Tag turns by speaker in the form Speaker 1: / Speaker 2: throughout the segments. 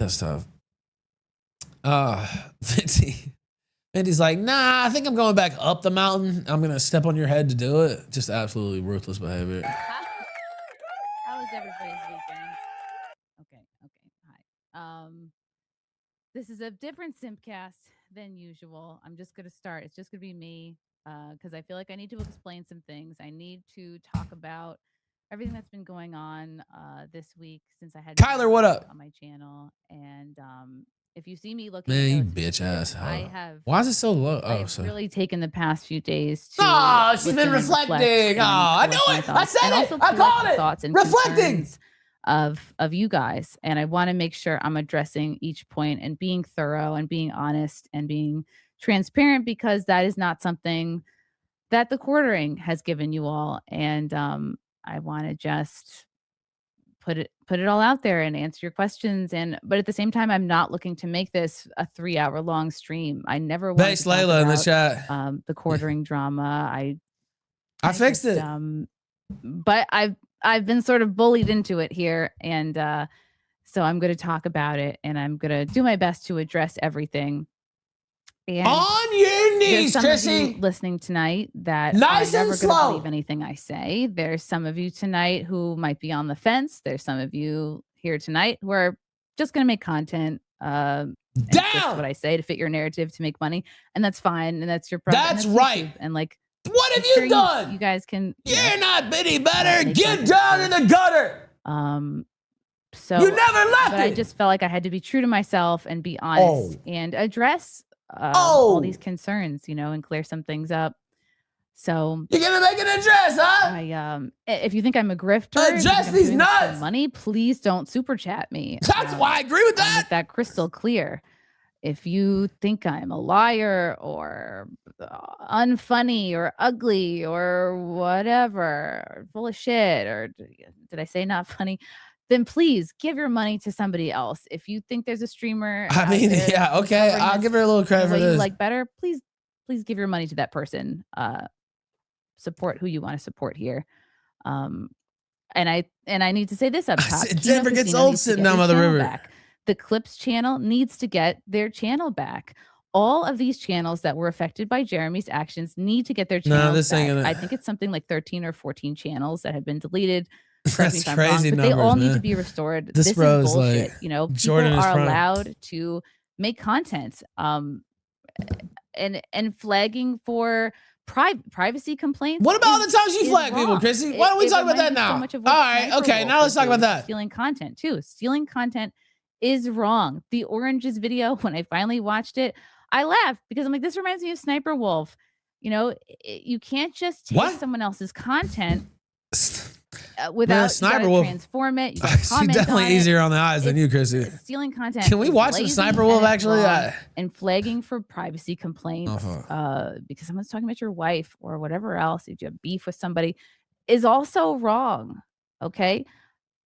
Speaker 1: That's tough. Venti. Venti's like, nah, I think I'm going back up the mountain. I'm gonna step on your head to do it. Just absolutely ruthless behavior.
Speaker 2: How was everybody's weekend? Okay. Hi. This is a different SIMPCAST than usual. I'm just gonna start. It's just gonna be me because I feel like I need to explain some things. I need to talk about everything that's been going on this week since I had
Speaker 1: Kyler, what up?
Speaker 2: on my channel. And if you see me looking,
Speaker 1: Man, you bitch ass.
Speaker 2: I have.
Speaker 1: Why is it so low? Oh,
Speaker 2: I've really taken the past few days to.
Speaker 1: Oh, she's been reflecting. Oh, I knew it. I said it. I called it.
Speaker 2: Thoughts and
Speaker 1: reflecting
Speaker 2: of you guys, and I want to make sure I'm addressing each point and being thorough and being honest and being transparent, because that is not something that the quartering has given you all. And I want to just put it all out there and answer your questions. But at the same time, I'm not looking to make this a 3-hour long stream. I never want to
Speaker 1: Layla in the chat.
Speaker 2: The quartering drama.
Speaker 1: I fixed it.
Speaker 2: But I've been sort of bullied into it here, and so I'm going to talk about it, and I'm going to do my best to address everything. And
Speaker 1: on your knees, Chrssie.
Speaker 2: Listening tonight that
Speaker 1: nice
Speaker 2: are never going to believe
Speaker 1: slow.
Speaker 2: anything I say. There's some of you tonight who might be on the fence. There's some of you here tonight who are just going to make content.
Speaker 1: Down
Speaker 2: what I say to fit your narrative to make money, and that's fine, and that's your problem.
Speaker 1: That's right.
Speaker 2: YouTube. And like,
Speaker 1: what have you done?
Speaker 2: You guys can.
Speaker 1: You're not any better. Get down in the gutter.
Speaker 2: So
Speaker 1: you never left.
Speaker 2: But I just felt like I had to be true to myself and be honest and address all these concerns, and clear some things up. So
Speaker 1: you're gonna make an address, huh?
Speaker 2: If you think I'm a grifter,
Speaker 1: address these nuts.
Speaker 2: Money, please don't super chat me.
Speaker 1: That's why I agree with that.
Speaker 2: Make that crystal clear. If you think I'm a liar or unfunny or ugly or whatever, or full of shit, or did I say not funny? Then please give your money to somebody else. If you think there's a streamer,
Speaker 1: yeah, okay, I'll give her a little credit for this.
Speaker 2: You like better, please give your money to that person. Support who you want to support here. And I need to say this up top.
Speaker 1: Denver gets old sitting down by the river.
Speaker 2: Back. The Clips channel needs to get their channel back. All of these channels that were affected by Jeremy's actions need to get their channels back. I think it's something like 13 or 14 channels that have been deleted.
Speaker 1: That's crazy numbers,
Speaker 2: they all need
Speaker 1: man.
Speaker 2: to be restored.
Speaker 1: This
Speaker 2: is
Speaker 1: bullshit.
Speaker 2: Like, people
Speaker 1: Jordan
Speaker 2: are allowed to make content. And flagging for privacy complaints.
Speaker 1: What about the times you flag people, Chrssie? Why don't we talk about that now?
Speaker 2: So
Speaker 1: all right, okay, now let's talk about that.
Speaker 2: Stealing content too. Stealing content is wrong. The Oranges video, when I finally watched it, I laughed because I'm like, this reminds me of Sniper Wolf. You can't just take someone else's content without
Speaker 1: Sniper Wolf
Speaker 2: transform it.
Speaker 1: She's definitely easier on the eyes than you, Chrssie.
Speaker 2: Stealing content.
Speaker 1: Can we watch some Sniper Wolf actually?
Speaker 2: And flagging for privacy complaints because someone's talking about your wife or whatever else. If you have beef with somebody, is also wrong. Okay,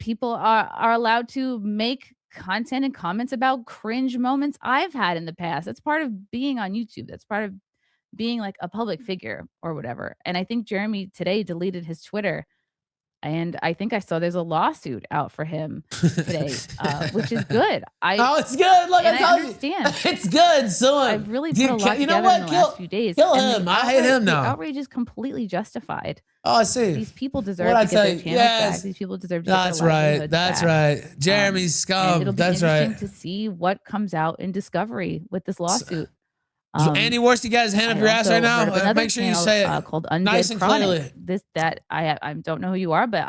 Speaker 2: people are allowed to make content and comments about cringe moments I've had in the past. That's part of being on YouTube. That's part of being like a public figure or whatever. And I think Jeremy today deleted his Twitter. And I think I saw there's a lawsuit out for him today, which is good.
Speaker 1: It's good. Look, I
Speaker 2: understand.
Speaker 1: It's good. So
Speaker 2: I've really put a lot together in the last few days.
Speaker 1: Kill him. I hate him now.
Speaker 2: The outrage is completely justified.
Speaker 1: Oh, I see.
Speaker 2: These people deserve to get their channels back. These people deserve to get their livelihoods
Speaker 1: That's
Speaker 2: back.
Speaker 1: right. Jeremy's scum.
Speaker 2: It'll be interesting to see what comes out in Discovery with this lawsuit.
Speaker 1: So Andy Worst, you guys hand up your ass right now. Make sure you say it
Speaker 2: called Undead
Speaker 1: nice and
Speaker 2: Chronic.
Speaker 1: clearly.
Speaker 2: I don't know who you are, but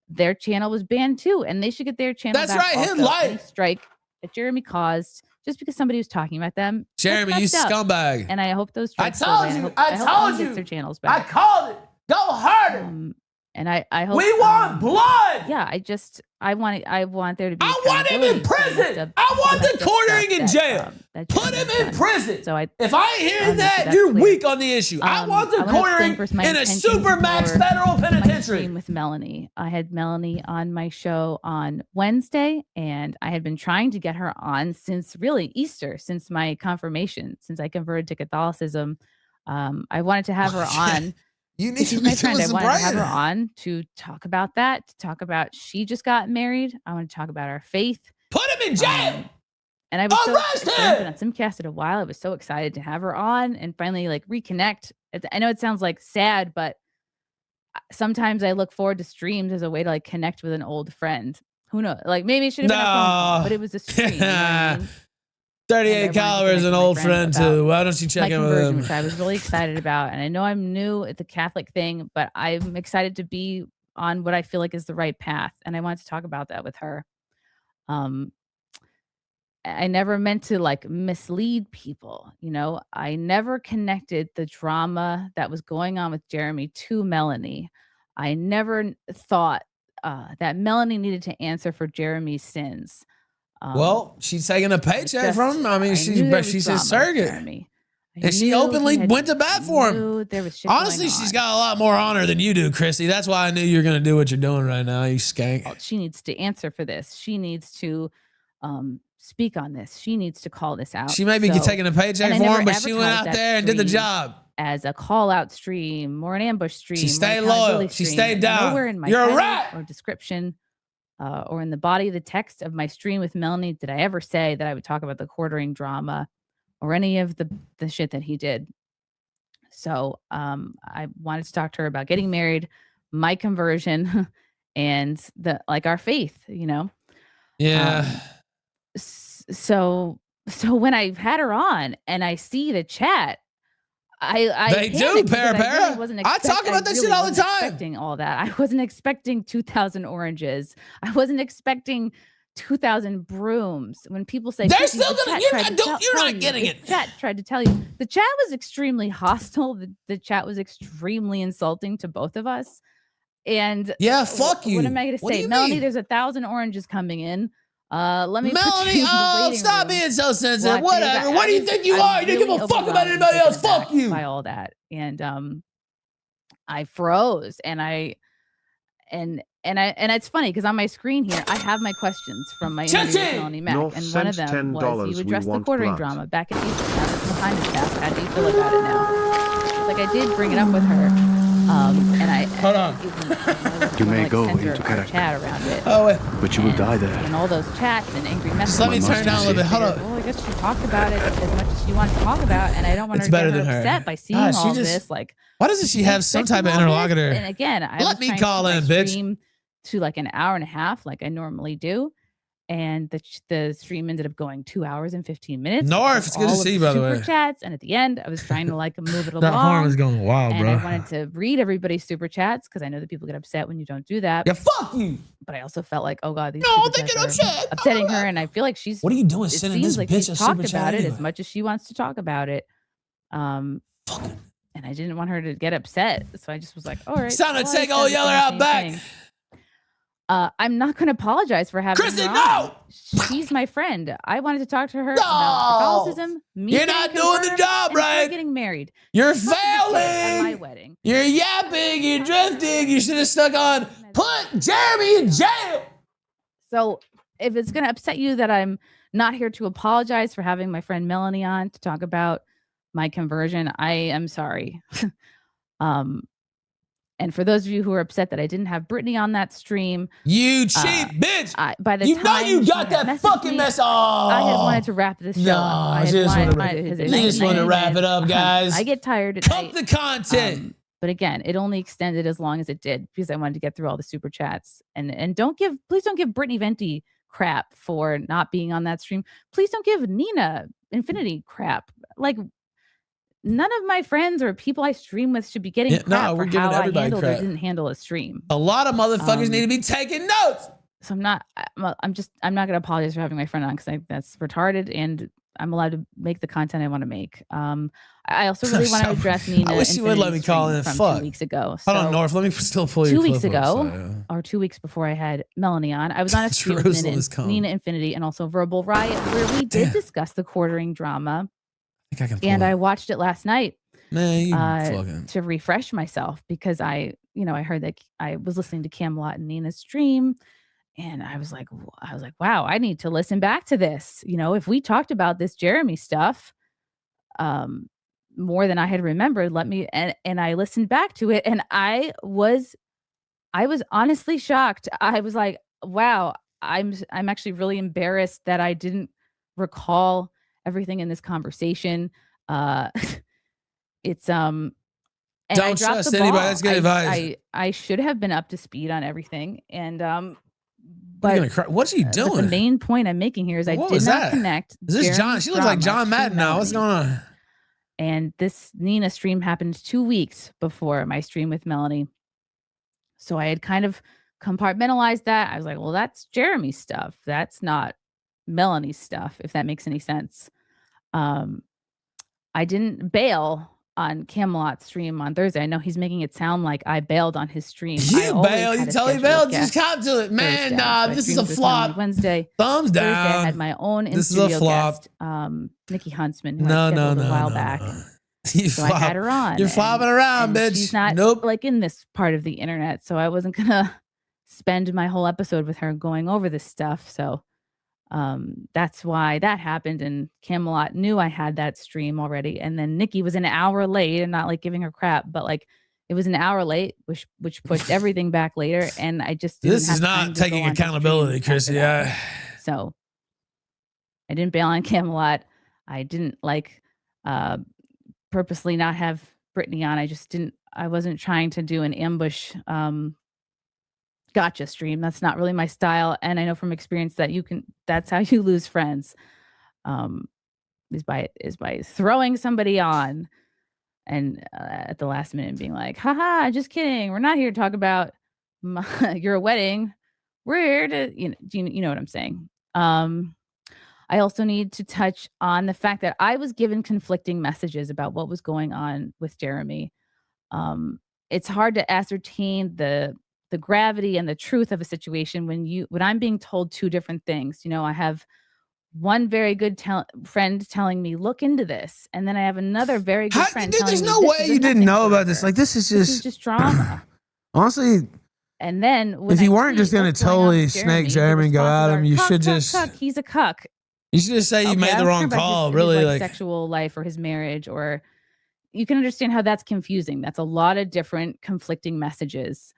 Speaker 2: their channel was banned too, and they should get their channel
Speaker 1: That's
Speaker 2: back.
Speaker 1: right. Him light
Speaker 2: strike that Jeremy caused just because somebody was talking about them.
Speaker 1: Jeremy, you scumbag.
Speaker 2: And I hope those.
Speaker 1: I told you. I told you.
Speaker 2: Their channels back.
Speaker 1: I called it. Go harder.
Speaker 2: And I hope
Speaker 1: we want blood.
Speaker 2: Yeah, I want there to be.
Speaker 1: I want him in prison. I want the quartering in jail. Put him in prison. So if I ain't hearing that, you're weak on the issue. I want the quartering in a supermax federal penitentiary.
Speaker 2: With Melanie, I had Melanie on my show on Wednesday, and I had been trying to get her on since really Easter, since my confirmation, since I converted to Catholicism. I wanted to have her on.
Speaker 1: You need to be
Speaker 2: friend. I wanted to have her on to talk about that, to talk about she just got married. I want to talk about our faith
Speaker 1: Put him in jail.
Speaker 2: And I was so been on SIMPCAST a while. I was so excited to have her on and finally like reconnect. I know it sounds like sad, but sometimes I look forward to streams as a way to like connect with an old friend. Who knows? Like maybe it should have been a phone call, but it was a stream. You know what I mean?
Speaker 1: 38 calories, an old friend too. Why don't you check in with him?
Speaker 2: Which I was really excited about. And I know I'm new at the Catholic thing, but I'm excited to be on what I feel like is the right path. And I wanted to talk about that with her. I never meant to like mislead people. You know, I never connected the drama that was going on with Jeremy to Melanie. I never thought that Melanie needed to answer for Jeremy's sins.
Speaker 1: Well, she's taking a paycheck from him. I mean, she's his surrogate. And she openly went to bat for him. Honestly, she's got a lot more honor than you do, Chrssie. That's why I knew you were going to do what you're doing right now, you skank.
Speaker 2: Well, she needs to answer for this. She needs to speak on this. She needs to call this out.
Speaker 1: She may be taking a paycheck for him, but she went out there and did the job.
Speaker 2: As a call-out stream or an ambush stream.
Speaker 1: She stayed loyal. She stayed down.
Speaker 2: Nowhere in my
Speaker 1: You're a rat.
Speaker 2: Or description or in the body of the text of my stream with Melanie did I ever say that I would talk about the quartering drama or any of the shit that he did. So I wanted to talk to her about getting married, my conversion, and our faith, you know?
Speaker 1: Yeah.
Speaker 2: So when I had her on and I see the chat,
Speaker 1: they do, para. I talk about that shit all the time.
Speaker 2: Expecting all that. I wasn't expecting 2,000 oranges. I wasn't expecting 2,000 brooms. When people say
Speaker 1: they're still gonna, you're not getting it.
Speaker 2: The chat tried to tell you. The chat was extremely hostile. The chat was extremely insulting to both of us. And
Speaker 1: yeah, fuck you.
Speaker 2: What am I gonna say, Melanie? Mean? There's 1,000 oranges coming in. Let me
Speaker 1: Melanie, stop being so sensitive. Whatever. What do you think you are? You don't give a fuck about anybody else. Fuck you.
Speaker 2: By all that. And I froze and it's funny because on my screen here I have my questions from my interview with Melanie Mac, and one of them was you addressed the quartering drama back at Easter. Now that's behind the task. How do you feel about it now? Like I did bring it up with her. And I
Speaker 1: hold on.
Speaker 3: You may go into character.
Speaker 2: Chat around it.
Speaker 1: Oh wait.
Speaker 3: But you will die there.
Speaker 2: And all those chats and angry messages.
Speaker 1: Let me turn down a little bit. Hold on.
Speaker 2: Well, I guess she talked about it as much as she wanted to talk about, and I don't want her to get upset by seeing all this. Like,
Speaker 1: why doesn't she have some type of interlocutor?
Speaker 2: And again,
Speaker 1: let me call in, bitch.
Speaker 2: To like an hour and a half, like I normally do. And the stream ended up going 2 hours and 15 minutes.
Speaker 1: North, it's good to see you, by the way.
Speaker 2: Super chats, and at the end, I was trying to like move it along.
Speaker 1: That horn was going wild,
Speaker 2: and
Speaker 1: bro.
Speaker 2: I wanted to read everybody's super chats because I know that people get upset when you don't do that.
Speaker 1: Yeah, fuck you.
Speaker 2: But I also felt like, oh god, these
Speaker 1: they get upset.
Speaker 2: Upsetting her, and I feel like she's.
Speaker 1: What are you doing? Sending this
Speaker 2: like
Speaker 1: bitch a super chat
Speaker 2: about it
Speaker 1: anyway.
Speaker 2: as much as she wants to talk about it.
Speaker 1: Fuck.
Speaker 2: And I didn't want her to get upset, so I just was like, all right.
Speaker 1: It's time to take old Yeller out back.
Speaker 2: I'm not going to apologize for having
Speaker 1: Chrssie,
Speaker 2: her
Speaker 1: no!
Speaker 2: She's my friend. I wanted to talk to her about Catholicism.
Speaker 1: You're not doing the job right.
Speaker 2: Getting married.
Speaker 1: You're failing.
Speaker 2: At my wedding.
Speaker 1: You're yapping. You're drifting. You should have stuck on put Jeremy in jail.
Speaker 2: So if it's going to upset you that I'm not here to apologize for having my friend Melanie on to talk about my conversion, I am sorry. And for those of you who are upset that I didn't have Brittany on that stream,
Speaker 1: you cheap bitch.
Speaker 2: By the time
Speaker 1: you got that fucking mess. Oh,
Speaker 2: I had wanted to wrap this show up. I
Speaker 1: just want to wrap it up, guys.
Speaker 2: I get tired.
Speaker 1: Cut the content.
Speaker 2: But again, it only extended as long as it did because I wanted to get through all the super chats. And please don't give Brittany Venti crap for not being on that stream. Please don't give Nina Infinity crap. Like, none of my friends or people I stream with should be getting crap for how I handled or didn't handle a stream.
Speaker 1: A lot of motherfuckers need to be taking notes.
Speaker 2: So I'm not going to apologize for having my friend on because that's retarded, and I'm allowed to make the content I want to make. I also really want to address Nina.
Speaker 1: I wish you would let me call in.
Speaker 2: Fuck. 2 weeks ago.
Speaker 1: Hold on, North. Let me still pull you.
Speaker 2: 2 weeks ago, or 2 weeks before I had Melanie on, I was on a stream with Nina Infinity and also Verbal Riot, where we did discuss the quartering drama. I watched it last night to refresh myself because I heard that I was listening to Camelot and Nina's stream, and I was like, wow, I need to listen back to this. You know, if we talked about this Jeremy stuff more than I had remembered, and I listened back to it, and I was honestly shocked. I was like, wow, I'm actually really embarrassed that I didn't recall everything in this conversation. It's and
Speaker 1: Don't trust anybody. That's good advice.
Speaker 2: I should have been up to speed on everything. And but
Speaker 1: what's he doing?
Speaker 2: But the main point I'm making here is I did not connect.
Speaker 1: Is this John? She looks like John Madden now. What's going on?
Speaker 2: And this Nina stream happened 2 weeks before my stream with Melanie. So I had kind of compartmentalized that. I was like, well, that's Jeremy's stuff. That's not Melanie's stuff, if that makes any sense. I didn't bail on Camelot's stream on Thursday. I know he's making it sound like I bailed on his stream.
Speaker 1: You bailed. You totally bailed. Just cop to it. Man, nah, this is a flop.
Speaker 2: Wednesday.
Speaker 1: Thumbs down.
Speaker 2: Thursday, I had my own in-studio guest, Nikki Huntsman, who I scheduled a while back. So I had her on.
Speaker 1: You're flopping around, bitch.
Speaker 2: She's not like in this part of the internet, so I wasn't going to spend my whole episode with her going over this stuff. So that's why that happened, and Camelot knew I had that stream already, and then Nikki was an hour late, and not like giving her crap, but like it was an hour late, which pushed everything back later, and I just didn't
Speaker 1: this is not taking accountability, Chrssie. Yeah.
Speaker 2: So I didn't bail on Camelot. I didn't like purposely not have Brittany on. I wasn't trying to do an ambush gotcha stream. That's not really my style, and I know from experience that that's how you lose friends, is by throwing somebody on and at the last minute being like, haha, just kidding, we're not here to talk about your wedding, we're here to you know what I'm saying. I also need to touch on the fact that I was given conflicting messages about what was going on with Jeremy. It's hard to ascertain the gravity and the truth of a situation when I'm being told two different things. I have one very good friend telling me, look into this. And then I have another very good friend telling me, there's no way
Speaker 1: you didn't know about this. Like, this is just
Speaker 2: drama.
Speaker 1: Honestly.
Speaker 2: And then
Speaker 1: if you weren't just going to totally snake Jeremy and go at him, you should just.
Speaker 2: He's a cuck.
Speaker 1: You should just say you made the wrong call. Really,
Speaker 2: like sexual life or his marriage, or you can understand how that's confusing. That's a lot of different conflicting messages.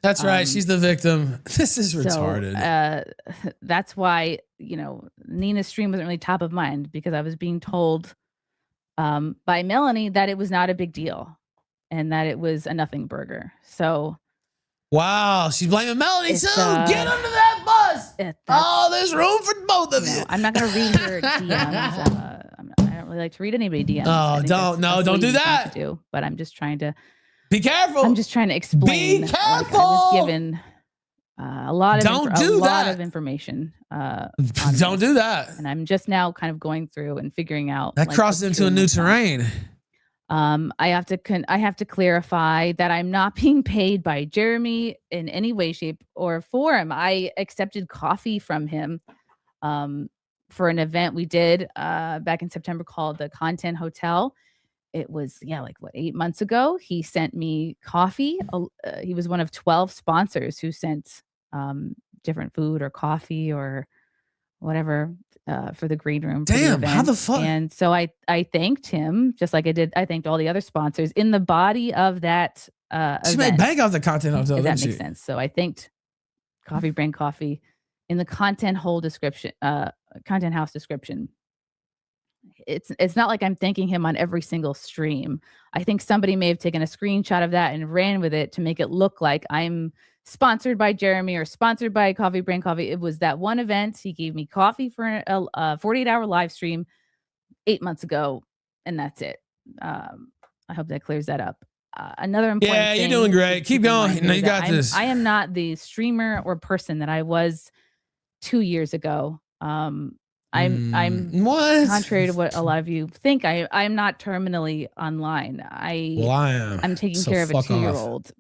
Speaker 1: That's right. She's the victim. This is retarded.
Speaker 2: That's why, Nina's stream wasn't really top of mind, because I was being told by Melanie that it was not a big deal and that it was a nothing burger. So.
Speaker 1: Wow. She's blaming Melanie too. Get under that bus. There's room for both of you.
Speaker 2: I'm not going to read her DMs. I don't really like to read anybody DMs.
Speaker 1: Oh, don't do that.
Speaker 2: But I'm just trying to.
Speaker 1: Be careful.
Speaker 2: I'm just trying to explain.
Speaker 1: Be careful.
Speaker 2: Like I was given a lot of information.
Speaker 1: Don't do that.
Speaker 2: And I'm just now kind of going through and figuring out.
Speaker 1: That crosses into a new terrain.
Speaker 2: I have to clarify that I'm not being paid by Jeremy in any way, shape, or form. I accepted coffee from him for an event we did back in September called the Content Hotel. It was, 8 months ago. He sent me coffee. He was one of 12 sponsors who sent different food or coffee or whatever for the green room.
Speaker 1: Damn, how the fuck?
Speaker 2: And so I thanked him, just like I thanked all the other sponsors in the body of that event.
Speaker 1: She made bank off the Content Hotel,
Speaker 2: if that makes sense. So I thanked Coffee Brain Coffee in the content house description. It's not like I'm thanking him on every single stream. I think somebody may have taken a screenshot of that and ran with it to make it look like I'm sponsored by Jeremy or sponsored by Coffee Brain Coffee. It was that one event. He gave me coffee for a 48-hour live stream 8 months ago, and that's it. I hope that clears that up. Another important thing.
Speaker 1: You're doing great. Keep going. No, you got this.
Speaker 2: I am not the streamer or person that I was 2 years ago. I'm contrary to what a lot of you think. I'm not terminally online. I am. I'm taking care of a 2-year-old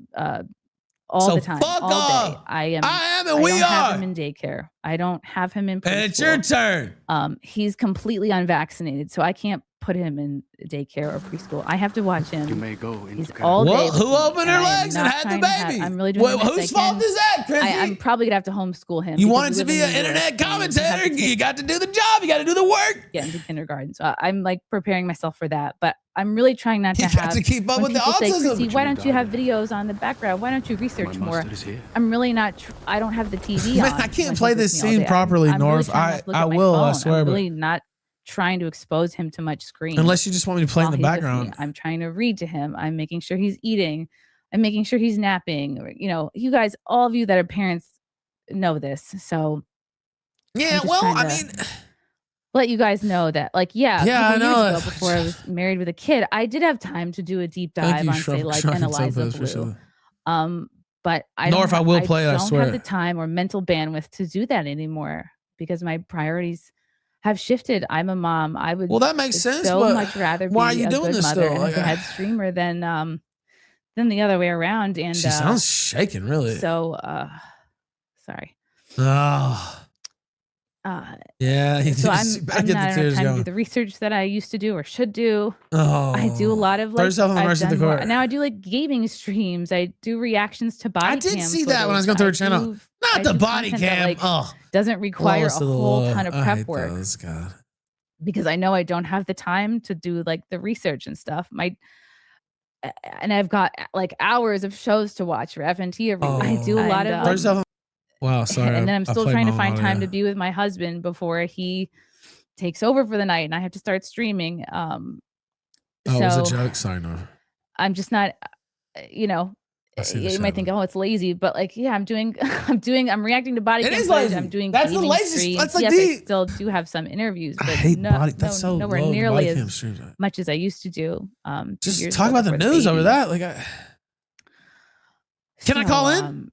Speaker 2: all the time, all day. I am, and we are. I don't have him in daycare. I don't have him in preschool.
Speaker 1: And it's your turn.
Speaker 2: He's completely unvaccinated, so I can't put him in daycare or preschool. I have to watch him.
Speaker 3: You may go
Speaker 2: He's
Speaker 3: into
Speaker 2: all day.
Speaker 1: Well,
Speaker 2: with
Speaker 1: who
Speaker 2: me,
Speaker 1: opened her
Speaker 2: and I am
Speaker 1: legs and
Speaker 2: not
Speaker 1: had the
Speaker 2: trying to have-
Speaker 1: baby?
Speaker 2: I'm really doing the best
Speaker 1: whose
Speaker 2: I
Speaker 1: fault
Speaker 2: can.
Speaker 1: is that, Chrssie?
Speaker 2: I'm probably gonna have to homeschool him.
Speaker 1: You
Speaker 2: because
Speaker 1: wanted
Speaker 2: we
Speaker 1: to
Speaker 2: live
Speaker 1: be
Speaker 2: in
Speaker 1: an
Speaker 2: New York,
Speaker 1: internet
Speaker 2: and you have
Speaker 1: commentator.
Speaker 2: to
Speaker 1: You got to do the job. You got to do the work.
Speaker 2: get into kindergarten. So I'm like preparing myself for that. But I'm really trying not to
Speaker 1: You
Speaker 2: have
Speaker 1: got to keep up
Speaker 2: when
Speaker 1: with the
Speaker 2: people say,
Speaker 1: autism.
Speaker 2: Chrssie, why don't you have videos on the background? Why don't you research
Speaker 3: My
Speaker 2: more?
Speaker 3: master is here.
Speaker 2: I'm really not. I don't have the TV
Speaker 1: Man,
Speaker 2: on.
Speaker 1: I can't
Speaker 2: when
Speaker 1: play
Speaker 2: he's with
Speaker 1: this
Speaker 2: me all
Speaker 1: scene
Speaker 2: day.
Speaker 1: properly,
Speaker 2: I'm really
Speaker 1: North.
Speaker 2: trying not to look
Speaker 1: I
Speaker 2: at my
Speaker 1: will, I
Speaker 2: phone.
Speaker 1: swear,
Speaker 2: I'm
Speaker 1: but-
Speaker 2: really not trying to expose him to much screen.
Speaker 1: Unless you just want me to play in the
Speaker 2: while he's with me.
Speaker 1: background.
Speaker 2: I'm trying to read to him. I'm making sure he's eating. I'm making sure he's napping. Or, you know, you guys, all of you that are parents know this. So
Speaker 1: Yeah,
Speaker 2: just
Speaker 1: well,
Speaker 2: trying
Speaker 1: I
Speaker 2: to-
Speaker 1: mean,
Speaker 2: let you guys know that, like,
Speaker 1: Yeah,
Speaker 2: yeah, a
Speaker 1: I
Speaker 2: couple
Speaker 1: know.
Speaker 2: years ago, before I was married with a kid, I did have time to do a deep
Speaker 1: thank
Speaker 2: dive
Speaker 1: you,
Speaker 2: on, say, like,
Speaker 1: Shrunk
Speaker 2: an
Speaker 1: and
Speaker 2: Eliza
Speaker 1: Sophos, appreciate
Speaker 2: Blue.
Speaker 1: it.
Speaker 2: But I
Speaker 1: Nor
Speaker 2: don't
Speaker 1: if I
Speaker 2: ha-
Speaker 1: will play it, I
Speaker 2: don't
Speaker 1: swear.
Speaker 2: have the time or mental bandwidth to do that anymore because my priorities have shifted. I'm a mom. I would
Speaker 1: Well, that makes sense,
Speaker 2: so
Speaker 1: but
Speaker 2: much rather be
Speaker 1: why are you
Speaker 2: a
Speaker 1: doing
Speaker 2: good
Speaker 1: this
Speaker 2: mother
Speaker 1: still?
Speaker 2: and
Speaker 1: Like,
Speaker 2: a head streamer than the other way around. And
Speaker 1: she sounds shaken, really.
Speaker 2: so sorry.
Speaker 1: Oh, yeah. You
Speaker 2: So
Speaker 1: just better
Speaker 2: I'm
Speaker 1: get
Speaker 2: not
Speaker 1: the
Speaker 2: enough
Speaker 1: tears
Speaker 2: time to do
Speaker 1: going.
Speaker 2: the research that I used to do or should do.
Speaker 1: Oh,
Speaker 2: I do a lot of
Speaker 1: Throw
Speaker 2: like
Speaker 1: yourself on the
Speaker 2: I've
Speaker 1: mercy of the
Speaker 2: done more-
Speaker 1: court.
Speaker 2: now I do like gaming streams. I do reactions to body
Speaker 1: I did
Speaker 2: cam
Speaker 1: see that when I was
Speaker 2: footage.
Speaker 1: going through her channel.
Speaker 2: do-
Speaker 1: Not
Speaker 2: I
Speaker 1: the
Speaker 2: do
Speaker 1: body
Speaker 2: content that,
Speaker 1: cam.
Speaker 2: like,
Speaker 1: Oh,
Speaker 2: doesn't require a
Speaker 1: lowest of the
Speaker 2: whole
Speaker 1: low.
Speaker 2: ton of
Speaker 1: I
Speaker 2: prep
Speaker 1: hate
Speaker 2: work
Speaker 1: those, God.
Speaker 2: because I know I don't have the time to do like the research and stuff. And I've got like hours of shows to watch for FNT every week. I do a lot of
Speaker 1: Throw yourself on- Wow, sorry.
Speaker 2: and then I'm
Speaker 1: I
Speaker 2: still
Speaker 1: played
Speaker 2: trying
Speaker 1: my
Speaker 2: to
Speaker 1: own
Speaker 2: find time
Speaker 1: audio.
Speaker 2: to be with my husband before he takes over for the night and I have to start streaming.
Speaker 1: Oh, it was a
Speaker 2: So
Speaker 1: joke. Sorry, no.
Speaker 2: I'm just not, you know,
Speaker 1: I see the
Speaker 2: you might think,
Speaker 1: shadow.
Speaker 2: oh, it's lazy, but like, yeah, I'm reacting to body
Speaker 1: It
Speaker 2: cam
Speaker 1: is
Speaker 2: footage.
Speaker 1: lazy.
Speaker 2: I'm doing
Speaker 1: That's the
Speaker 2: gaming
Speaker 1: laziest-
Speaker 2: streams.
Speaker 1: that's like
Speaker 2: yes,
Speaker 1: the-
Speaker 2: I still do have some interviews,
Speaker 1: I
Speaker 2: but
Speaker 1: hate body. That's so
Speaker 2: nowhere
Speaker 1: low, the
Speaker 2: nearly
Speaker 1: body cam
Speaker 2: as
Speaker 1: streams.
Speaker 2: much as I used to do. 2
Speaker 1: Just
Speaker 2: years
Speaker 1: talk
Speaker 2: ago
Speaker 1: about the
Speaker 2: before
Speaker 1: news over
Speaker 2: baby.
Speaker 1: that. Like, Can I call in?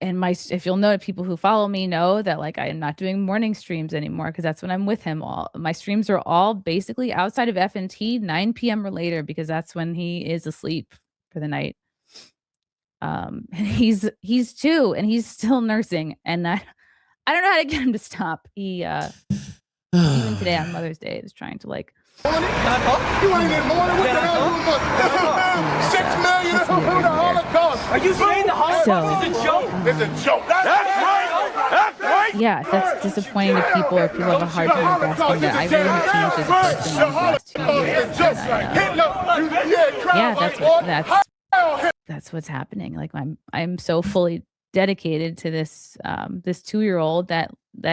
Speaker 2: And if you'll note, people who follow me know that like I am not doing morning streams anymore because that's when I'm with him. All my streams are all basically outside of FNT 9 p.m. or later because that's when he is asleep for the night. And he's 2 and he's still nursing, and I don't know how to get him to stop. He even today on Mother's Day is trying to like.
Speaker 4: You ain't in mourning. What the hell you was 6 million from the Holocaust.
Speaker 5: Are you saying the Holocaust
Speaker 2: So-
Speaker 5: is a joke?
Speaker 4: It's a joke. That's right. That's right.
Speaker 2: Yeah, that's disappointing to people or people have a hard time grasping that. I really have changed as a person in these last 2 years. And that's what's happening. Like I'm so fully dedicated to this this 2-year-old that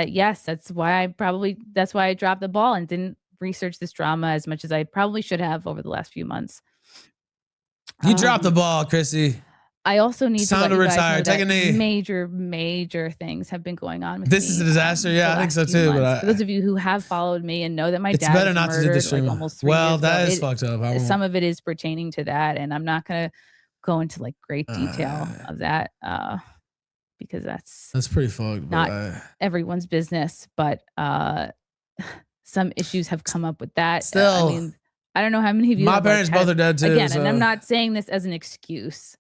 Speaker 2: yes, that's why I dropped the ball and didn't research this drama as much as I probably should have over the last few months.
Speaker 1: You dropped the ball, Chrssie.
Speaker 2: I also need
Speaker 1: It's
Speaker 2: to
Speaker 1: time
Speaker 2: let
Speaker 1: to
Speaker 2: you guys
Speaker 1: retire.
Speaker 2: know
Speaker 1: Take a
Speaker 2: that
Speaker 1: knee.
Speaker 2: major things have been going on with
Speaker 1: This
Speaker 2: me,
Speaker 1: is a disaster. Yeah,
Speaker 2: the
Speaker 1: I think so
Speaker 2: last few
Speaker 1: too.
Speaker 2: months.
Speaker 1: But
Speaker 2: For those of you who have followed me and know that my
Speaker 1: it's
Speaker 2: dad
Speaker 1: better
Speaker 2: was
Speaker 1: not to do
Speaker 2: murdered,
Speaker 1: this stream.
Speaker 2: like almost 3
Speaker 1: Well,
Speaker 2: years
Speaker 1: that
Speaker 2: ago.
Speaker 1: is fucked up. I won't-
Speaker 2: Some of it is pertaining to that, and I'm not gonna go into like great detail of that because that's
Speaker 1: pretty fucked.
Speaker 2: not
Speaker 1: But
Speaker 2: everyone's business. But some issues have come up with that.
Speaker 1: Still,
Speaker 2: I mean, I don't know how many of you.
Speaker 1: my
Speaker 2: have, like,
Speaker 1: parents both are dead too.
Speaker 2: Again,
Speaker 1: so.
Speaker 2: and I'm not saying this as an excuse.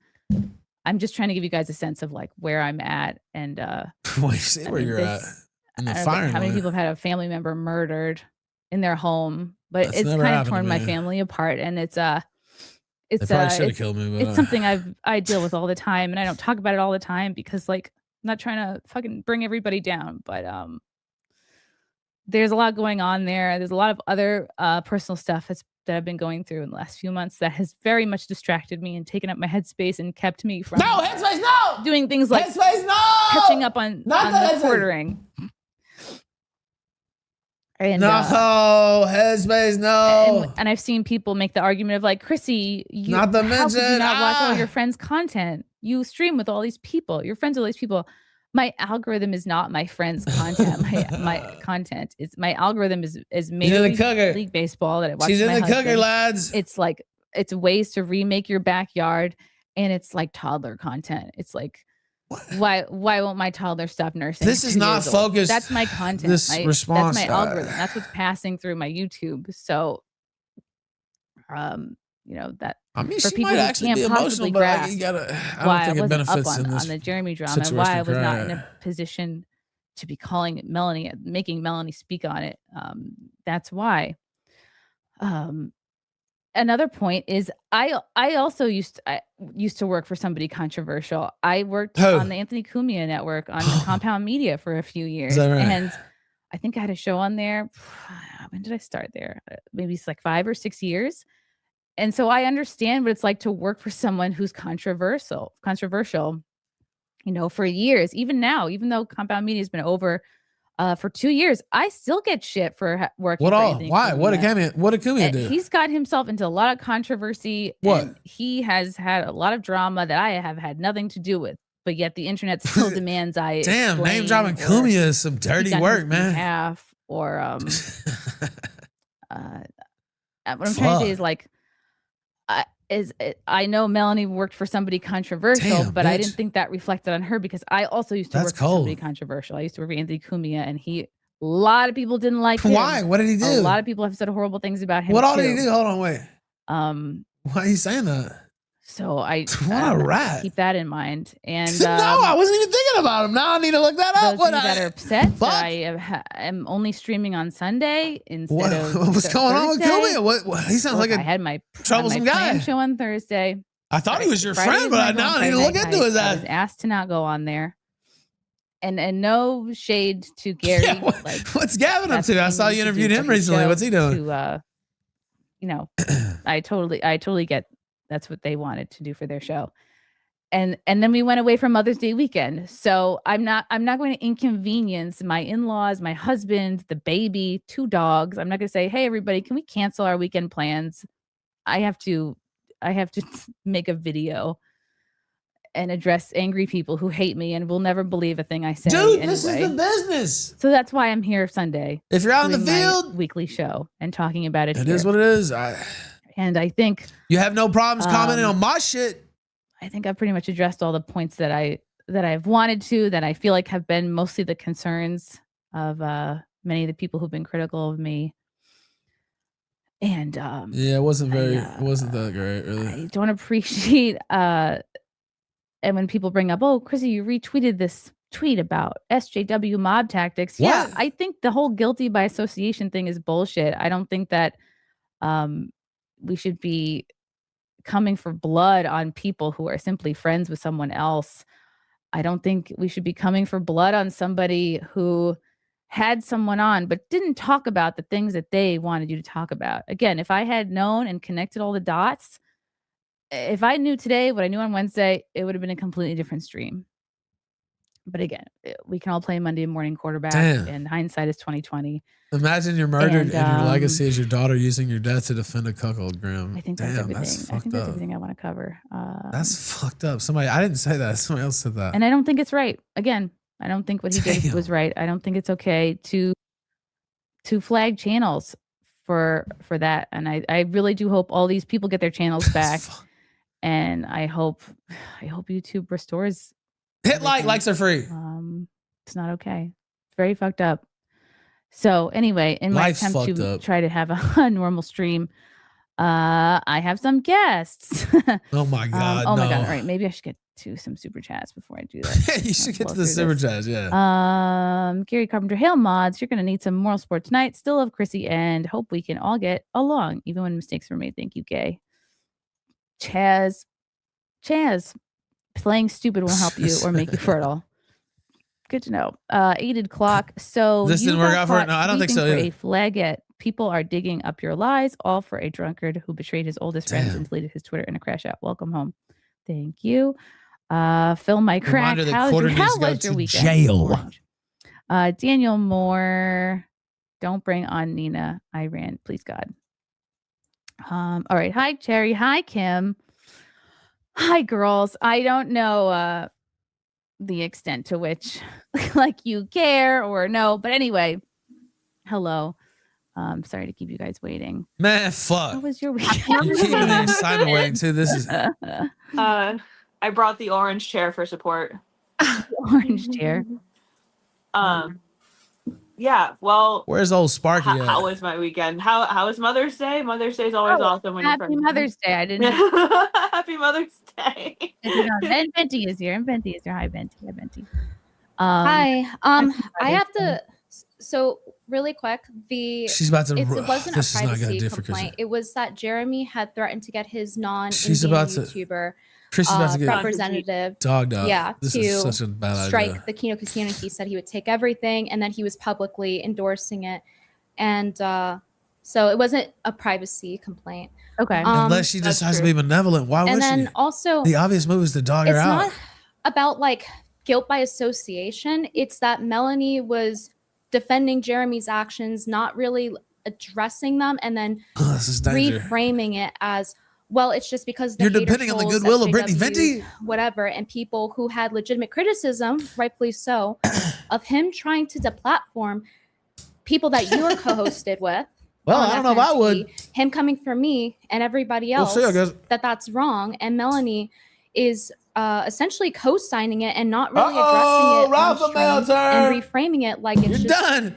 Speaker 2: I'm just trying to give you guys a sense of like where I'm at, and
Speaker 1: Well, you see
Speaker 2: I
Speaker 1: where
Speaker 2: mean,
Speaker 1: you're at in the
Speaker 2: I don't know
Speaker 1: firing
Speaker 2: how many
Speaker 1: line.
Speaker 2: people have had a family member murdered in their home, but
Speaker 1: That's
Speaker 2: it's
Speaker 1: never
Speaker 2: kind of
Speaker 1: happened to
Speaker 2: torn my
Speaker 1: me.
Speaker 2: family apart, and it's
Speaker 1: They probably should have
Speaker 2: it's,
Speaker 1: killed me. But
Speaker 2: it's something I deal with all the time, and I don't talk about it all the time because like I'm not trying to fucking bring everybody down, but there's a lot going on there. There's a lot of other personal stuff that I've been going through in the last few months that has very much distracted me and taken up my headspace and kept me from
Speaker 1: no headspace. No
Speaker 2: doing things like
Speaker 1: headspace. No
Speaker 2: catching up on
Speaker 1: Not the
Speaker 2: the
Speaker 1: headspace.
Speaker 2: quartering. And,
Speaker 1: No headspace. No.
Speaker 2: and I've seen people make the argument of like, Chrssie,
Speaker 1: Not the
Speaker 2: how could you
Speaker 1: mention,
Speaker 2: not watch all
Speaker 1: ah.
Speaker 2: your friends' content? You stream with all these people. You're friends with all these people. My algorithm is not my friends' content. my content is my algorithm is Major League Baseball that I watch.
Speaker 1: She's
Speaker 2: with
Speaker 1: in
Speaker 2: my
Speaker 1: the cooker,
Speaker 2: husband.
Speaker 1: lads.
Speaker 2: It's like it's ways to remake your backyard, and it's like toddler content. It's like why won't my toddler stop nursing?
Speaker 1: This
Speaker 2: at
Speaker 1: is
Speaker 2: 2
Speaker 1: not
Speaker 2: years old?
Speaker 1: focused.
Speaker 2: That's my content.
Speaker 1: This response,
Speaker 2: That's my algorithm. That's what's passing through my YouTube. So, you know that.
Speaker 1: I mean,
Speaker 2: for
Speaker 1: she
Speaker 2: people
Speaker 1: might
Speaker 2: who
Speaker 1: actually
Speaker 2: can't
Speaker 1: be emotional,
Speaker 2: possibly
Speaker 1: but like,
Speaker 2: grasp
Speaker 1: you gotta. I
Speaker 2: why
Speaker 1: don't think it
Speaker 2: wasn't up
Speaker 1: benefits in this
Speaker 2: on the Jeremy drama, and why I
Speaker 1: situation
Speaker 2: was
Speaker 1: to
Speaker 2: not
Speaker 1: cry.
Speaker 2: in a position to be calling Melanie, making Melanie speak on it. That's why. Another point is I also used to work for somebody controversial. I worked on the Anthony Cumia network on Compound Media for a few years.
Speaker 1: Right?
Speaker 2: And I think I had a show on there. When did I start there? Maybe it's like 5 or 6 years. And so I understand what it's like to work for someone who's controversial, you know, for years. Even now, even though Compound Media has been over for 2 years, I still get shit for working.
Speaker 1: Why? What did Cumia do?
Speaker 2: He's got himself into a lot of controversy. And he has had a lot of drama that I have had nothing to do with. But yet the internet still demands I
Speaker 1: damn name dropping Cumia is some dirty work, man.
Speaker 2: What I'm trying to say is like, I know Melanie worked for somebody controversial, but I didn't think that reflected on her because I also used to work for somebody controversial. I used to work for Anthony Cumia, and a lot of people didn't like him.
Speaker 1: Why? What did he do?
Speaker 2: A lot of people have said horrible things about him.
Speaker 1: What all did he do? Hold on, wait. Why are you saying that?
Speaker 2: So I
Speaker 1: what a rat.
Speaker 2: Keep that in mind. And
Speaker 1: no, I wasn't even thinking about him. Now I need to look that up.
Speaker 2: Those that are upset that I am only streaming on Sunday instead of
Speaker 1: what's going on with Cumia? What he sounds like
Speaker 2: I had my
Speaker 1: troublesome guy.
Speaker 2: Show on Thursday.
Speaker 1: I thought he was your friend, but now I need to look into his ass.
Speaker 2: I was asked to not go on there. And no shade to Gary.
Speaker 1: Yeah, what's Gavin up to? I saw you interviewed him recently. What's he doing?
Speaker 2: You know, I totally get that's what they wanted to do for their show. And then we went away for Mother's Day weekend. So I'm not going to inconvenience my in-laws, my husband, the baby, 2 dogs. I'm not going to say, hey, everybody, can we cancel our weekend plans? I have to make a video and address angry people who hate me and will never believe a thing I say.
Speaker 1: Dude,
Speaker 2: anyway.
Speaker 1: This is the business.
Speaker 2: So that's why I'm here Sunday.
Speaker 1: If you're out in the field,
Speaker 2: weekly show and talking about it.
Speaker 1: It is what it is.
Speaker 2: And I think
Speaker 1: you have no problems commenting on my shit.
Speaker 2: I think I've pretty much addressed all the points that I've wanted to, that I feel like have been mostly the concerns of many of the people who've been critical of me. And
Speaker 1: yeah, it wasn't that great, really.
Speaker 2: I don't appreciate and when people bring up, oh, Chrssie, you retweeted this tweet about SJW mob tactics.
Speaker 1: What?
Speaker 2: Yeah, I think the whole guilty by association thing is bullshit. I don't think that we should be coming for blood on people who are simply friends with someone else. I don't think we should be coming for blood on somebody who had someone on but didn't talk about the things that they wanted you to talk about. Again, if I had known and connected all the dots, if I knew today what I knew on Wednesday, it would have been a completely different stream. But again, we can all play Monday morning quarterback.
Speaker 1: Damn.
Speaker 2: And hindsight is 2020.
Speaker 1: Imagine you're murdered and your legacy is your daughter using your death to defend a cuckold, Graham.
Speaker 2: I think that's everything. I think that's everything I want to cover.
Speaker 1: That's fucked up. I didn't say that. Somebody else said that.
Speaker 2: And I don't think it's right. Again, I don't think what he did was right. I don't think it's okay to flag channels for that. And I really do hope all these people get their channels back. And I hope YouTube restores.
Speaker 1: Hit likes are free.
Speaker 2: It's not okay. It's very fucked up. So anyway, in my attempt to try to have a normal stream, I have some guests.
Speaker 1: Oh my god!
Speaker 2: Oh my god! All right, maybe I should get to some super chats before I do that.
Speaker 1: You should get to the super chats. Yeah.
Speaker 2: Gary Carpenter, hail mods. You're gonna need some moral support tonight. Still love Chrssie and hope we can all get along, even when mistakes were made. Thank you, Gay. Chaz, playing stupid won't help you or make you fertile. Good to know. Aided clock. So
Speaker 1: this didn't work out for it. No, I don't think so.
Speaker 2: A flagette. People are digging up your lies, all for a drunkard who betrayed his oldest friends and deleted his Twitter in a crash out. Welcome home. Thank you. Phil, my crack. How was your weekend?
Speaker 1: Jail.
Speaker 2: Daniel Moore. Don't bring on Nina. I ran. Please God. All right. Hi, Cherry. Hi, Kim. Hi, girls. I don't know the extent to which like you care or no, but anyway, hello. Sorry to keep you guys waiting.
Speaker 1: Man, fuck.
Speaker 2: How was your weekend?
Speaker 1: You're keeping the assignment waiting too. This is
Speaker 5: I brought the orange chair for support.
Speaker 2: Orange chair.
Speaker 5: Yeah, well,
Speaker 1: where's old Sparky at?
Speaker 5: How was my weekend? How was Mother's Day? Mother's Day is always awesome when you're
Speaker 2: Happy Mother's Day. I didn't
Speaker 5: Happy Mother's Day.
Speaker 2: And Venti is here. Hi, Venti. Hi, Venti.
Speaker 6: Hi. I have to. So really quick,
Speaker 1: she's about to.
Speaker 6: it wasn't
Speaker 1: this
Speaker 6: a
Speaker 1: is not gonna
Speaker 6: privacy
Speaker 1: do for
Speaker 6: complaint.
Speaker 1: Chrssie.
Speaker 6: It was that Jeremy had threatened to get his
Speaker 1: She's
Speaker 6: non-Indian
Speaker 1: about to.
Speaker 6: YouTuber
Speaker 1: Chrsie's about to get
Speaker 6: representative,
Speaker 1: dogged out.
Speaker 6: yeah,
Speaker 1: This
Speaker 6: to
Speaker 1: is such a bad
Speaker 6: strike
Speaker 1: idea.
Speaker 6: the Kino Casino. He said he would take everything, and then he was publicly endorsing it, and so it wasn't a privacy complaint.
Speaker 2: Okay.
Speaker 1: Unless she decides to be benevolent, why would she?
Speaker 6: And then also,
Speaker 1: the obvious move is to dog her out.
Speaker 6: It's not about like guilt by association. It's that Melanie was defending Jeremy's actions, not really addressing them, and then reframing it as, well, it's just because
Speaker 1: you're depending on the goodwill of Brittany Venti,
Speaker 6: whatever, and people who had legitimate criticism, rightfully so, of him trying to deplatform people that you were co-hosted with.
Speaker 1: Well, I don't know if I would.
Speaker 6: Him coming for me and everybody else,
Speaker 1: we'll see, I guess.
Speaker 6: that's wrong, and Melanie is essentially co-signing it and not really addressing it
Speaker 1: Ralph
Speaker 6: on stream and reframing it like it's just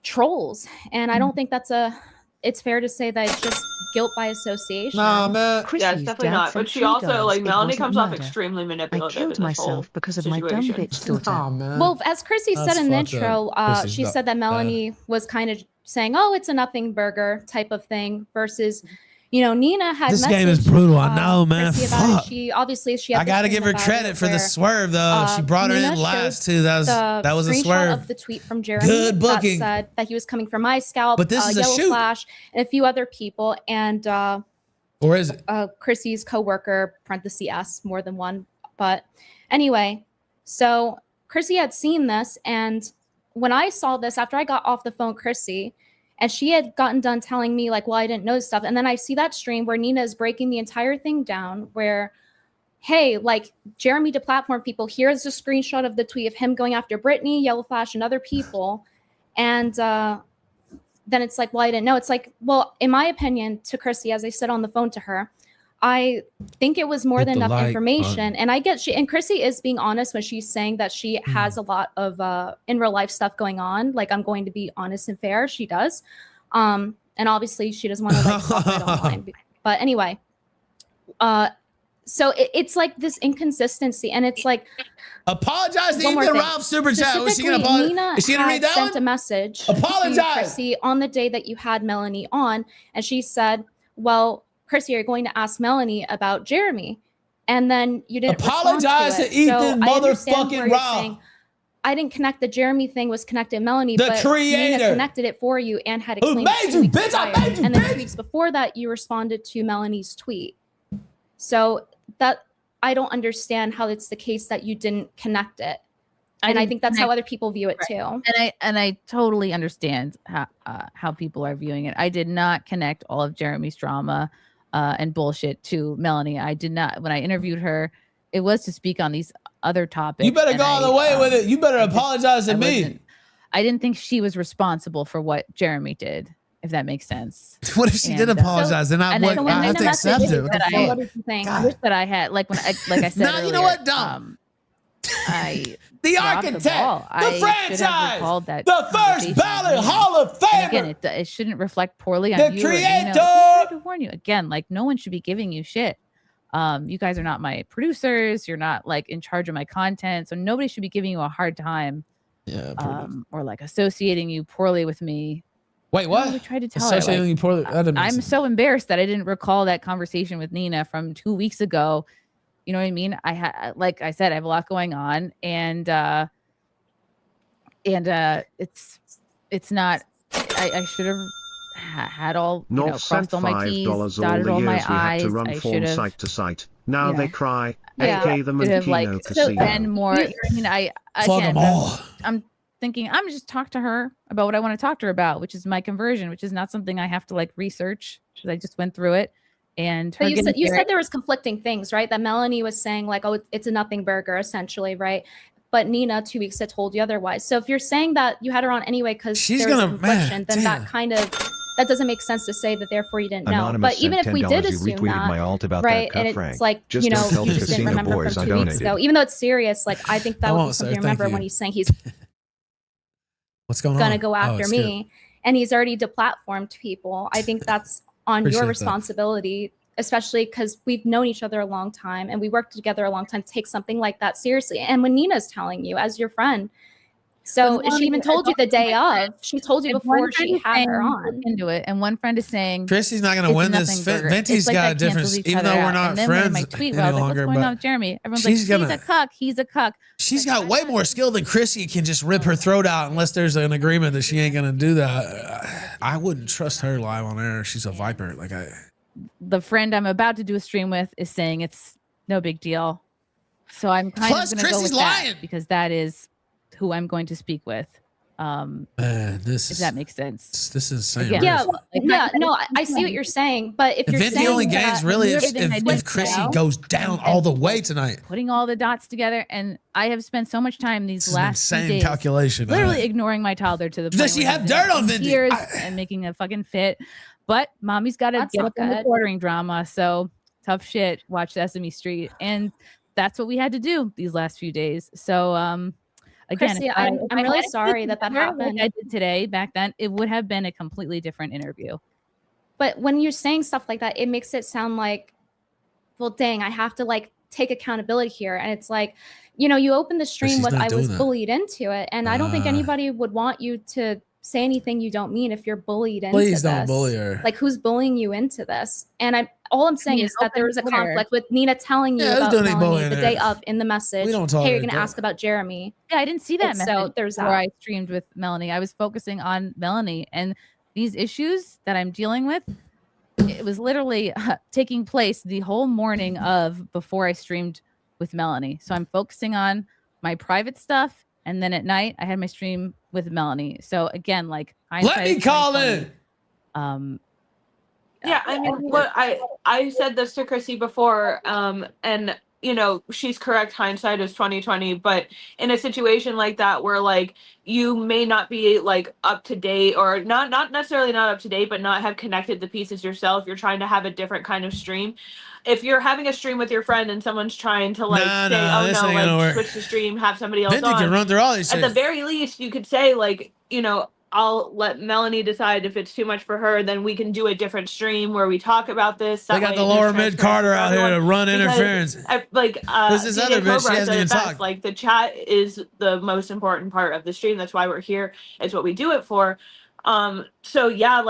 Speaker 6: trolls. And I don't think it's fair to say that it's just guilt by association.
Speaker 1: Nah, man.
Speaker 5: Yeah, it's definitely not. But she also, like, Melanie comes off extremely manipulative. I killed myself because of my dumb bitch daughter.
Speaker 1: Oh, man.
Speaker 6: Well, as Chrssie said in the intro, she said that Melanie was kind of saying, oh, it's a nothing burger type of thing, versus, you know, Nina had
Speaker 1: this game is brutal. I know, man. Fuck.
Speaker 6: She obviously
Speaker 1: I gotta give her credit for the swerve, though. She brought her in last too. That was a swerve.
Speaker 6: Of the tweet from Jeremy.
Speaker 1: Good booking.
Speaker 6: That said that he was coming for my scalp.
Speaker 1: But this is a
Speaker 6: Yellow
Speaker 1: shoot.
Speaker 6: Flash and a few other people, and
Speaker 1: or is it
Speaker 6: Chryssie's coworker (S) more than one. But anyway, so Chrssie had seen this, and when I saw this after I got off the phone, Chrssie. And she had gotten done telling me, like, well, I didn't know stuff. And then I see that stream where Nina is breaking the entire thing down where, hey, like, Jeremy deplatformed people. Here's a screenshot of the tweet of him going after Brittany, Yellow Flash, and other people. And then it's like, well, I didn't know. It's like, well, in my opinion, to Chrssie, as I said on the phone to her, I think it was more than enough information. And I get and Chrssie is being honest when she's saying that she has a lot of in real life stuff going on. Like, I'm going to be honest and fair. She does. And obviously she doesn't want to like talk it online. But anyway, so it's like this inconsistency, and it's like
Speaker 1: apologize to Ethan Ralph super chat. Was she gonna apologize?
Speaker 6: Nina
Speaker 1: is she gonna read that
Speaker 6: sent
Speaker 1: one?
Speaker 6: A message
Speaker 1: apologize
Speaker 6: to Chrssie on the day that you had Melanie on, and she said, well, Chrssie, you're going to ask Melanie about Jeremy, and then you didn't
Speaker 1: apologize to Ethan motherfucking Ralph.
Speaker 6: I didn't connect the Jeremy thing, was connected Melanie,
Speaker 1: the
Speaker 6: but
Speaker 1: creator
Speaker 6: Nina connected it for you and had explained.
Speaker 1: Who made you, bitch? I made you,
Speaker 6: and then 2 weeks before that, you responded to Melanie's tweet. So that I don't understand how it's the case that you didn't connect it. And I think that's how other people view it too.
Speaker 2: And I totally understand how people are viewing it. I did not connect all of Jeremy's drama and bullshit to Melanie. I did not. When I interviewed her, it was to speak on these other topics.
Speaker 1: You better go all the way with it. You better apologize to me.
Speaker 2: I didn't think she was responsible for what Jeremy did, if that makes sense.
Speaker 1: What if she did apologize? Then I have to accept it. What
Speaker 6: did you think?
Speaker 2: I wish that I had, like I said.
Speaker 1: Now
Speaker 2: earlier,
Speaker 1: you know what, dumb. The architect, the franchise, the first ballot Hall of Famer.
Speaker 2: Again, it shouldn't reflect poorly on
Speaker 1: the
Speaker 2: you.
Speaker 1: creator.
Speaker 2: To warn you again, like no one should be giving you shit. You guys are not my producers. You're not like in charge of my content, so nobody should be giving you a hard time.
Speaker 1: Yeah.
Speaker 2: Or like associating you poorly with me.
Speaker 1: Wait, what?
Speaker 2: We tried to tell
Speaker 1: associating you poorly.
Speaker 2: I'm so embarrassed that I didn't recall that conversation with Nina from 2 weeks ago. You know what I mean? I had, like I said, I have a lot going on, and it's not. I should have had all crossed all my T's, dotted all my I's.
Speaker 7: To run
Speaker 2: I
Speaker 7: from
Speaker 2: should have
Speaker 7: site to site. Now they cry.
Speaker 6: Yeah.
Speaker 7: AK them and Kino Casino.
Speaker 2: And more. I mean, I'm thinking I'm just talk to her about what I want to talk to her about, which is my conversion, which is not something I have to like research because I just went through it. And
Speaker 6: you said there was conflicting things, right? That Melanie was saying like, oh, it's a nothing burger, essentially, right? But Nina 2 weeks ago told you otherwise. So if you're saying that you had her on anyway because there was confliction, then that doesn't make sense to say that therefore you didn't know. But even if we did assume that, right? And it's like, you know, you just didn't remember from 2 weeks ago. Even though it's serious, like I think that would be something to remember when he's saying he's gonna go after me, and he's already deplatformed people. I think that's on your responsibility, especially because we've known each other a long time and we worked together a long time to take something like that seriously. And when Nina's telling you as your friend, So she even told you the day of. She told you before she had her on.
Speaker 2: Into it, and one friend is saying
Speaker 1: Chrissy's not going to win this. Venti's got a difference, even though we're not friends
Speaker 2: my tweet,
Speaker 1: any
Speaker 2: I was like,
Speaker 1: longer.
Speaker 2: what's going on with Jeremy? Everyone's like, he's a cuck. He's a cuck.
Speaker 1: She's got way more skill than Chrssie can just rip her throat out unless there's an agreement that she ain't going to do that. I wouldn't trust her live on air. She's a viper.
Speaker 2: The friend I'm about to do a stream with is saying it's no big deal. So I'm kind of going to go with that because that is who I'm going to speak with. If that makes sense.
Speaker 1: This is insane.
Speaker 6: No, I see what you're saying, but if you're
Speaker 1: Venti
Speaker 6: saying
Speaker 1: only gains really if Chrssie goes down all the way tonight,
Speaker 2: putting all the dots together, and I have spent so much time these last few days
Speaker 1: calculation,
Speaker 2: literally ignoring my toddler to the point
Speaker 1: does she have dirt on Venti
Speaker 2: and making a fucking fit, but mommy's got to get up in the quartering drama, so tough shit. Watch Sesame Street, and that's what we had to do these last few days. So again,
Speaker 6: Chrssie, I'm really sorry that happened.
Speaker 2: Like I did today, back then, it would have been a completely different interview.
Speaker 6: But when you're saying stuff like that, it makes it sound like, well, dang, I have to take accountability here. And it's like, you open the stream with I was bullied into it. And I don't think anybody would want you to say anything you don't mean if you're bullied into this.
Speaker 1: Please don't bully her.
Speaker 6: Who's bullying you into this? And all I'm saying is that there was a conflict with Nina telling you about Melanie the day of in the message. Hey, you're going to ask about Jeremy.
Speaker 2: Yeah, I didn't see that message.
Speaker 6: So there's
Speaker 2: where I streamed with Melanie. I was focusing on Melanie and these issues that I'm dealing with. It was literally taking place the whole morning of before I streamed with Melanie. So I'm focusing on my private stuff. And then at night I had my stream with Melanie. So again, let
Speaker 1: me call in.
Speaker 5: Yeah, I mean, what I said this to Chrssie before, and she's correct. Hindsight is 20/20. But in a situation like that, where you may not be up to date, or not necessarily not up to date, but not have connected the pieces yourself. You're trying to have a different kind of stream. If you're having a stream with your friend and someone's trying to switch the stream, have somebody else
Speaker 1: Venti
Speaker 5: on,
Speaker 1: can run through all these
Speaker 5: at the very least, you could say I'll let Melanie decide if it's too much for her. Then we can do a different stream where we talk about this.
Speaker 1: They got the lower mid Carter out here to run interference.
Speaker 5: This is other bitch. She hasn't even talked. The chat is the most important part of the stream. That's why we're here. It's what we do it for. So yeah,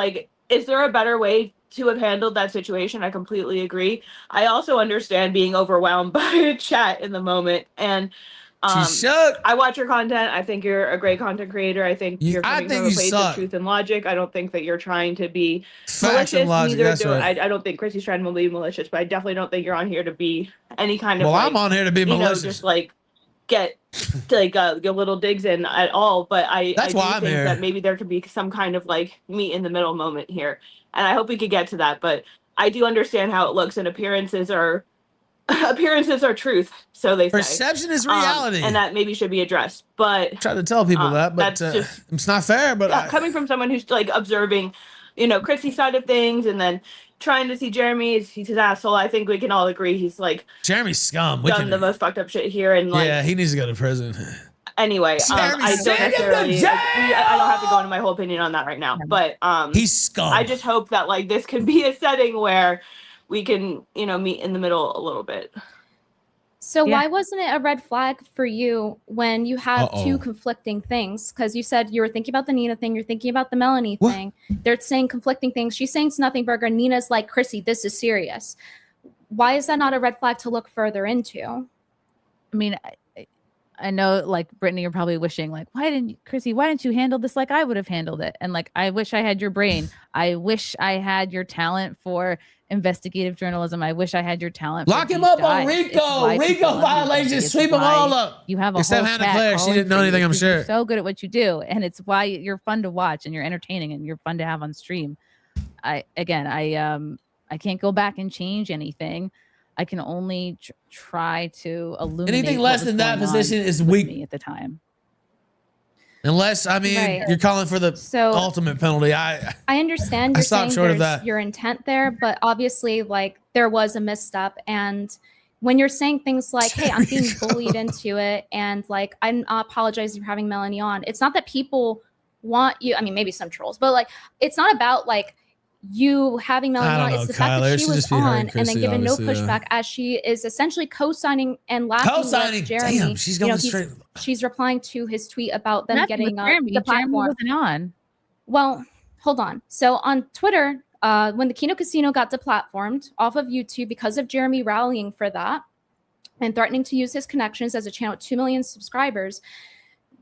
Speaker 5: is there a better way to have handled that situation? I completely agree. I also understand being overwhelmed by chat in the moment, and I watch your content. I think you're a great content creator. I think you're coming from a place of truth and logic. I don't think that you're trying to be malicious. I don't think Chryssie's trying to be malicious, but I definitely don't think you're on here to be any kind of.
Speaker 1: Well, I'm on here to be malicious.
Speaker 5: Just get little digs in at all. But I do think that maybe there could be some kind of meet in the middle moment here, and I hope we could get to that. But I do understand how it looks, and appearances are truth, so they say.
Speaker 1: Perception is reality,
Speaker 5: and that maybe should be addressed. But
Speaker 1: try to tell people that, but it's not fair. But
Speaker 5: coming from someone who's observing, Chryssie's side of things, and then trying to see Jeremy, he's his asshole. I think we can all agree he's
Speaker 1: Jeremy's scum.
Speaker 5: Done the most fucked up shit here, and
Speaker 1: yeah, he needs to go to prison.
Speaker 5: Anyway, I don't necessarily. I don't have to go into my whole opinion on that right now, but
Speaker 1: he's scum.
Speaker 5: I just hope that this could be a setting where we can, meet in the middle a little bit.
Speaker 6: So why wasn't it a red flag for you when you have two conflicting things? Because you said you were thinking about the Nina thing, you're thinking about the Melanie thing. They're saying conflicting things. She's saying it's nothing burger. Nina's like, Chrssie, this is serious. Why is that not a red flag to look further into?
Speaker 2: I mean, I know Brittany, you're probably wishing Chrssie, why didn't you handle this like I would have handled it? And I wish I had your brain. I wish I had your talent for investigative journalism. I wish I had your talent.
Speaker 1: Lock him up on Rico violations. Sweep them all up.
Speaker 2: You have a
Speaker 1: Except
Speaker 2: whole
Speaker 1: Hannah Claire. She didn't know anything, I'm sure.
Speaker 2: You're so good at what you do, and it's why you're fun to watch and you're entertaining and you're fun to have on stream. I can't go back and change anything. I can only try to illuminate.
Speaker 1: Anything less than that position is weak
Speaker 2: at the time.
Speaker 1: Unless, you're calling for the ultimate penalty. I
Speaker 6: understand you're saying there's your intent there, but obviously, there was a misstep. And when you're saying things like, hey, I'm being bullied into it, and I'm apologizing for having Melanie on, it's not that people want you. I mean, maybe some trolls, but it's not about you having Melanie on is the fact that she was on and then given no pushback, as she is essentially co-signing and laughing with Jeremy.
Speaker 1: Damn, she's going straight.
Speaker 6: She's replying to his tweet about them getting the platform.
Speaker 2: Jeremy wasn't on.
Speaker 6: Well, hold on. So on Twitter, when the Kino Casino got deplatformed off of YouTube because of Jeremy rallying for that and threatening to use his connections as a channel with 2 million subscribers,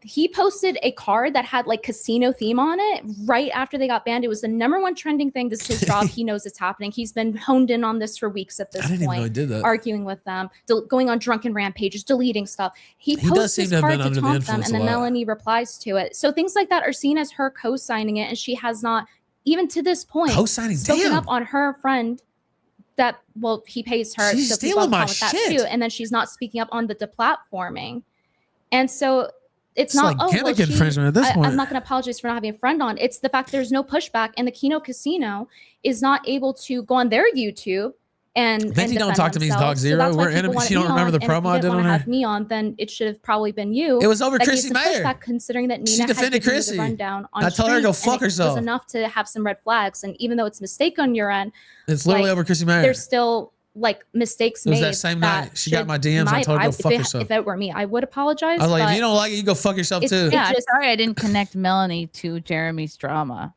Speaker 6: he posted a card that had like casino theme on it right after they got banned. It was the #1 trending thing. This is his job. He knows it's happening. He's been honed in on this for weeks at this point.
Speaker 1: Even know he did that.
Speaker 6: Arguing with them, going on drunken rampages, deleting stuff. He posts this card to taunt them, and then Melanie replies to it. So things like that are seen as her co-signing it, and she has not, even to this point, spoken up on her friend that, well, he pays her.
Speaker 1: She's
Speaker 6: so
Speaker 1: stealing my shit.
Speaker 6: too, and then she's not speaking up on the deplatforming. And so it's
Speaker 1: like
Speaker 6: not,
Speaker 1: gimmick infringement at this point.
Speaker 6: I'm not going to apologize for not having a friend on. It's the fact there's no pushback, and the Kino Casino is not able to go on their YouTube and
Speaker 1: Venti don't talk to me, Dog Zero.
Speaker 6: So
Speaker 1: we're enemies. You don't remember the promo I did on her?
Speaker 6: Have me on, then it should have probably been you.
Speaker 1: It was over Chrssie Mayr.
Speaker 6: Considering that Nina
Speaker 1: she defended
Speaker 6: had given
Speaker 1: Chrssie.
Speaker 6: the rundown on
Speaker 1: I told her to go fuck herself.
Speaker 6: It was enough to have some red flags, and even though it's a mistake on your end,
Speaker 1: it's literally over Chrssie Mayr.
Speaker 6: There's still like mistakes made.
Speaker 1: It was that same night. She got my DMs. I told her to go fuck herself.
Speaker 6: If it were me, I would apologize.
Speaker 1: I was like, if you don't like it, you go fuck yourself too.
Speaker 2: Yeah, I'm sorry I didn't connect Melanie to Jeremy's drama.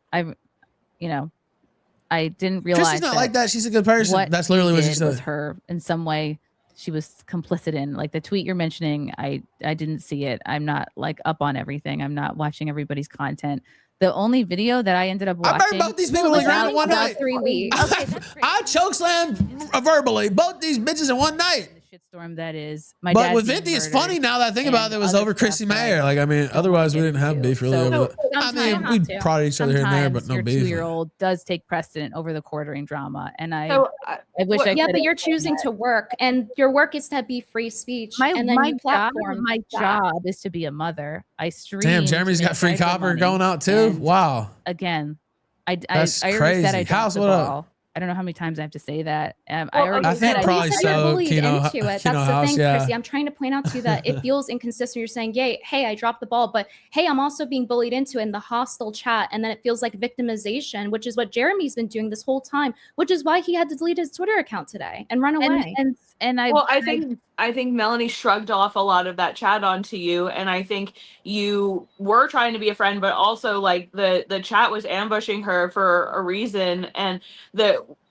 Speaker 2: I didn't realize
Speaker 1: Chrissy's not like that. She's a good person. That's literally what she said.
Speaker 2: Was her in some way she was complicit in. Like the tweet you're mentioning, I didn't see it. I'm not like up on everything. I'm not watching everybody's content. The only video that I ended up watching.
Speaker 1: I buried both these people in one night.
Speaker 6: 3 weeks.
Speaker 2: Okay, that's great.
Speaker 1: I chokeslammed verbally both these bitches in one night.
Speaker 2: Shitstorm that is. My
Speaker 1: but with Venti, it's funny now that I think about it. It was over Chrssie Mayr. Like, I mean, otherwise we didn't have beef really.
Speaker 2: So,
Speaker 1: I mean, we prodded each other here and there, but no
Speaker 2: your
Speaker 1: beef.
Speaker 2: 2-year-old does take precedent over the quartering drama, and I wish I.
Speaker 6: Yeah, but you're choosing to work, and your work is to be free speech. And then
Speaker 2: my job is to be a mother. I stream.
Speaker 1: Damn, Jeremy's got free copper going out too. Wow.
Speaker 2: Again,
Speaker 1: that's
Speaker 2: I
Speaker 1: crazy.
Speaker 2: Said I
Speaker 1: House, what up?
Speaker 2: I don't know how many times I have to say that.
Speaker 1: I think probably so.
Speaker 6: That's the thing, Chrssie. I'm trying to point out to you that it feels inconsistent. You're saying, "Yay, hey, I dropped the ball," but hey, I'm also being bullied into it in the hostile chat, and then it feels like victimization, which is what Jeremy's been doing this whole time, which is why he had to delete his Twitter account today and run away.
Speaker 5: I think Melanie shrugged off a lot of that chat onto you, and I think you were trying to be a friend, but also like the chat was ambushing her for a reason, and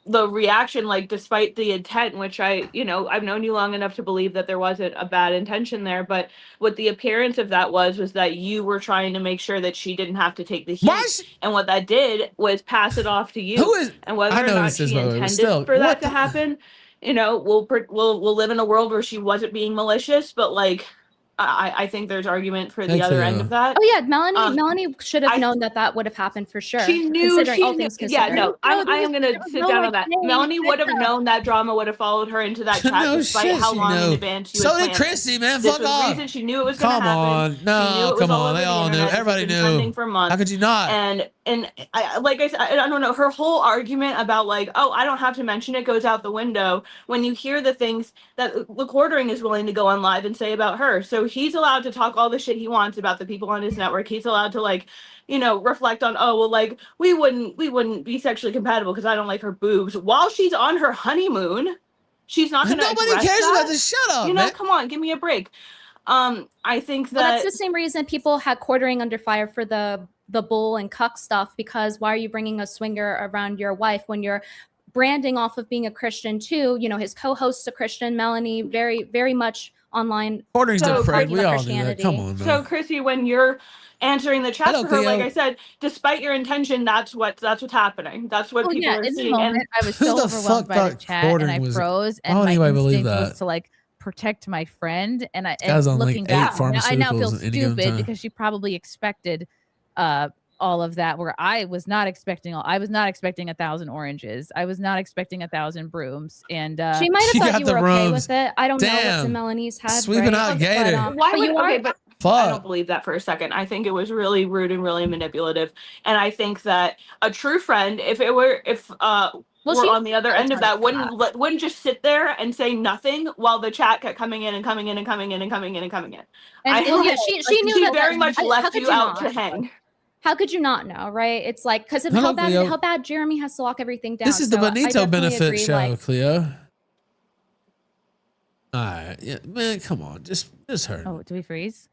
Speaker 5: the reaction, like despite the intent, which I've known you long enough to believe that there wasn't a bad intention there, but what the appearance of that was that you were trying to make sure that she didn't have to take the heat, and what that did was pass it off to you. And whether or not she intended for that to happen, we'll live in a world where she wasn't being malicious, but like I think there's argument for the other end of that.
Speaker 6: Oh yeah, Melanie should have known that would have happened for sure.
Speaker 5: She knew. Yeah, no, I am going to sit down on that. Melanie would have known that drama would have followed her into that chat, despite how long in advance she was
Speaker 1: planning. So did Chrssie, man. Fuck off.
Speaker 5: Reason she knew it was going to happen.
Speaker 1: Come on, no, come on. They all knew. Everybody knew. How could you not?
Speaker 5: And I, like I said, I don't know. Her whole argument about like, oh, I don't have to mention it goes out the window when you hear the things that the quartering is willing to go on live and say about her. So he's allowed to talk all the shit he wants about the people on his network. He's allowed to like, reflect on, oh, well, like we wouldn't be sexually compatible because I don't like her boobs while she's on her honeymoon. She's not going to.
Speaker 1: Nobody cares about this. Shut up. Man.
Speaker 5: Come on, give me a break. I think that
Speaker 6: that's the same reason people had quartering under fire for the bull and cuck stuff, because why are you bringing a swinger around your wife when you're branding off of being a Christian too? His co-host's a Christian, Melanie, very, very much online.
Speaker 1: Quartering's different. We all knew that. Come on, man.
Speaker 5: So Chrssie, when you're answering the chat for her, like I said, despite your intention, that's what's happening. That's what people are seeing.
Speaker 2: And I was so overwhelmed by the chat, and I froze, and my instinct was to like protect my friend. And looking back, I now feel stupid because she probably expected all of that, where I was not expecting 1,000 oranges. I was not expecting 1,000 brooms. And
Speaker 6: she might have thought you were okay with it. I don't know what's in Melanie's head.
Speaker 1: Sweeping out Gator.
Speaker 5: I don't believe that for a second. I think it was really rude and really manipulative. And I think that a true friend, if we're on the other end of that, wouldn't just sit there and say nothing while the chat kept coming in and coming in and coming in and coming in and coming in.
Speaker 6: She knew
Speaker 5: she very much left you out to hang.
Speaker 6: How could you not know, right? It's like, because of
Speaker 1: Hello,
Speaker 6: how bad Jeremy has to lock everything down.
Speaker 1: This is the
Speaker 6: So I
Speaker 1: Benito
Speaker 6: definitely
Speaker 1: benefit
Speaker 6: agree,
Speaker 1: show,
Speaker 6: like,
Speaker 1: Cleo. All right, yeah, man, come on, just hurt.
Speaker 2: Oh, do we freeze?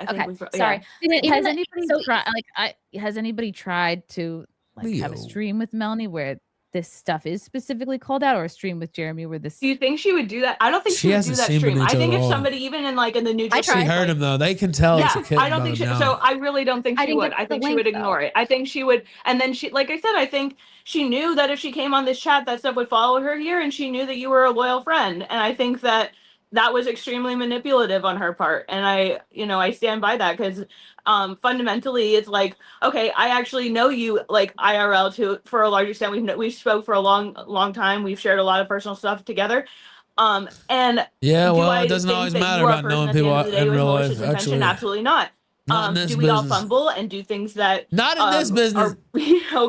Speaker 6: Okay, sorry.
Speaker 2: Has anybody tried? Has anybody tried to have a
Speaker 1: Leo.
Speaker 2: stream with Melanie where this stuff is specifically called out, or a stream with Jeremy where this?
Speaker 5: Do you think she would do that? I don't think she would do
Speaker 1: hasn't
Speaker 5: that
Speaker 1: seen
Speaker 5: stream. I
Speaker 1: Benito
Speaker 5: think
Speaker 1: at
Speaker 5: if
Speaker 1: all.
Speaker 5: somebody even in the neutral,
Speaker 1: She heard him though. They can tell it's a kid.
Speaker 5: I don't think she. So I really don't think she would. I think she would ignore it. I think she would, and then she, like I said, I think she knew that if she came on this chat, that stuff would follow her here, and she knew that you were a loyal friend, and I think that was extremely manipulative on her part, and I stand by that because fundamentally it's like, okay, I actually know you like IRL for a large extent. We spoke for a long time. We've shared a lot of personal stuff together. And
Speaker 1: yeah, well, it doesn't always matter about knowing people in real life. Actually,
Speaker 5: absolutely not. Do we all fumble and do things that
Speaker 1: not in this business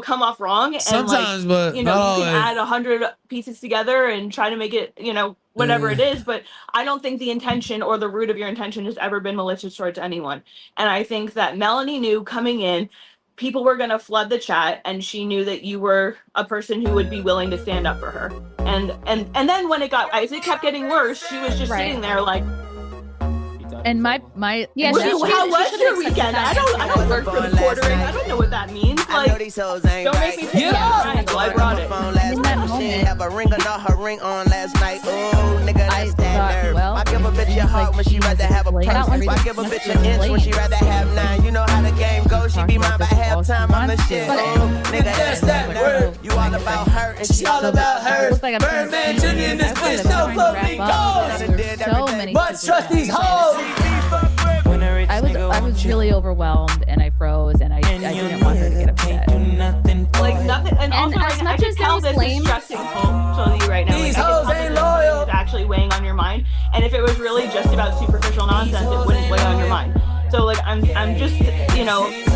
Speaker 5: come off wrong?
Speaker 1: Sometimes,
Speaker 5: and
Speaker 1: but
Speaker 5: you
Speaker 1: not
Speaker 5: can add 100 pieces together and try to make it whatever it is. But I don't think the intention or the root of your intention has ever been malicious towards anyone. And I think that Melanie knew coming in, people were going to flood the chat, and she knew that you were a person who would be willing to stand up for her. And then when as it kept getting worse, she was just sitting there like.
Speaker 2: And my
Speaker 6: yeah.
Speaker 5: How was your weekend? I don't work for the quartering. I don't know what that means. Like, don't make me take it. I brought it.
Speaker 2: In that moment,
Speaker 8: have a ring or not her ring on last night. Oh, nigga, that's that nerve.
Speaker 2: Well,
Speaker 8: I give a bitch a heart when she rather have a purse. I give a bitch an inch when she rather have 9. You know how the game goes. She be mine by halftime. I'm the shit. Oh, nigga, that's that nerve. You all about her and she all about her.
Speaker 1: Birdman Jr. in this bitch, no float me goes.
Speaker 2: So many.
Speaker 1: But trust these hoes.
Speaker 2: I was really overwhelmed, and I froze, and I didn't want her to get upset.
Speaker 5: Like nothing, and also
Speaker 6: as much as
Speaker 5: how this is stressing you right now.
Speaker 1: These
Speaker 5: like,
Speaker 1: hoes ain't loyal.
Speaker 5: It's actually weighing on your mind, and if it was really just about superficial nonsense, it wouldn't weigh on your mind. So like I'm just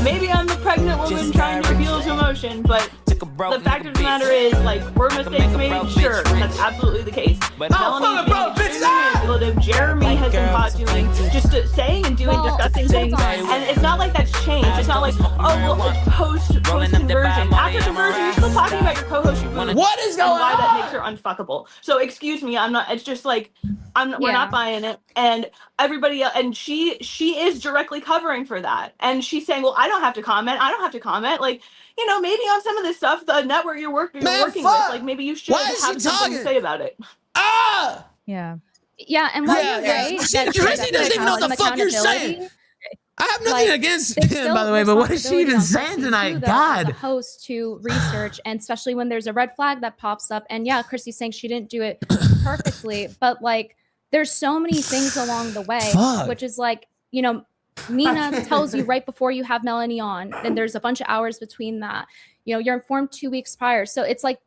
Speaker 5: maybe I'm the pregnant woman trying to appeal to emotion, but the fact of the matter is, like, were mistakes made? Sure, that's absolutely the case. But Jeremy has been caught doing just saying and doing disgusting things, and it's not like that's changed. It's not like, oh well, it's post conversion. After conversion, you're still talking about your co-host.
Speaker 1: What is going on?
Speaker 5: Why that makes her unfuckable? So excuse me, I'm not. It's just like we're not buying it, and everybody else, and she is directly covering for that, and she's saying, well, I don't have to comment. Like, maybe on some of this stuff, the network you're working with, like maybe you should have something to say about it.
Speaker 2: Yeah.
Speaker 6: Yeah, and while you're right,
Speaker 1: Chrssie doesn't even know what the fuck you're saying. I have nothing against him, by the way, but what is she even saying tonight? God.
Speaker 6: The host to research, and especially when there's a red flag that pops up, and yeah, Chrssie saying she didn't do it perfectly, but like there's so many things along the way, which is like, Nina tells you right before you have Melanie on, and there's a bunch of hours between that. You're informed 2 weeks prior, so it's like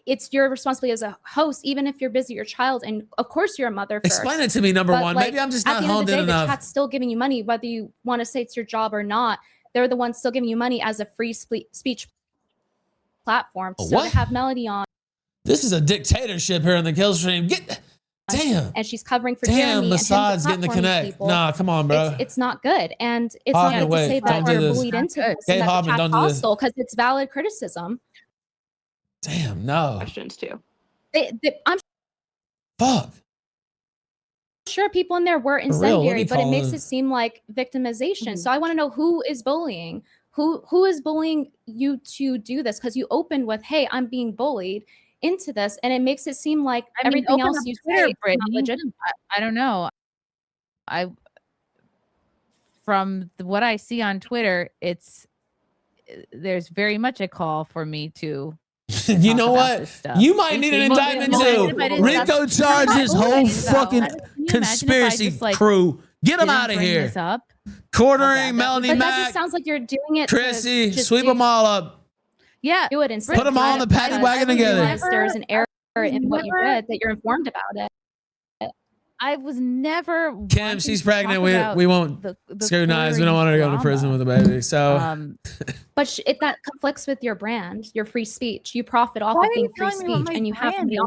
Speaker 6: it's your responsibility as a host, even if you're busy, your child, and of course you're a mother first.
Speaker 1: Explain it to me, number one.
Speaker 6: Like,
Speaker 1: maybe I'm just not
Speaker 6: at the end of
Speaker 1: honed
Speaker 6: the
Speaker 1: in
Speaker 6: day,
Speaker 1: enough.
Speaker 6: the chat's still giving you money, whether you want to say it's your job or not. They're the ones still giving you money as a free speech platform. So to have Melody on.
Speaker 1: This is a dictatorship here in the Killstream. Damn.
Speaker 6: And she's covering for Jeremy.
Speaker 1: Besides getting the connect.
Speaker 6: People,
Speaker 1: nah, come on, bro.
Speaker 6: It's not good. And it's not good to say that we're bullied into this.
Speaker 1: Hey, Hobbit, don't do this.
Speaker 6: Because it's valid criticism.
Speaker 1: Damn, no.
Speaker 5: Questions too.
Speaker 6: I'm sure people in there were incendiary, but it makes it seem like victimization. So I want to know who is bullying. Who is bullying you to do this? Because you opened with, "Hey, I'm being bullied into this," and it makes it seem like everything else you say is not legitimate.
Speaker 2: I don't know. From what I see on Twitter, there's very much a call for me to.
Speaker 1: You know what? You might need an indictment too. Rico charges whole fucking conspiracy crew. Get them out of here. Quartering, Melanie Mac.
Speaker 6: That just sounds like you're doing it.
Speaker 1: Chrssie, sweep them all up.
Speaker 2: Yeah,
Speaker 6: do it instead.
Speaker 1: Put them all on the paddy wagon together.
Speaker 6: There's an error in what you read that you're informed about it.
Speaker 2: I was never.
Speaker 1: Kim, she's pregnant. We won't scrutinize. We don't want her to go to prison with a baby. So,
Speaker 6: but that conflicts with your brand, your free speech. You profit off of being free speech, and you have to be.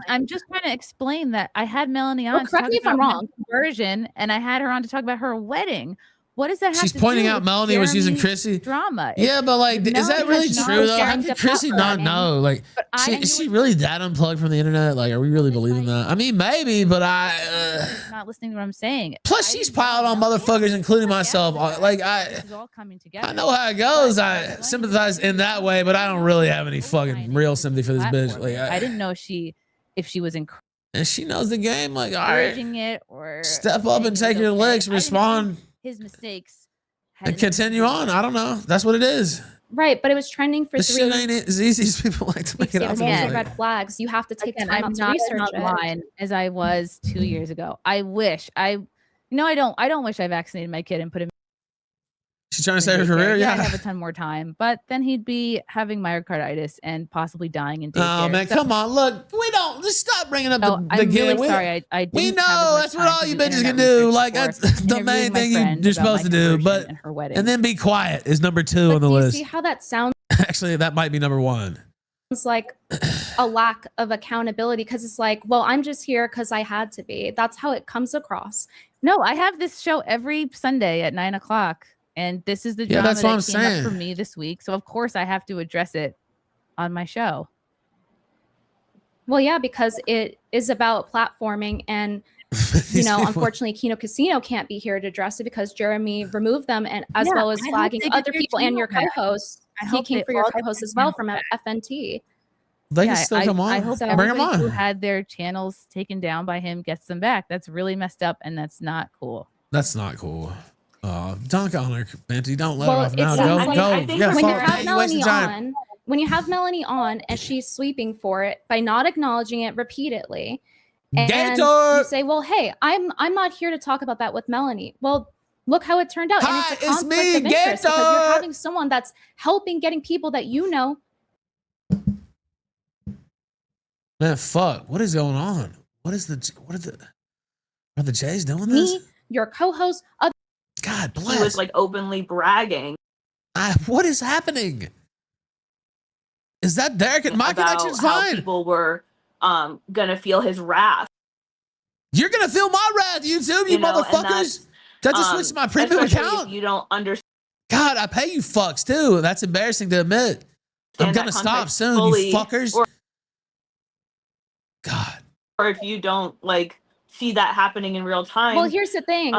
Speaker 2: I'm just trying to explain that I had Melanie on to talk about conversion, and I had her on to talk about her wedding. What does that have
Speaker 1: She's
Speaker 2: to
Speaker 1: pointing
Speaker 2: do
Speaker 1: out
Speaker 2: with
Speaker 1: Melanie was using
Speaker 2: Jeremy's
Speaker 1: Chrssie.
Speaker 2: drama?
Speaker 1: Yeah, but like, is that
Speaker 2: Melanie
Speaker 1: really
Speaker 2: has
Speaker 1: true though? How
Speaker 6: sharing
Speaker 1: could
Speaker 6: the
Speaker 1: Chrssie not
Speaker 6: platform.
Speaker 1: know? Like, is she really that unplugged from the internet? Like, are we really believing that? I mean, maybe, but
Speaker 2: not listening to what I'm saying.
Speaker 1: Plus, she's piled on motherfuckers, including myself. Like,
Speaker 2: This is all coming together.
Speaker 1: I know how it goes. I sympathize in that way, but I don't really have any fucking real sympathy for this bitch. Like,
Speaker 2: I didn't know if she was
Speaker 1: and she knows the game. Like, all right,
Speaker 2: encouraging it or
Speaker 1: step up and take your licks, respond,
Speaker 2: his mistakes
Speaker 1: and continue on. I don't know. That's what it is.
Speaker 6: Right, but it was trending for
Speaker 1: This
Speaker 6: 3
Speaker 1: shit ain't as easy as people like to make it out.
Speaker 6: Again, red flags. You have to take time out to
Speaker 2: not
Speaker 6: research
Speaker 2: as
Speaker 6: it.
Speaker 2: online as I was 2 years ago. I wish I don't wish I vaccinated my kid and put him.
Speaker 1: She's trying to save her career.
Speaker 2: Yeah,
Speaker 1: Yeah.
Speaker 2: I'd have a ton more time, but then he'd be having myocarditis and possibly dying in daycare.
Speaker 1: Oh man, come on! Look, we don't. Just stop bringing up the
Speaker 2: I'm
Speaker 1: kid.
Speaker 2: really sorry. I didn't
Speaker 1: we
Speaker 2: have
Speaker 1: know
Speaker 2: as much
Speaker 1: that's what
Speaker 2: time
Speaker 1: all
Speaker 2: to
Speaker 1: you
Speaker 2: do
Speaker 1: bitches can
Speaker 2: internet
Speaker 1: do.
Speaker 2: research
Speaker 1: Like
Speaker 2: for
Speaker 1: that's the
Speaker 2: interviewing
Speaker 1: main
Speaker 2: my
Speaker 1: thing
Speaker 2: friend
Speaker 1: you're
Speaker 2: about
Speaker 1: supposed
Speaker 2: my
Speaker 1: to do.
Speaker 2: conversion
Speaker 1: But
Speaker 2: and her wedding.
Speaker 1: and then be quiet is number 2 on the
Speaker 6: Do you
Speaker 1: list.
Speaker 6: see how that sounds
Speaker 1: Actually, that might be number 1.
Speaker 6: like a lack of accountability? Because it's like, well, I'm just here because I had to be. That's how it comes across.
Speaker 2: No, I have this show every Sunday at 9:00, and this is the drama
Speaker 1: that's what I'm
Speaker 2: that came
Speaker 1: saying.
Speaker 2: up for me this week. So of course I have to address it on my show.
Speaker 6: Well, yeah, because it is about platforming, and unfortunately, Kino Casino can't be here to address it because Jeremy removed them, and as well as flagging other people and your co-host. He came for your co-host as well from FNT.
Speaker 1: They can still come on.
Speaker 2: I hope
Speaker 1: Bring them
Speaker 2: everybody who
Speaker 1: on.
Speaker 2: had their channels taken down by him gets them back. That's really messed up, and that's not cool.
Speaker 1: That's not cool. Dunk on her, Venti. Don't let her
Speaker 6: Well,
Speaker 1: off
Speaker 6: it
Speaker 1: now.
Speaker 6: sounds
Speaker 1: Go,
Speaker 6: like
Speaker 1: go.
Speaker 5: I think
Speaker 1: Yeah,
Speaker 6: when you
Speaker 1: fuck.
Speaker 6: have
Speaker 1: You
Speaker 6: Melanie
Speaker 1: wasting time.
Speaker 6: on, and she's sweeping for it by not acknowledging it repeatedly, and
Speaker 1: Gator!
Speaker 6: you say, "Well, hey, I'm not here to talk about that with Melanie." Well, look how it turned out, and
Speaker 1: Hi,
Speaker 6: it's a
Speaker 1: it's
Speaker 6: conflict
Speaker 1: me,
Speaker 6: of interest because
Speaker 1: Gator!
Speaker 6: you're having someone that's helping getting people that you know.
Speaker 1: Man, fuck. What is going on? Are the Jays doing
Speaker 6: Me,
Speaker 1: this?
Speaker 6: your co-host, other
Speaker 1: God
Speaker 5: He
Speaker 1: bless.
Speaker 5: was like openly bragging
Speaker 1: What is happening? Is that Derek? My
Speaker 5: about
Speaker 1: connection's
Speaker 5: how
Speaker 1: fine.
Speaker 5: people were gonna feel his wrath.
Speaker 1: You're gonna feel my wrath, YouTube, you
Speaker 5: know, and
Speaker 1: motherfuckers. That's a switch to my premium
Speaker 5: especially
Speaker 1: account.
Speaker 5: If you don't understand
Speaker 1: God, I pay you fucks too. That's embarrassing to admit. I'm
Speaker 5: that
Speaker 1: gonna stop
Speaker 5: context
Speaker 1: soon,
Speaker 5: fully,
Speaker 1: you fuckers.
Speaker 5: or-
Speaker 1: God.
Speaker 5: or if you don't like see that happening in real time.
Speaker 6: Well, here's the thing.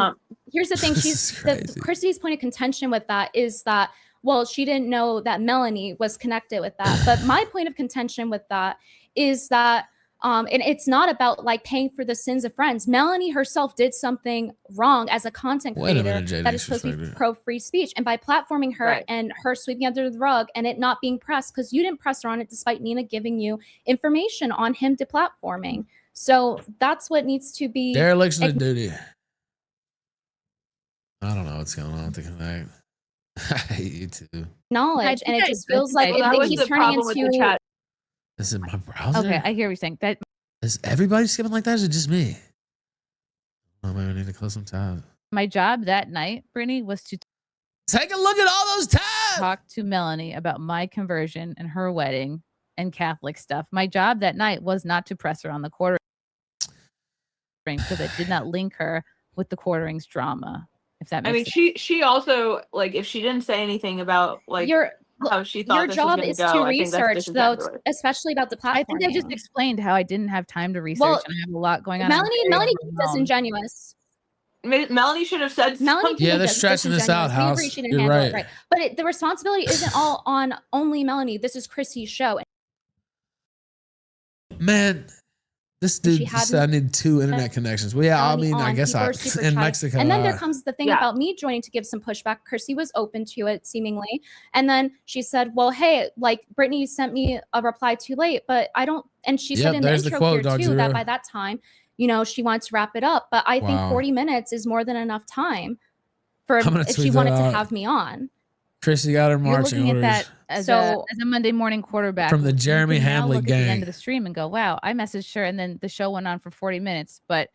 Speaker 1: This is crazy.
Speaker 6: Chrissy's point of contention with that is that, well, she didn't know that Melanie was connected with that. But my point of contention with that is that, and it's not about like paying for the sins of friends. Melanie herself did something wrong as a content creator that is supposed to be pro free speech. And by platforming her and her sweeping under the rug and it not being pressed, because you didn't press her on it despite Nina giving you information on him deplatforming. So that's what needs to be
Speaker 1: Dereliction of duty. I don't know what's going on with the connect. I hate you too.
Speaker 6: knowledge, and it just feels like it keeps turning into.
Speaker 1: This is my browser.
Speaker 2: Okay, I hear what you're saying. That
Speaker 1: Is everybody skipping like that? Or is it just me? Oh, maybe I need to close some tabs.
Speaker 2: my job that night, Brittany, was to
Speaker 1: take a look at all those tabs.
Speaker 2: Talk to Melanie about my conversion and her wedding and Catholic stuff. My job that night was not to press her on the quartering because I did not link her with the quarterings drama. If that makes sense.
Speaker 5: She also, like, if she didn't say anything about like how she thought
Speaker 6: your
Speaker 5: this
Speaker 6: job
Speaker 5: was
Speaker 6: is
Speaker 5: go,
Speaker 6: to
Speaker 5: I think that's
Speaker 6: research, though,
Speaker 5: disingenuous.
Speaker 6: especially about the platform.
Speaker 2: I think I just explained how I didn't have time to research
Speaker 6: Well,
Speaker 2: and I have a lot going on.
Speaker 6: Melanie is disingenuous.
Speaker 5: Melanie should have said something.
Speaker 1: Yeah, they're stretching this out, House.
Speaker 6: We agree she didn't
Speaker 1: You're
Speaker 6: handle
Speaker 1: right.
Speaker 6: it right. But the responsibility isn't all on only Melanie. This is Chryssie's show.
Speaker 1: Man, this dude said I need 2 internet connections. Well, yeah, I mean, I guess in Mexico.
Speaker 6: And then there comes the thing about me joining to give some pushback. Chrssie was open to it, seemingly. And then she said, well, hey, like, Brittany sent me a reply too late, but I don't. And she said in the intro here, too, that by that time, you know, she wants to wrap it up. But I think 40 minutes is more than enough time for if she wanted to have me on.
Speaker 1: Chrssie got her marching
Speaker 2: You're looking
Speaker 1: orders.
Speaker 2: at that as a Monday morning quarterback
Speaker 1: From the Jeremy
Speaker 2: you can now
Speaker 1: Hambley
Speaker 2: look at the end
Speaker 1: gang.
Speaker 2: of the stream and go, wow, I messaged her, and then the show went on for 40 minutes. But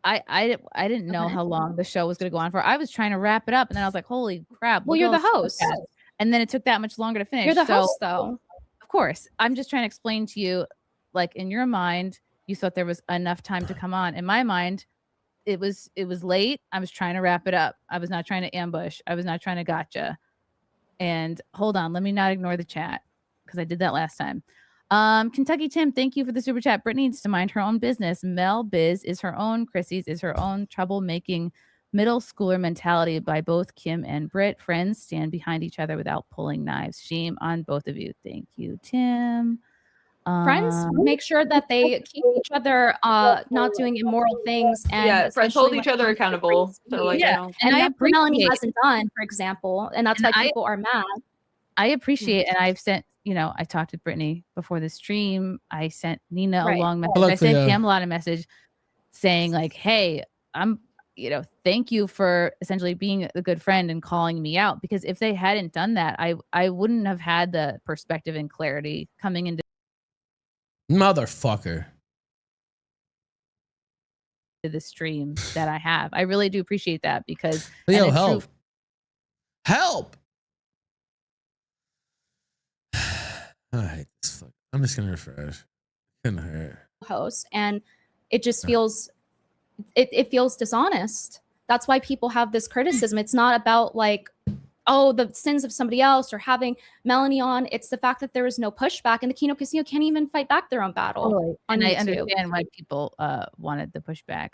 Speaker 2: I didn't know how long the show was going to go on for. I was trying to wrap it up, and then I was like, holy crap.
Speaker 6: Well, you're the host.
Speaker 2: And then it took that much longer to finish.
Speaker 6: You're the host, though.
Speaker 2: Of course. I'm just trying to explain to you, like, in your mind, you thought there was enough time to come on. In my mind, it was late. I was trying to wrap it up. I was not trying to ambush. I was not trying to gotcha. And hold on, let me not ignore the chat because I did that last time. Kentucky Tim, thank you for the super chat. Brittany needs to mind her own business. Mel Biz is her own. Chrissy's is her own. Troublemaking middle schooler mentality by both Kim and Britt. Friends stand behind each other without pulling knives. Shame on both of you. Thank you, Tim.
Speaker 6: Friends make sure that they keep each other not doing immoral things, and
Speaker 5: friends hold each other accountable. So like,
Speaker 2: and
Speaker 6: that's what Melanie hasn't done, for example, and that's why people are mad.
Speaker 2: I appreciate, and I've sent, I talked to Brittany before the stream. I sent Nina a long message. I sent Cam a message saying like, hey, I'm, thank you for essentially being a good friend and calling me out, because if they hadn't done that, I wouldn't have had the perspective and clarity coming into
Speaker 1: motherfucker
Speaker 2: the stream that I have. I really do appreciate that, because
Speaker 1: Leo, help. I hate this fuck. I'm just gonna refresh. Couldn't hurt.
Speaker 6: Host, and it just feels it feels dishonest. That's why people have this criticism. It's not about like, oh, the sins of somebody else or having Melanie on. It's the fact that there is no pushback, and the Kino Casino can't even fight back their own battle.
Speaker 2: And I understand why people wanted the pushback.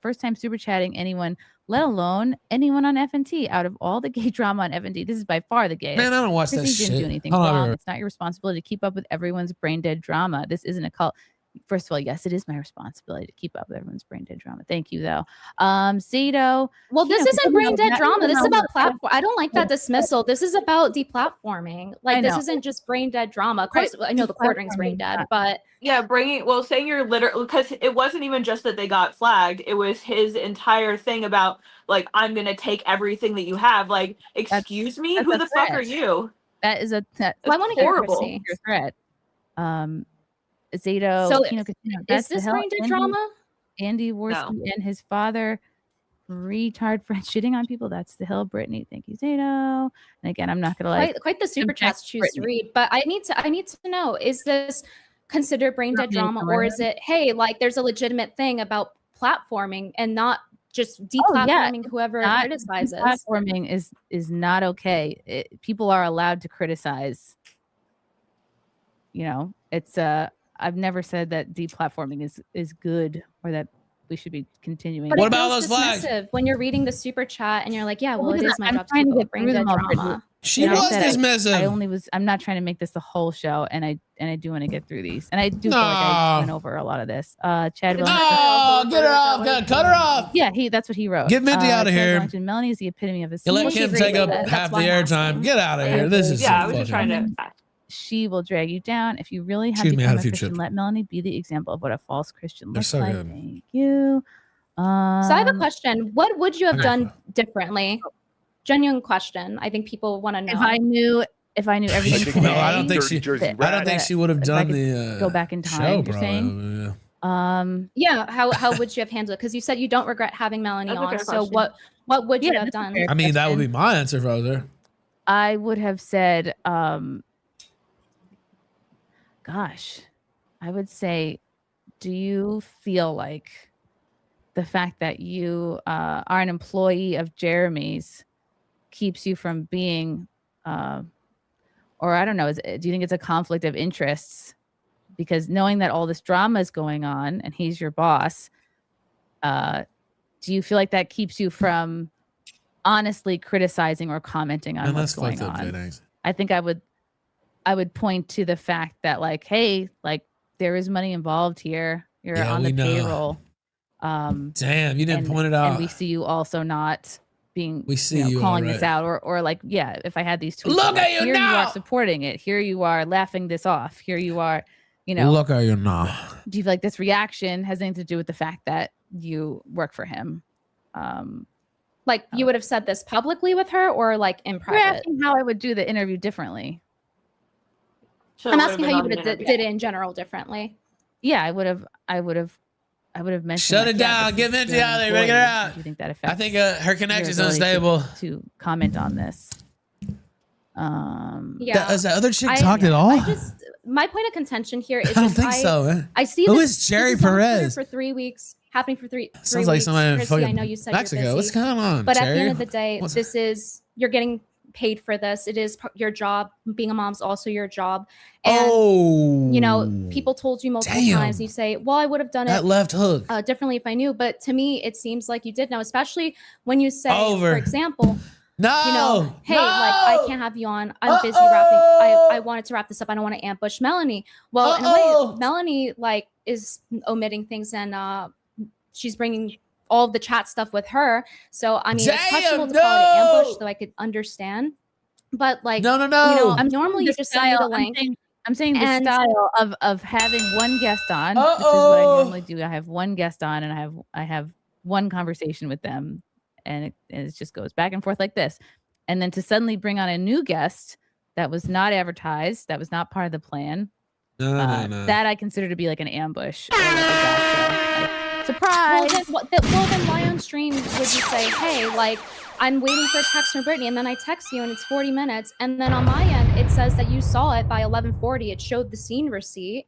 Speaker 2: First time super chatting anyone, let alone anyone on FNT. Out of all the gay drama on FNT, this is by far the gayest.
Speaker 1: Man, I don't watch that
Speaker 2: Chrissy
Speaker 1: shit.
Speaker 2: Didn't do anything wrong. It's not your responsibility to keep up with everyone's brain dead drama. This isn't a cult. First of all, yes, it is my responsibility to keep up with everyone's brain dead drama. Thank you, though. Zato.
Speaker 6: Well, this isn't brain dead drama. This is about platform. I don't like that dismissal. This is about deplatforming. Like, this isn't just brain dead drama. Of course, I know the quartering's brain dead, but
Speaker 5: saying you're literally, because it wasn't even just that they got flagged. It was his entire thing about like, I'm gonna take everything that you have. Like, excuse me, who the fuck are you?
Speaker 2: That is that's
Speaker 6: I want to hear Chrssie.
Speaker 2: Your threat. Zato.
Speaker 6: So
Speaker 2: Casino,
Speaker 6: is this brain dead drama?
Speaker 2: Andy Worski and his father, retard friend shitting on people. That's the hill. Brittany, thank you, Zato. And again, I'm not gonna lie.
Speaker 6: Quite the super chats choose to read, but I need to know: is this considered brain dead drama, or is it, hey, like there's a legitimate thing about platforming and not just deplatforming whoever criticizes?
Speaker 2: Platforming is not okay. People are allowed to criticize. It's I've never said that deplatforming is good or that we should be continuing.
Speaker 6: But
Speaker 1: what about those flags?
Speaker 6: When you're reading the super chat and you're like, yeah, well, it is my job to get brain dead drama.
Speaker 1: She was dismissive.
Speaker 2: I'm not trying to make this the whole show, and I do want to get through these, and I do feel like I went over a lot of this. Chad,
Speaker 1: get her off, cut her off.
Speaker 2: Yeah, that's what he wrote.
Speaker 1: Get Venti out of here.
Speaker 2: Melanie is the epitome of a.
Speaker 1: You let Kim take up half the airtime. Get out of here. This is
Speaker 5: I was just trying to.
Speaker 2: She will drag you down. If you really have to become a Christian, let Melanie be the example of what a false Christian looks like. Good. Thank you.
Speaker 6: So I have a question. What would you have done differently? Genuine question. I think people want to know.
Speaker 2: If I knew everything.
Speaker 1: No, I don't think she would have done the
Speaker 2: go back in time.
Speaker 1: Show,
Speaker 2: you're saying?
Speaker 6: How would you have handled it? Because you said you don't regret having Melanie on. So what would you have done?
Speaker 1: I mean, that would be my answer if I was there.
Speaker 2: I would have said, gosh, I would say, do you feel like the fact that you are an employee of Jeremy's keeps you from being, or I don't know, do you think it's a conflict of interests? Because knowing that all this drama is going on and he's your boss, do you feel like that keeps you from honestly criticizing or commenting on what's going on? I think I would point to the fact that like, hey, like there is money involved here. You're on the payroll.
Speaker 1: Damn, you didn't point it out.
Speaker 2: And we see you also not being
Speaker 1: you
Speaker 2: calling this out or like, yeah, if I had these tweets,
Speaker 1: look at you
Speaker 2: here
Speaker 1: now.
Speaker 2: You are supporting it. Here you are laughing this off. Here you are,
Speaker 1: look at you now.
Speaker 2: Do you feel like this reaction has anything to do with the fact that you work for him?
Speaker 6: Like you would have said this publicly with her or like in private?
Speaker 2: You're asking how I would do the interview differently.
Speaker 6: So I'm asking how you would have did it in general differently.
Speaker 2: Yeah, I would have mentioned.
Speaker 1: Shut it down. Get Venti out of there. Get her out.
Speaker 2: Do you think that affects?
Speaker 1: I think her connection's unstable.
Speaker 2: To comment on this.
Speaker 6: Yeah.
Speaker 1: Has that other chick talked at all?
Speaker 6: My point of contention here is
Speaker 1: I don't think so. Man.
Speaker 6: I see
Speaker 1: who is Jerry Perez
Speaker 6: for 3 weeks. happening for three
Speaker 1: Sounds
Speaker 6: weeks.
Speaker 1: like somebody in
Speaker 6: Chrssie,
Speaker 1: fucking
Speaker 6: I know you said
Speaker 1: Mexico.
Speaker 6: you're busy,
Speaker 1: What's going on,
Speaker 6: but
Speaker 1: Cherry?
Speaker 6: at the end of the day, you're getting paid for this. It is your job. Being a mom's also your job. And you know, people told you multiple times, and you say, well, I would have done it
Speaker 1: left hook
Speaker 6: differently if I knew. But to me, it seems like you did know, especially when you say, for example, you know, hey, like I can't have you on. I'm busy wrapping. I wanted to wrap this up. I don't want to ambush Melanie. Well, in a way, Melanie like is omitting things, and she's bringing all of the chat stuff with her. So I mean, it's questionable to call it an ambush, though I could understand. But like,
Speaker 1: no.
Speaker 6: You know, normally you just send me the link.
Speaker 2: I'm saying the style of having one guest on, which is what I normally do. I have one guest on, and I have one conversation with them, and it just goes back and forth like this. And then to suddenly bring on a new guest that was not advertised, that was not part of the plan, that I consider to be like an ambush. Or like a gotcha. Like, surprise!
Speaker 6: Well, then why on stream would you say, hey, like, I'm waiting for a text from Brittany, and then I text you and it's 40 minutes. And then on my end, it says that you saw it by 11:40. It showed the scene receipt.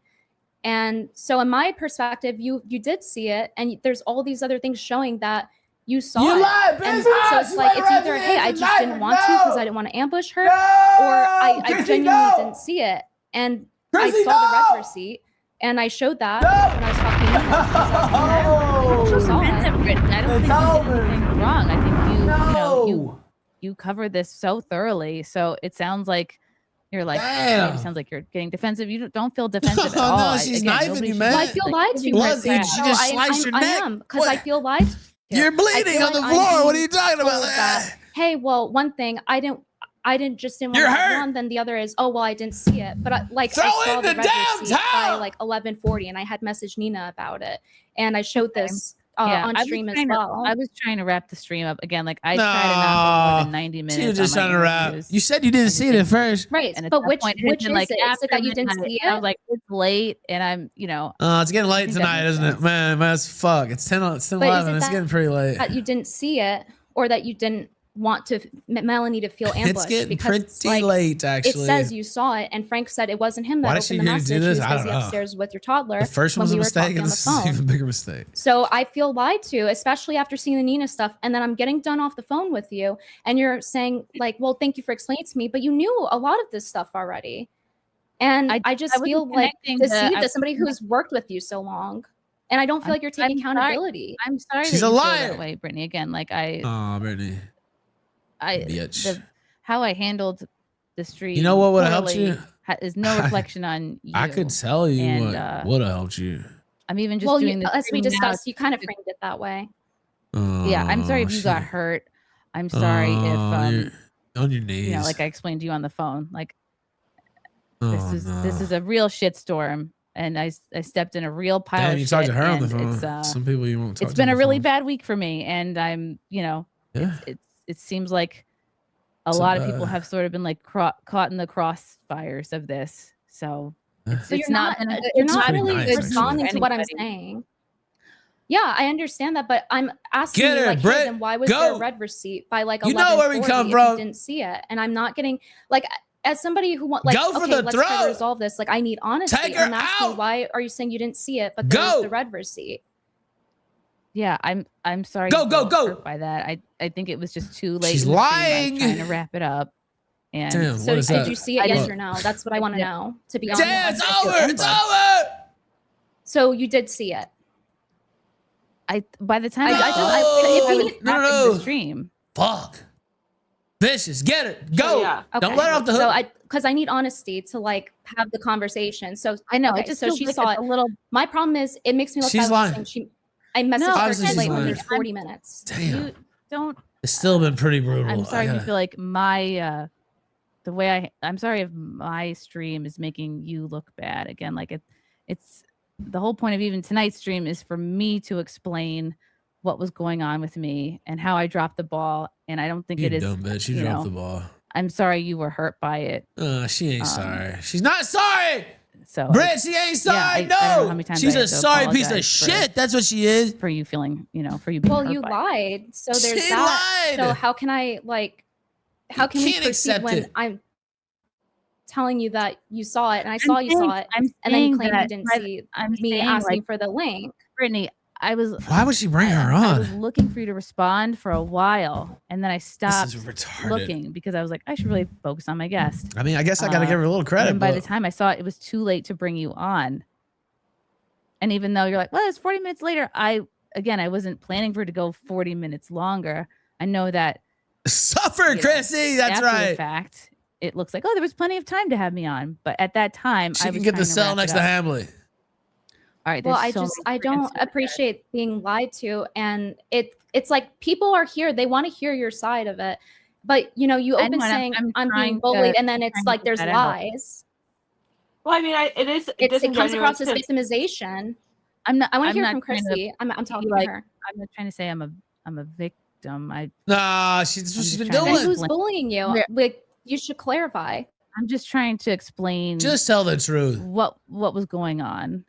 Speaker 6: And so in my perspective, you did see it. And there's all these other things showing that you saw it. And so it's like, it's either, hey, I just didn't want to because I didn't want to ambush her, or I genuinely didn't see it. And I saw the red receipt. And I showed that when I was talking to you. She saw it.
Speaker 2: I don't think you did anything wrong. I think you covered this so thoroughly. So it sounds like you're like, it sounds like you're getting defensive. You don't feel defensive at all.
Speaker 1: No, she's knifing you, man.
Speaker 6: Well, I feel lied to.
Speaker 1: She just sliced your neck.
Speaker 6: I am, because I feel lied to.
Speaker 1: You're bleeding on the floor. What are you talking about?
Speaker 6: Hey, well, one thing I didn't just didn't want to have one. Then the other is, oh well, I didn't see it, but I saw the red receipt by like 11:40, and I had messaged Nina about it, and I showed this on stream as well.
Speaker 2: I was trying to wrap the stream up again. Like I tried to not go more than 90 minutes.
Speaker 1: She was just trying to wrap. You said you didn't see it at first,
Speaker 6: right?
Speaker 2: And
Speaker 6: but which is
Speaker 2: like
Speaker 6: it? Is it that you didn't see it?
Speaker 2: I was like, it's late, and I'm,
Speaker 1: it's getting late tonight, isn't it, man? That's fuck. It's 10:11. It's getting pretty late.
Speaker 6: That you didn't see it, or that you didn't want to Melanie to feel ambushed.
Speaker 1: It's getting
Speaker 6: because
Speaker 1: pretty late, actually.
Speaker 6: It says you saw it, and Frank said it wasn't him that opened the message. He was busy upstairs with your toddler.
Speaker 1: The first one was a mistake, and this is an even bigger mistake.
Speaker 6: So I feel lied to, especially after seeing the Nina stuff, and then I'm getting done off the phone with you, and you're saying like, well, thank you for explaining it to me, but you knew a lot of this stuff already. And I just feel like deceived as somebody who's worked with you so long. And I don't feel like you're taking accountability.
Speaker 2: I'm sorry.
Speaker 1: She's a liar.
Speaker 2: That way, Brittany. Again, like
Speaker 1: Brittany.
Speaker 2: How I handled the street.
Speaker 1: You know what would have helped you?
Speaker 2: Is no reflection on you.
Speaker 1: I could tell you what would have helped you.
Speaker 2: I'm even just doing this.
Speaker 6: As we discussed, you kind of framed it that way.
Speaker 2: Yeah, I'm sorry if you got hurt. I'm sorry if
Speaker 1: you're on your knees.
Speaker 2: Like I explained to you on the phone. Like this is a real shitstorm, and I stepped in a real pile of shit.
Speaker 1: You talked to her on the phone. Some people you won't talk to.
Speaker 2: It's been a really bad week for me, and I'm it seems like a lot of people have sort of been like caught in the crossfires of this. So
Speaker 6: you're not really responding to what I'm saying. Yeah, I understand that, but I'm asking you, like, hey, then why was there a red receipt by like 11:40
Speaker 1: where we come from.
Speaker 6: You didn't see it? And I'm not getting like, as somebody who wants, like,
Speaker 1: let's
Speaker 6: try to resolve this. Like, I need honesty. I'm asking, why are you saying you didn't see it, but there's the red receipt?
Speaker 2: Yeah, I'm sorry.
Speaker 1: Go
Speaker 2: by that. I think it was just too late.
Speaker 1: She's lying.
Speaker 2: Trying to wrap it up. And
Speaker 1: damn,
Speaker 6: so did you see it? Yes or no? That's what I want to know. To be honest,
Speaker 1: damn, it's over. It's over.
Speaker 6: So you did see it.
Speaker 2: By the time I the stream.
Speaker 1: Fuck. Vicious, get it. Go.
Speaker 5: Yeah.
Speaker 6: Okay.
Speaker 1: Don't let her off the hook.
Speaker 6: So because I need honesty to like have the conversation. So
Speaker 2: I know.
Speaker 6: Okay,
Speaker 2: it just
Speaker 6: so she
Speaker 2: like
Speaker 6: saw it.
Speaker 2: A little.
Speaker 6: My problem is it makes me look
Speaker 1: She's
Speaker 6: bad
Speaker 1: lying.
Speaker 6: I messaged her late when
Speaker 1: lying.
Speaker 6: there's 40 minutes.
Speaker 1: Damn.
Speaker 2: You don't.
Speaker 1: It's still been pretty brutal.
Speaker 2: I'm sorry if you feel like my the way I'm sorry if my stream is making you look bad again. Like it's the whole point of even tonight's stream is for me to explain what was going on with me and how I dropped the ball. And I don't think it is.
Speaker 1: Dumb bitch. You dropped the ball.
Speaker 2: I'm sorry you were hurt by it.
Speaker 1: She ain't sorry. She's not sorry.
Speaker 2: So
Speaker 1: Britt, she ain't sorry.
Speaker 2: Yeah, I don't know how many times
Speaker 1: she's
Speaker 2: I
Speaker 1: a
Speaker 2: have to
Speaker 1: sorry piece of
Speaker 2: apologize
Speaker 1: shit. That's what she is.
Speaker 2: For you feeling, for you being hurt
Speaker 6: you
Speaker 2: by
Speaker 6: lied. So there's
Speaker 1: She
Speaker 6: that.
Speaker 1: lied.
Speaker 6: So how can I how can we proceed when I'm telling you that you saw it and I saw you saw it, and then you claim you didn't see me asking for the link?
Speaker 2: Brittany, I was.
Speaker 1: Why would she bring her
Speaker 2: I
Speaker 1: on?
Speaker 2: was looking for you to respond for a while, and then I stopped looking because I was like, I should really focus on my guest.
Speaker 1: I mean, I guess I got to give her a little credit.
Speaker 2: And by the time I saw it, it was too late to bring you on. And even though you're like, well, it's 40 minutes later, I wasn't planning for it to go 40 minutes longer. I know that.
Speaker 1: Suffer, Chrssie. That's right.
Speaker 2: In fact, it looks like, oh, there was plenty of time to have me on. But at that time,
Speaker 1: she can get the cell next to Hambley.
Speaker 2: All right.
Speaker 6: Well, I don't appreciate being lied to. And it's like people are here. They want to hear your side of it. But, you know, you open saying I'm being bullied and then it's like there's lies.
Speaker 5: Well, I mean, it comes across as victimization.
Speaker 6: I want to hear from Chrssie. I'm talking to her.
Speaker 2: I'm not trying to say I'm a victim.
Speaker 1: She's been doing.
Speaker 6: And who's bullying you? Like, you should clarify.
Speaker 2: I'm just trying to explain.
Speaker 1: Just tell the truth.
Speaker 2: What was going on?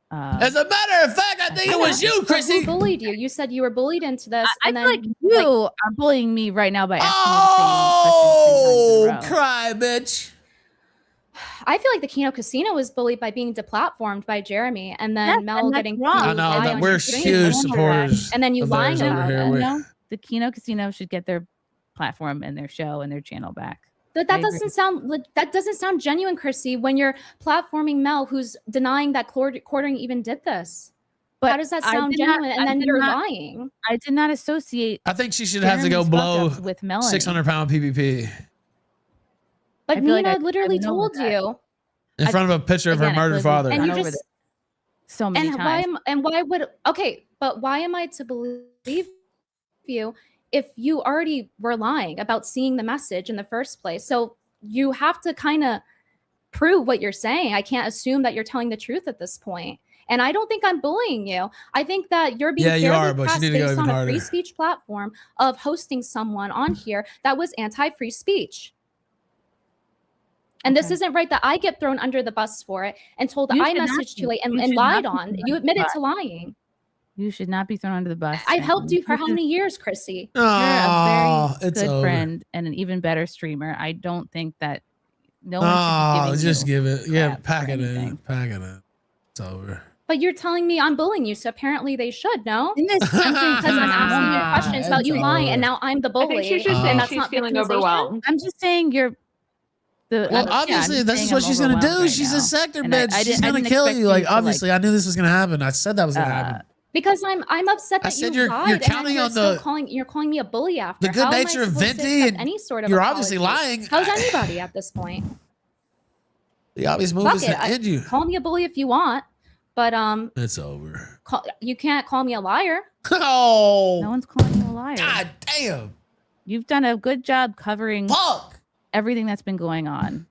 Speaker 1: As a matter of fact, I think it was you, Chrssie.
Speaker 6: Who bullied you? You said you were bullied into this.
Speaker 2: I feel like you are bullying me right now by asking me the same question 10 times in a row.
Speaker 1: Cry, bitch.
Speaker 6: I feel like the Kino Casino was bullied by being deplatformed by Jeremy, and then Mel getting
Speaker 2: wrong.
Speaker 1: I know that we're huge supporters.
Speaker 6: And then you lying about it.
Speaker 2: You know, the Kino Casino should get their platform and their show and their channel back.
Speaker 6: But that doesn't sound genuine, Chrssie, when you're platforming Mel, who's denying that quartering even did this. But how does that sound genuine? And then you're lying.
Speaker 2: I did not associate.
Speaker 1: I think she should have to go blow with 600-pound PPP.
Speaker 6: But Nina literally told you
Speaker 1: in front of a picture of her murdered father.
Speaker 6: And you just
Speaker 2: so many times.
Speaker 6: Why am I to believe you if you already were lying about seeing the message in the first place? So you have to kind of prove what you're saying. I can't assume that you're telling the truth at this point. And I don't think I'm bullying you. I think that you're being
Speaker 1: but you need to go even
Speaker 6: on
Speaker 1: harder.
Speaker 6: a free speech platform of hosting someone on here that was anti-free speech. And this isn't right that I get thrown under the bus for it and told that I messaged too late and lied on. You admitted to lying.
Speaker 2: You should not be thrown under the bus.
Speaker 6: I've helped you for how many years, Chrssie?
Speaker 2: You're a very good friend and an even better streamer. I don't think that no one should be giving
Speaker 1: just
Speaker 2: you
Speaker 1: give it. Yeah, pack it
Speaker 2: anything.
Speaker 1: in. Pack it in. It's over.
Speaker 6: But you're telling me I'm bullying you, so apparently they should, no? Because I'm asking you questions about you lying, and now I'm the bully.
Speaker 5: I think she's just saying she's feeling overwhelmed.
Speaker 2: I'm just saying you're.
Speaker 1: Obviously, this is what she's gonna do. Right, she's a sector bitch. She's gonna kill you. Like, obviously, I knew this was gonna happen. I said that was gonna happen.
Speaker 6: Because I'm upset that you lied.
Speaker 1: You're counting on
Speaker 6: you're calling me a bully after.
Speaker 1: The good nature of Venti.
Speaker 6: Any sort of
Speaker 1: you're obviously lying.
Speaker 6: How's anybody at this point?
Speaker 1: The obvious move is to end you.
Speaker 6: Call me a bully if you want, but
Speaker 1: it's over.
Speaker 6: You can't call me a liar.
Speaker 1: Oh,
Speaker 2: no one's calling you a liar.
Speaker 1: God damn.
Speaker 2: You've done a good job covering everything that's been going on.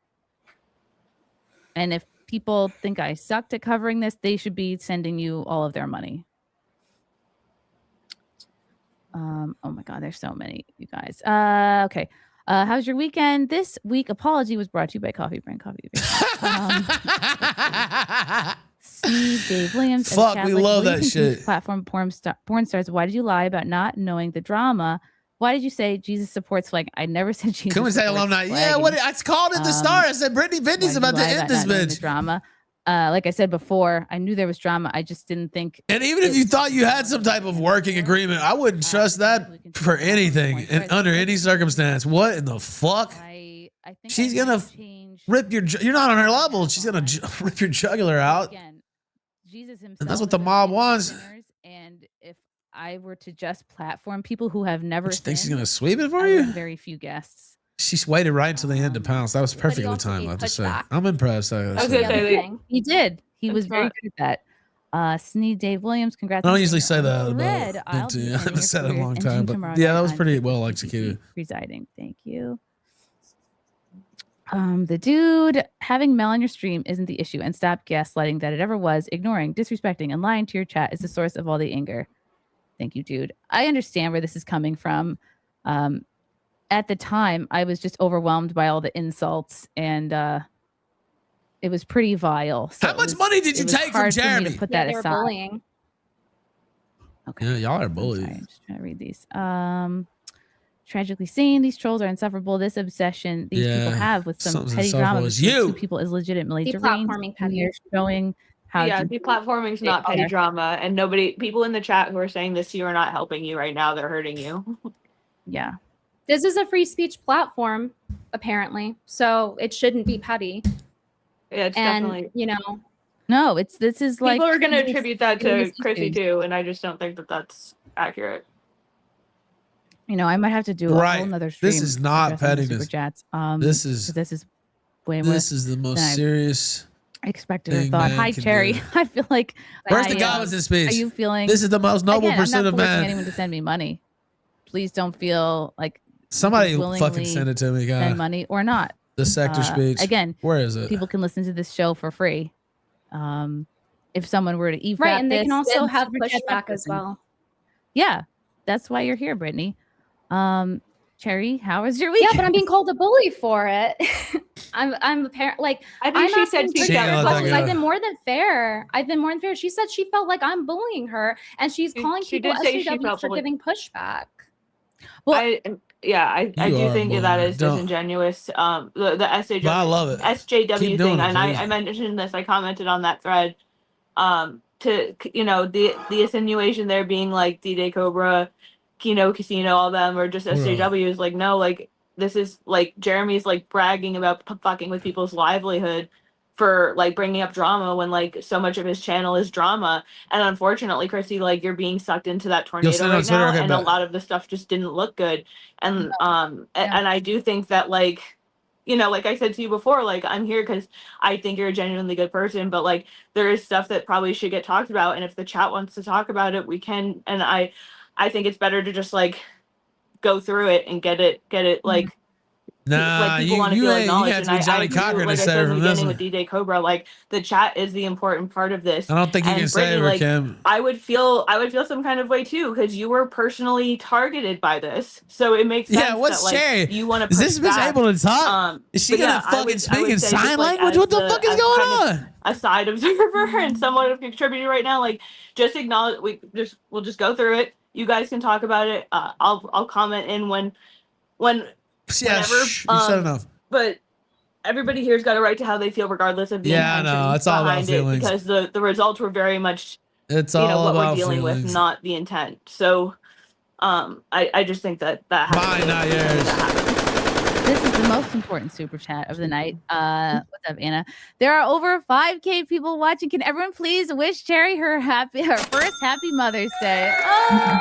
Speaker 2: And if people think I sucked at covering this, they should be sending you all of their money. Oh my God, there's so many, you guys. Okay. How's your weekend? This week, apology was brought to you by Coffee Brand Coffee. Steve, Dave Williams.
Speaker 1: Fuck, we love that shit.
Speaker 2: Platform porn stars. Why did you lie about not knowing the drama? Why did you say Jesus supports flag? I never said Jesus.
Speaker 1: Couldn't say alumni. Yeah, what I called it the star. I said Brittany Vendi's about to end this bitch.
Speaker 2: Drama. Like I said before, I knew there was drama. I just didn't think.
Speaker 1: And even if you thought you had some type of working agreement, I wouldn't trust that for anything and under any circumstance. What in the fuck?
Speaker 2: I think
Speaker 1: she's gonna rip your. You're not on her level. She's gonna rip your jugular out.
Speaker 2: Again, Jesus himself.
Speaker 1: And that's what the mob wants.
Speaker 2: And if I were to just platform people who have never,
Speaker 1: you think she's gonna sweep it for you?
Speaker 2: Very few guests.
Speaker 1: She's waited right until the end to pounce. That was perfectly timed, I have to say. I'm impressed.
Speaker 2: He did. He was very good at that. Sneed Dave Williams, congrats.
Speaker 1: I don't usually say that about Venti. I haven't said it in a long time, but yeah, that was pretty well executed.
Speaker 2: Presiding. Thank you. The dude having Mel on your stream isn't the issue, and stop gaslighting that it ever was. Ignoring, disrespecting, and lying to your chat is the source of all the anger. Thank you, dude. I understand where this is coming from. At the time, I was just overwhelmed by all the insults, and it was pretty vile. So
Speaker 1: how much money did you take from Jeremy?
Speaker 2: To put that aside.
Speaker 6: Bullying.
Speaker 1: Okay. Yeah, y'all are bullies.
Speaker 2: I'm just trying to read these. Tragically seen, these trolls are insufferable. This obsession these people have with some petty drama between two people is legitimately deranged. They're showing
Speaker 5: deplatforming's not petty drama, and people in the chat who are saying this to you are not helping you right now. They're hurting you.
Speaker 2: Yeah.
Speaker 6: This is a free speech platform, apparently, so it shouldn't be petty.
Speaker 5: Yeah, it's definitely,
Speaker 6: you know.
Speaker 2: No, this is like
Speaker 5: people are going to attribute that to Chrssie too, and I just don't think that that's accurate.
Speaker 2: You know, I might have to do a whole nother stream.
Speaker 9: This is not pettiness.
Speaker 2: Super chats.
Speaker 9: This is
Speaker 2: way more.
Speaker 9: This is the most serious.
Speaker 2: I expected or thought. Hi, Cherry. I feel like.
Speaker 9: Where's the comments in speech?
Speaker 2: Are you feeling?
Speaker 9: This is the most noble pursuit of man.
Speaker 2: I'm not forcing anyone to send me money. Please don't feel like
Speaker 9: somebody fucking send it to me, guys.
Speaker 2: Send money or not.
Speaker 9: The sector speech.
Speaker 2: Again,
Speaker 9: where is it?
Speaker 2: People can listen to this show for free. If someone were to eavesdrop,
Speaker 6: right, and they can also have pushback as well.
Speaker 2: Yeah, that's why you're here, Brittany. Cherry, how was your week?
Speaker 6: Yeah, but I'm being called a bully for it. I'm apparent like
Speaker 5: I think she said
Speaker 6: I've been more than fair. She said she felt like I'm bullying her, and she's calling people SJWs for giving pushback.
Speaker 2: Well,
Speaker 5: I do think that is disingenuous. The SJW,
Speaker 9: I love it.
Speaker 5: SJW thing, and I mentioned this. I commented on that thread. To the insinuation there being like D-Day Cobra, Kino Casino, all them, or just SJW is like, no, like this is like Jeremy's like bragging about fucking with people's livelihood for like bringing up drama when like so much of his channel is drama. And unfortunately, Chrssie, like you're being sucked into that tornado right now, and a lot of the stuff just didn't look good. And and I do think that like, you know, like I said to you before, like I'm here because I think you're a genuinely good person, but like there is stuff that probably should get talked about, and if the chat wants to talk about it, we can. And I think it's better to just like go through it and get it like.
Speaker 9: Nah,
Speaker 5: like people want to feel acknowledged.
Speaker 9: You have to be Johnny Cochran to say from this one.
Speaker 5: With D-Day Cobra, like the chat is the important part of this.
Speaker 9: I don't think you can say it, Kim.
Speaker 5: I would feel some kind of way too, because you were personally targeted by this. So it makes sense.
Speaker 9: Yeah, what's
Speaker 5: that,
Speaker 9: Sherry?
Speaker 5: Like, you want to.
Speaker 9: Is this bitch able to talk? Is she gonna fucking speak in sign language? What the fuck is going on?
Speaker 5: A side observer and somewhat of a contributor right now. Like, just acknowledge. We'll just go through it. You guys can talk about it. I'll comment in when.
Speaker 9: Yeah,
Speaker 5: whenever,
Speaker 9: you said enough.
Speaker 5: But everybody here's got a right to how they feel, regardless of the intention
Speaker 9: I know. It's all about feelings.
Speaker 5: Because the results were very much,
Speaker 9: it's all
Speaker 5: what
Speaker 9: about
Speaker 5: we're dealing with, not the intent. So, I just think that happens.
Speaker 9: Mine, not yours.
Speaker 2: This is the most important super chat of the night. What's up, Anna? There are over 5K people watching. Can everyone please wish Cherry her first happy Mother's Day? Oh,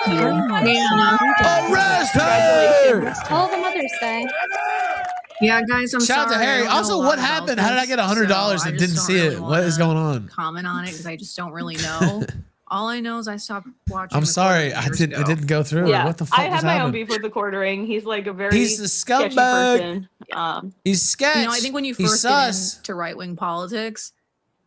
Speaker 9: arrest her!
Speaker 6: All the Mother's Day.
Speaker 10: Yeah, guys, I'm
Speaker 9: Shout
Speaker 10: sorry.
Speaker 9: out to Harry. Also, what happened? How did I get $100 and didn't see it? What is going on?
Speaker 10: Comment on it because I just don't really know. All I know is I stopped watching.
Speaker 9: I'm sorry, it didn't go through.
Speaker 5: Yeah,
Speaker 9: what the fuck?
Speaker 5: I have my own beef with the quartering. He's like a very
Speaker 9: he's a
Speaker 5: sketchy
Speaker 9: scumbag.
Speaker 5: person.
Speaker 9: He's sketch.
Speaker 10: You know, I think when you first get into right-wing politics,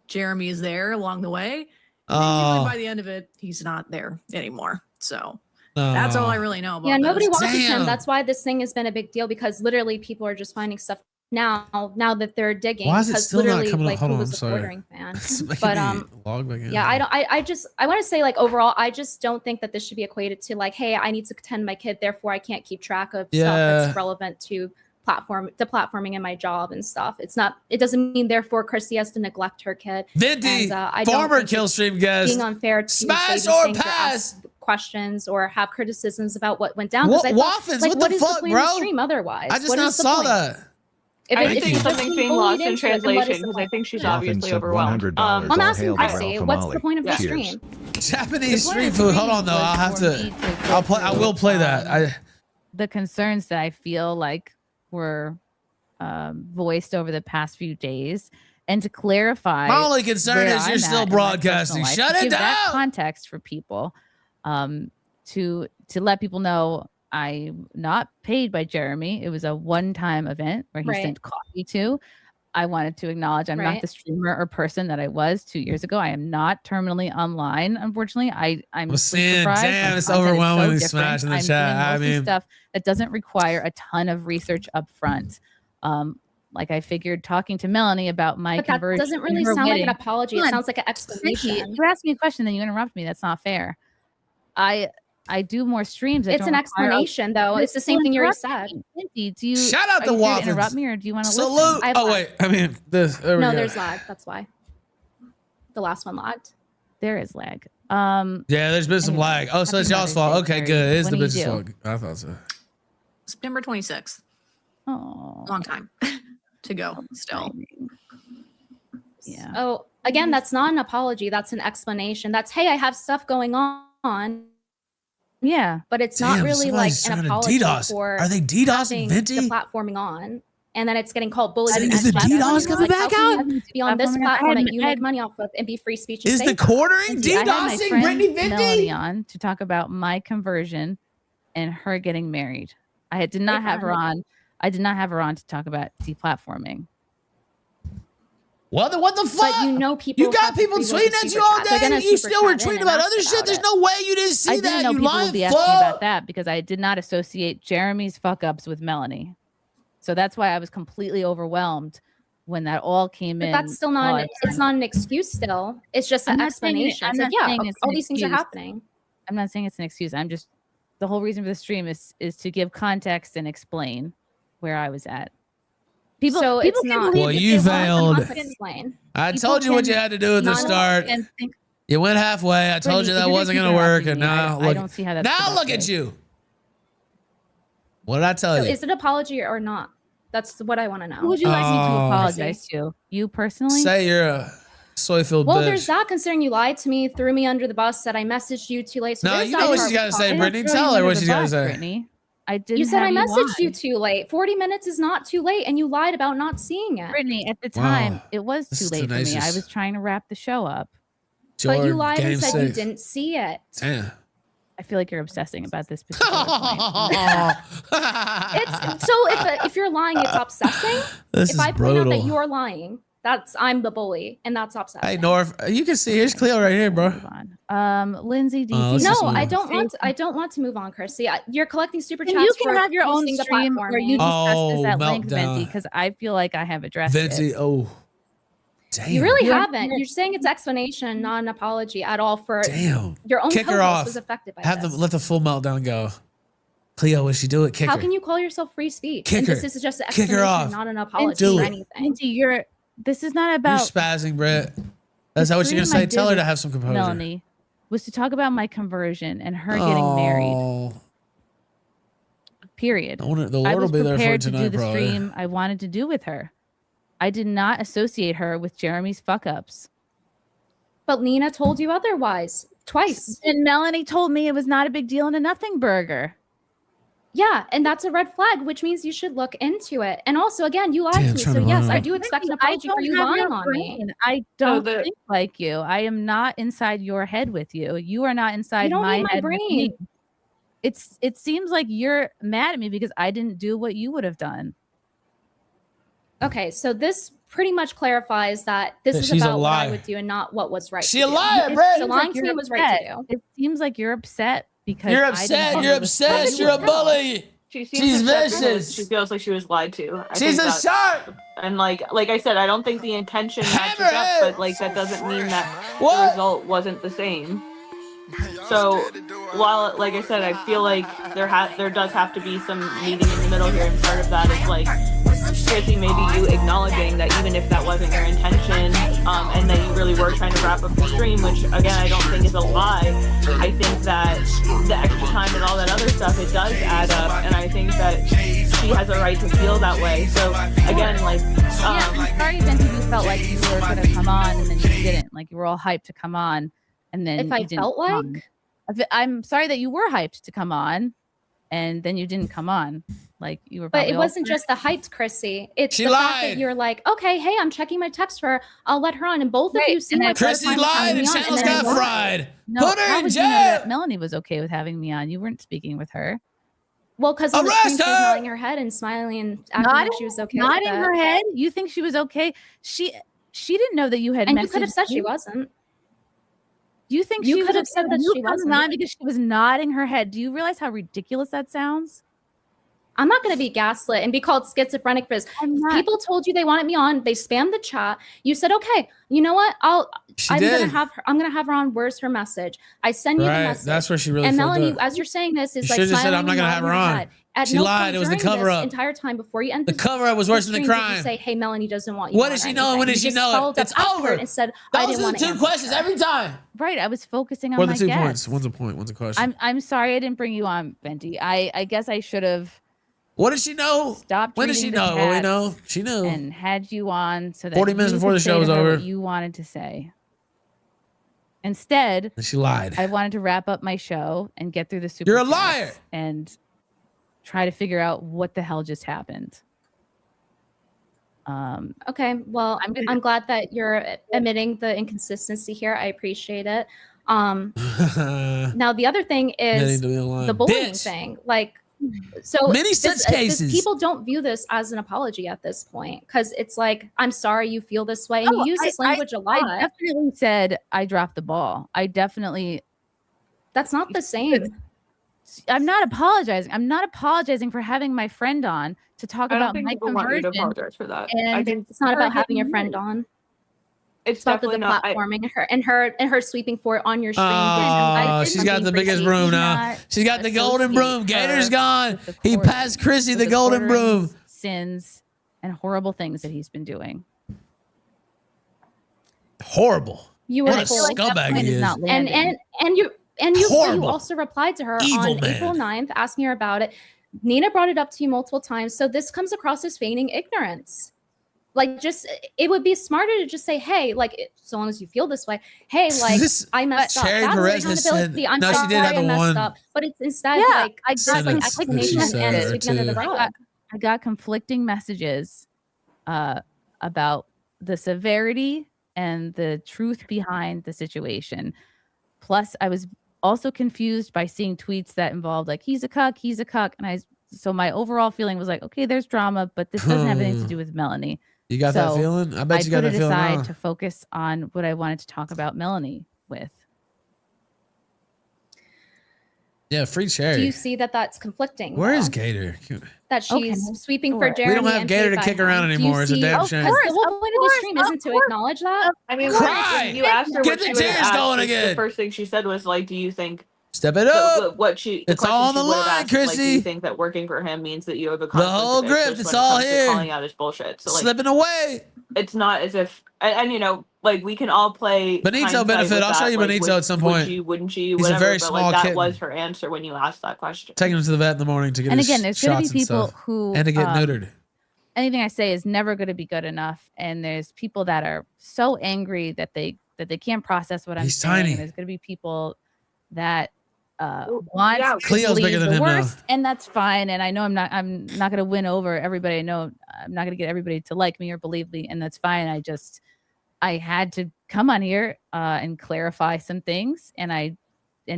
Speaker 10: Jeremy is there along the way. And by the end of it, he's not there anymore. So that's all I really know about.
Speaker 6: Yeah, nobody watches him. That's why this thing has been a big deal, because literally people are just finding stuff now that they're digging.
Speaker 9: Why is it still not coming up? Hold on, I'm
Speaker 6: sorry.
Speaker 9: Fan.
Speaker 6: But I want to say, like, overall, I just don't think that this should be equated to like, hey, I need to attend my kid, therefore I can't keep track of stuff that's relevant to platforming in my job and stuff. It doesn't mean therefore Chrssie has to neglect her kid.
Speaker 9: Venti, former Killstream guest,
Speaker 6: being unfair to
Speaker 9: smash or pass
Speaker 6: questions or have criticisms about what went down.
Speaker 9: Waffles,
Speaker 6: like,
Speaker 9: what the fuck, bro?
Speaker 6: Stream otherwise?
Speaker 9: I just not saw that.
Speaker 5: I think something's being lost in translation because I think she's obviously overwhelmed.
Speaker 6: I'm asking Chrssie, what's the point of the stream?
Speaker 9: Japanese street food. Hold on, though. I will play that.
Speaker 2: The concerns that I feel like were voiced over the past few days, and to clarify,
Speaker 9: my only concern is you're still broadcasting. Shut it down.
Speaker 2: That context for people, to let people know I'm not paid by Jeremy. It was a one-time event where he sent coffee to. I wanted to acknowledge I'm not the streamer or person that I was 2 years ago. I am not terminally online, unfortunately. I'm surprised.
Speaker 9: Damn, it's overwhelmingly smashed in the chat. I mean,
Speaker 2: stuff that doesn't require a ton of research up front. Like I figured talking to Melanie about my conversion.
Speaker 6: That doesn't really sound like an apology. It sounds like an explanation.
Speaker 2: You asked me a question, then you interrupt me. That's not fair. I do more streams.
Speaker 6: It's an explanation, though. It's the same thing you already said.
Speaker 2: Do you
Speaker 9: shout out to Waffles?
Speaker 2: Interrupt me, or do you want to
Speaker 9: salute?
Speaker 2: Listen?
Speaker 9: Oh wait, I mean, there's
Speaker 6: lag. That's why. the last one lagged.
Speaker 2: There is lag.
Speaker 9: Yeah, there's been some lag. Oh, so it's y'all's fault. Okay, good. It is the bitch's fault. I thought so.
Speaker 10: September 26th.
Speaker 2: Oh,
Speaker 10: long time to go still.
Speaker 2: Yeah.
Speaker 6: Oh, again, that's not an apology. That's an explanation. That's, hey, I have stuff going on.
Speaker 2: Yeah.
Speaker 6: But it's not really like an apology for
Speaker 9: Are they DDoSing Venti?
Speaker 6: the platforming on. And then it's getting called bullying.
Speaker 9: Is the DDoS coming back out?
Speaker 6: Be on this platform that you make money off of and be free speech.
Speaker 9: Is the quartering DDoSing Brittany Venti?
Speaker 2: Melanie on to talk about my conversion and her getting married. I did not have her on. I did not have her on to talk about deplatforming.
Speaker 9: What the fuck?
Speaker 6: But you know, people.
Speaker 9: You got people tweeting at you all day, and you still were tweeting about other shit. There's no way you didn't see that.
Speaker 2: I didn't know people would be asking about that because I did not associate Jeremy's fuck ups with Melanie. So that's why I was completely overwhelmed when that all came in.
Speaker 6: But that's still not. It's not an excuse. Still, it's just an explanation. It's like, yeah, all these things are happening.
Speaker 2: I'm not saying it's an excuse. I'm just the whole reason for the stream is to give context and explain where I was at. People
Speaker 6: it's not.
Speaker 9: Well, you failed. I
Speaker 6: People
Speaker 9: told you what you had to do at the start. You went halfway. I told you that wasn't going to work, and now look.
Speaker 2: I don't see how that's
Speaker 9: now look at you. What did I tell you?
Speaker 6: Is it an apology or not? That's what I want to know.
Speaker 2: Who would you like me to apologize to? You personally?
Speaker 9: Say you're a soy-filled bitch.
Speaker 6: Well, there's that, considering you lied to me, threw me under the bus, said I messaged you too late. So
Speaker 9: no, you know what she's got to say, Brittany. Tell her what she's got to say.
Speaker 2: Brittany. I didn't.
Speaker 6: You said I messaged you too late. 40 minutes is not too late, and you lied about not seeing it.
Speaker 2: Brittany, at the time, it was too late for me. I was trying to wrap the show up.
Speaker 6: But you lied and said you didn't see it.
Speaker 9: Damn.
Speaker 2: I feel like you're obsessing about this particular point.
Speaker 6: If you're lying, it's obsessing. If I point out that you're lying, I'm the bully, and that's obsessing.
Speaker 9: Hey, North, you can see here's Cleo right here, bro.
Speaker 2: Lindsay, do
Speaker 6: you I don't want to move on, Chrssie. You're collecting super chats.
Speaker 2: You can have your own stream where you discuss this at length, Venti, because I feel like I have addressed
Speaker 9: Venti,
Speaker 2: it.
Speaker 9: oh. Damn.
Speaker 6: You really haven't. You're saying it's explanation, not an apology at all for your own co-host was affected by this.
Speaker 9: Let the full meltdown go. Cleo, when she do it, kick her.
Speaker 6: How can you call yourself free speech?
Speaker 9: Kick her.
Speaker 6: This is just an explanation, not an apology or anything.
Speaker 2: This is not about.
Speaker 9: You're spazzing, Britt. That's what you're gonna say. Tell her to have some composure.
Speaker 2: Melanie was to talk about my conversion and her getting married. Period.
Speaker 9: The Lord will be there for you tonight,
Speaker 2: to do the stream I wanted to do with her. I did not associate her with Jeremy's fuck ups.
Speaker 6: But Lena told you otherwise twice.
Speaker 2: And Melanie told me it was not a big deal in a nothing burger.
Speaker 6: Yeah, and that's a red flag, which means you should look into it. And also, again, you lied to me. So yes, I do expect an apology for you lying on me.
Speaker 2: I don't think like you. I am not inside your head with you. You are not inside my head with me. It seems like you're mad at me because I didn't do what you would have done.
Speaker 6: Okay, so this pretty much clarifies that this is about what I would do and not what was right.
Speaker 9: She a liar, bro.
Speaker 6: So lying to me was right to do.
Speaker 2: It seems like you're upset because
Speaker 9: you're upset. You're obsessed. You're a bully.
Speaker 5: She's
Speaker 9: vicious.
Speaker 5: She feels like she was lied to.
Speaker 9: She's a shark.
Speaker 5: And like I said, I don't think the intention matches up, but like that doesn't mean that the result wasn't the same. So while, like I said, I feel like there does have to be some meeting in the middle here, and part of that is like Chrssie, maybe you acknowledging that even if that wasn't your intention, and that you really were trying to wrap up the stream, which again I don't think is a lie. I think that the extra time and all that other stuff, it does add up, and I think that she has a right to feel that way. So again, like
Speaker 2: I'm sorry, Venti, you felt like you were gonna come on and then you didn't. Like you were all hyped to come on. And then
Speaker 6: if I felt like
Speaker 2: I'm sorry that you were hyped to come on and then you didn't come on. Like you were,
Speaker 6: but it wasn't just the hyped, Chrssie. It's the fact that you're like, okay, hey, I'm checking my text for her. I'll let her on. And both of you seem like
Speaker 9: Chrssie lied and channels got fried.
Speaker 2: No,
Speaker 9: put her in jail.
Speaker 2: Melanie was okay with having me on. You weren't speaking with her.
Speaker 6: Well, because on the screen she was nodding her head and smiling and acting like she was okay.
Speaker 2: Nodding her head. You think she was okay? She didn't know that you had.
Speaker 6: And you could have said she wasn't.
Speaker 2: You think
Speaker 6: you could have said that she wasn't
Speaker 2: because she was nodding her head? Do you realize how ridiculous that sounds?
Speaker 6: I'm not going to be gaslit and be called schizophrenic for this. People told you they wanted me on. They spammed the chat. You said, okay, you know what? I'm going to have her on. Where's her message? I send you the message.
Speaker 9: That's where she really
Speaker 6: And Melanie,
Speaker 9: up.
Speaker 6: as you're saying this, is
Speaker 9: you
Speaker 6: like,
Speaker 9: just said, I'm not going to have her on.
Speaker 6: She
Speaker 9: lied. It was the cover up.
Speaker 6: Entire time before you end
Speaker 9: the cover up was worse than the crime.
Speaker 6: You say, hey, Melanie doesn't want you.
Speaker 9: What did she know? When did she know it? It's over.
Speaker 6: And said,
Speaker 1: those are the 2 questions every time.
Speaker 2: Right. I was focusing on
Speaker 9: my
Speaker 2: guest.
Speaker 9: What are the 2 points? One's a point. One's a question.
Speaker 2: I'm sorry I didn't bring you on, Venti. I guess I should have.
Speaker 9: What did she know?
Speaker 2: Stop.
Speaker 9: When did she know? Well, we know she knew.
Speaker 2: And had you on so that
Speaker 9: 40 minutes before the show was over.
Speaker 2: What you wanted to say. Instead,
Speaker 9: she lied.
Speaker 2: I wanted to wrap up my show and get through the super.
Speaker 9: You're a liar.
Speaker 2: And try to figure out what the hell just happened.
Speaker 6: Okay, well, I'm glad that you're admitting the inconsistency here. I appreciate it. Now the other thing is the bullying thing. Like, so
Speaker 9: many such cases.
Speaker 6: People don't view this as an apology at this point because it's like, I'm sorry you feel this way, and you use this language a lot.
Speaker 2: I definitely said I dropped the ball. That's
Speaker 6: not the same.
Speaker 2: I'm not apologizing. I'm not apologizing for having my friend on to talk about my conversion.
Speaker 5: Want you to apologize for that.
Speaker 6: And I think it's not about having your friend on. It's about the platforming and her sweeping for it on your stream.
Speaker 9: Oh, she's got the biggest broom now. She's got the golden broom. Gator's gone. He passed Chrssie the golden broom.
Speaker 2: Sins and horrible things that he's been doing.
Speaker 9: Horrible.
Speaker 6: What
Speaker 9: a scumbag he is.
Speaker 6: And you also replied to her on April 9th, asking her about it. Nina brought it up to you multiple times. So this comes across as feigning ignorance. Like, it would be smarter to just say, hey, like, so long as you feel this way, hey, like, I messed up.
Speaker 9: Cherry Perez has said,
Speaker 6: I'm sorry,
Speaker 9: she did have
Speaker 6: I messed
Speaker 9: one.
Speaker 6: up. But it's instead, like, I got like explanation and sweeping under the rug.
Speaker 2: I got conflicting messages about the severity and the truth behind the situation. Plus, I was also confused by seeing tweets that involved like, he's a cuck. And so my overall feeling was like, okay, there's drama, but this doesn't have anything to do with Melanie.
Speaker 9: You got that feeling? I bet you got that feeling. I put it aside
Speaker 2: to focus on what I wanted to talk about Melanie with.
Speaker 9: Yeah, free Cherry.
Speaker 6: Do you see that that's conflicting?
Speaker 9: Where is Gator?
Speaker 6: That she's sweeping for Jeremy.
Speaker 9: We don't have Gator to kick around anymore. It's a damn shame.
Speaker 6: The whole point of the stream isn't to acknowledge that.
Speaker 5: I mean,
Speaker 9: cry.
Speaker 5: You asked her
Speaker 9: Get the tears going again.
Speaker 5: The first thing she said was like, "Do you think?"
Speaker 9: Step it up.
Speaker 5: It's
Speaker 9: all on the line, Chrssie.
Speaker 5: Like, do you think that working for him means that you have a
Speaker 9: the whole grift? It's all here.
Speaker 5: Calling out his bullshit. So, like,
Speaker 9: slipping away.
Speaker 5: It's not as if, and you know, like we can all play
Speaker 9: BENITO benefit. I'll show you BENITO at some point.
Speaker 5: Wouldn't you?
Speaker 9: He's
Speaker 5: Whatever,
Speaker 9: a very
Speaker 5: but
Speaker 9: small
Speaker 5: like,
Speaker 9: kid.
Speaker 5: That was her answer when you asked that question.
Speaker 9: Taking him to the vet in the morning to get his
Speaker 2: again, there's going to be people who
Speaker 9: and to get neutered.
Speaker 2: Anything I say is never going to be good enough, and there's people that are so angry that they can't process what I'm saying.
Speaker 9: Tiny.
Speaker 2: And there's going to be people that want
Speaker 9: Cleo's bigger than him now,
Speaker 2: and that's fine. And I know I'm not going to win over everybody. I know I'm not going to get everybody to like me or believe me, and that's fine. I had to come on here and clarify some things, and